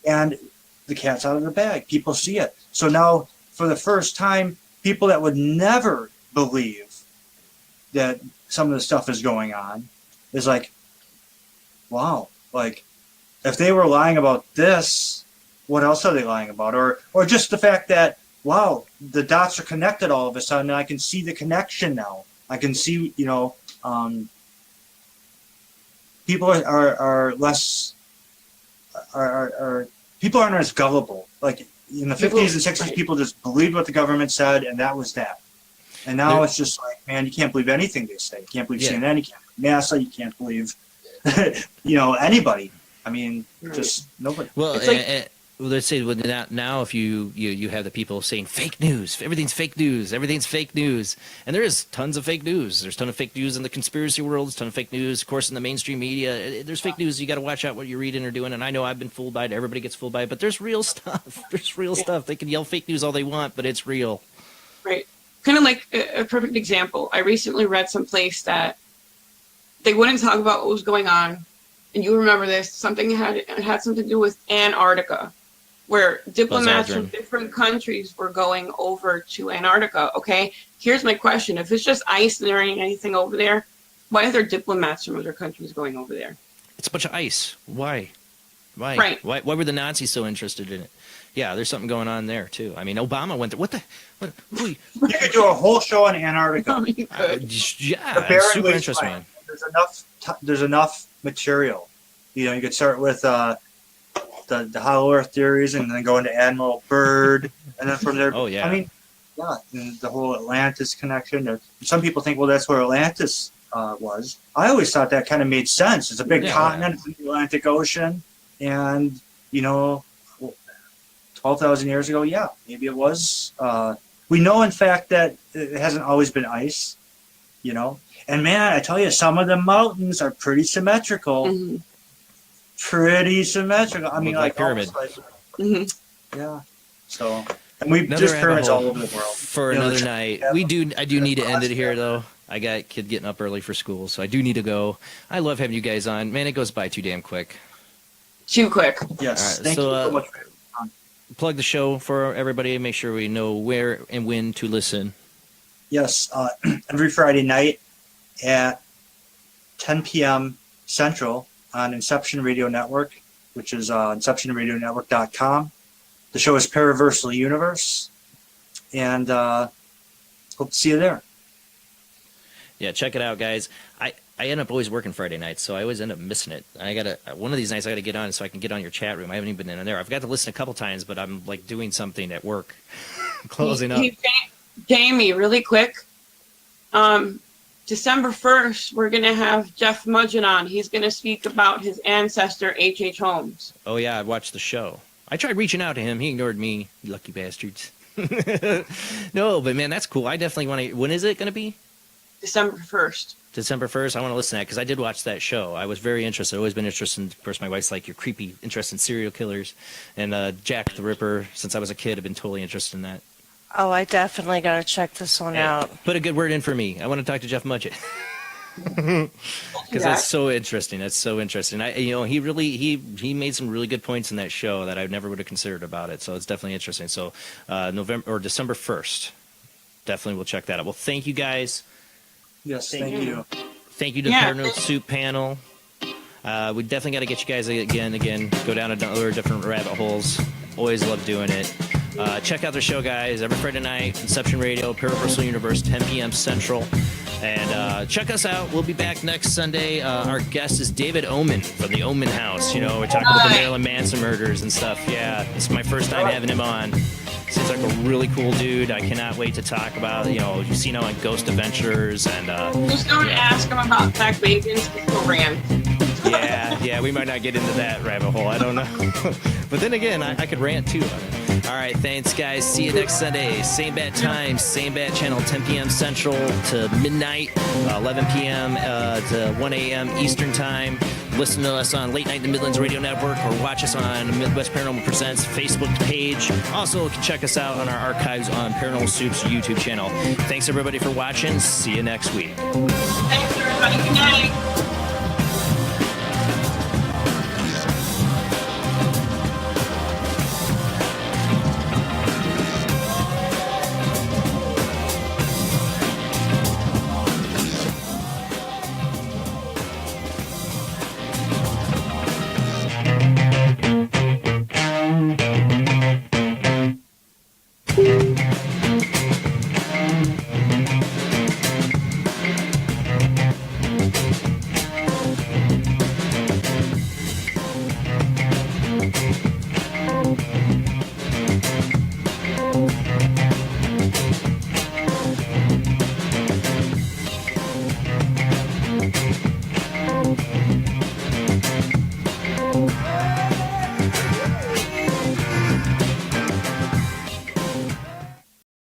and the cat's out of the bag. People see it. So now, for the first time, people that would never believe that some of the stuff is going on is like, wow, like, if they were lying about this, what else are they lying about? Or just the fact that, wow, the dots are connected all of a sudden, and I can see the connection now. I can see, you know, people are less, people aren't as gullible. Like in the 50s and 60s, people just believed what the government said, and that was that. And now it's just like, man, you can't believe anything they say. You can't believe CNN, you can't believe NASA, you can't believe, you know, anybody. I mean, just nobody. Well, let's say now if you have the people saying fake news, everything's fake news, and there is tons of fake news. There's a ton of fake news in the conspiracy world. There's a ton of fake news, of course, in the mainstream media. There's fake news. You got to watch out what you're reading or doing. And I know I've been fooled by it. Everybody gets fooled by it. But there's real stuff. There's real stuff. They can yell fake news all they want, but it's real. Right. Kind of like a perfect example. I recently read someplace that they wouldn't talk about what was going on. And you remember this, something had something to do with Antarctica, where diplomats from different countries were going over to Antarctica. Okay, here's my question. If it's just ice and there ain't anything over there, why are there diplomats from other countries going over there? It's a bunch of ice. Why? Right. Why were the Nazis so interested in it? Yeah, there's something going on there, too. I mean, Obama went there. You could do a whole show on Antarctica. Yeah, it's super interesting, man. There's enough material. You know, you could start with the Hollow Earth theories, and then go into Admiral Byrd, and then from there. Oh yeah. I mean, yeah, and the whole Atlantis connection. Some people think, well, that's where Atlantis was. I always thought that kind of made sense. It's a big continent in the Atlantic Ocean, and you know, 12,000 years ago, yeah, maybe it was. We know, in fact, that it hasn't always been ice. You know, and man, I tell you, some of the mountains are pretty symmetrical. Mm-hmm. Pretty symmetrical. I mean, like pyramid. Yeah. So, and we just pyramids all over the world. For another night. I do need to end it here, though. I got a kid getting up early for school, so I do need to go. I love having you guys on. Man, it goes by too damn quick. Too quick. Yes. Right, Thank you so much. Plug the show for everybody. Make sure we know where and when to listen. Yes. Every Friday night at 10 p.m. Central on Inception Radio Network, which is InceptionRadioNetwork.com. The show is Paraversal Universe, and hope to see you there. Yeah, check it out, guys. I end up always working Friday nights, so I always end up missing it. One of these nights I gotta get on so I can get on your chat room. I haven't even been in there. I've got to listen a couple times, but I'm like doing something at work, closing up. Jamie, really quick. December 1st, we're going to have Jeff Mudgeon on. He's going to speak about his ancestor, H.H. Holmes. Oh, yeah, I watched the show. I tried reaching out to him. He ignored me, lucky bastards. No, but, man, that's cool. I definitely want to. When is it going to be? December 1st. December 1st. I want to listen to that because I did watch that show. I was very interested. I've always been interested. Of course, my wife's like, you're creepy, interested in serial killers. And Jack the Ripper, since I was a kid, I've been totally interested in that. Oh, I definitely got to check this one out. Put a good word in for me. I want to talk to Jeff Mudgett. Because that's so interesting. That's so interesting. He really he made some really good points in that show that I never would have considered about it. So it's definitely interesting. So November or December 1st, definitely we'll check that out. Well, thank you guys. Yes, thank you. Thank you to the Paranormal Soup panel. We definitely got to get you guys again. Go down other different rabbit holes. Always love doing it. Check out their show, guys. Every Friday night, Inception Radio, Paraversal Universe, 10 p.m. Central. And check us out. We'll be back next Sunday. Our guest is David Oman from the Oman House. We're talking about the Marilyn Manson murders and stuff. Yeah, it's my first time having him on. Seems like a really cool dude. I cannot wait to talk about, you've seen him on Ghost Adventures. And just don't ask him about Zach Bagans. He'll rant. Yeah, we might not get into that rabbit hole. I don't know. But then again, I could rant too on it. All right, thanks, guys. See you next Sunday. Same bad time, same bad channel, 10 p.m. Central to midnight, 11 p.m. to 1 a.m. Eastern Time. Listen to us on Late Night in the Midlands Radio Network or watch us on Midwest Paranormal Presents Facebook page. Also, check us out on our archives on Paranormal Soup's YouTube channel. Thanks, everybody, for watching. See you next week. Thanks, everybody. Good night.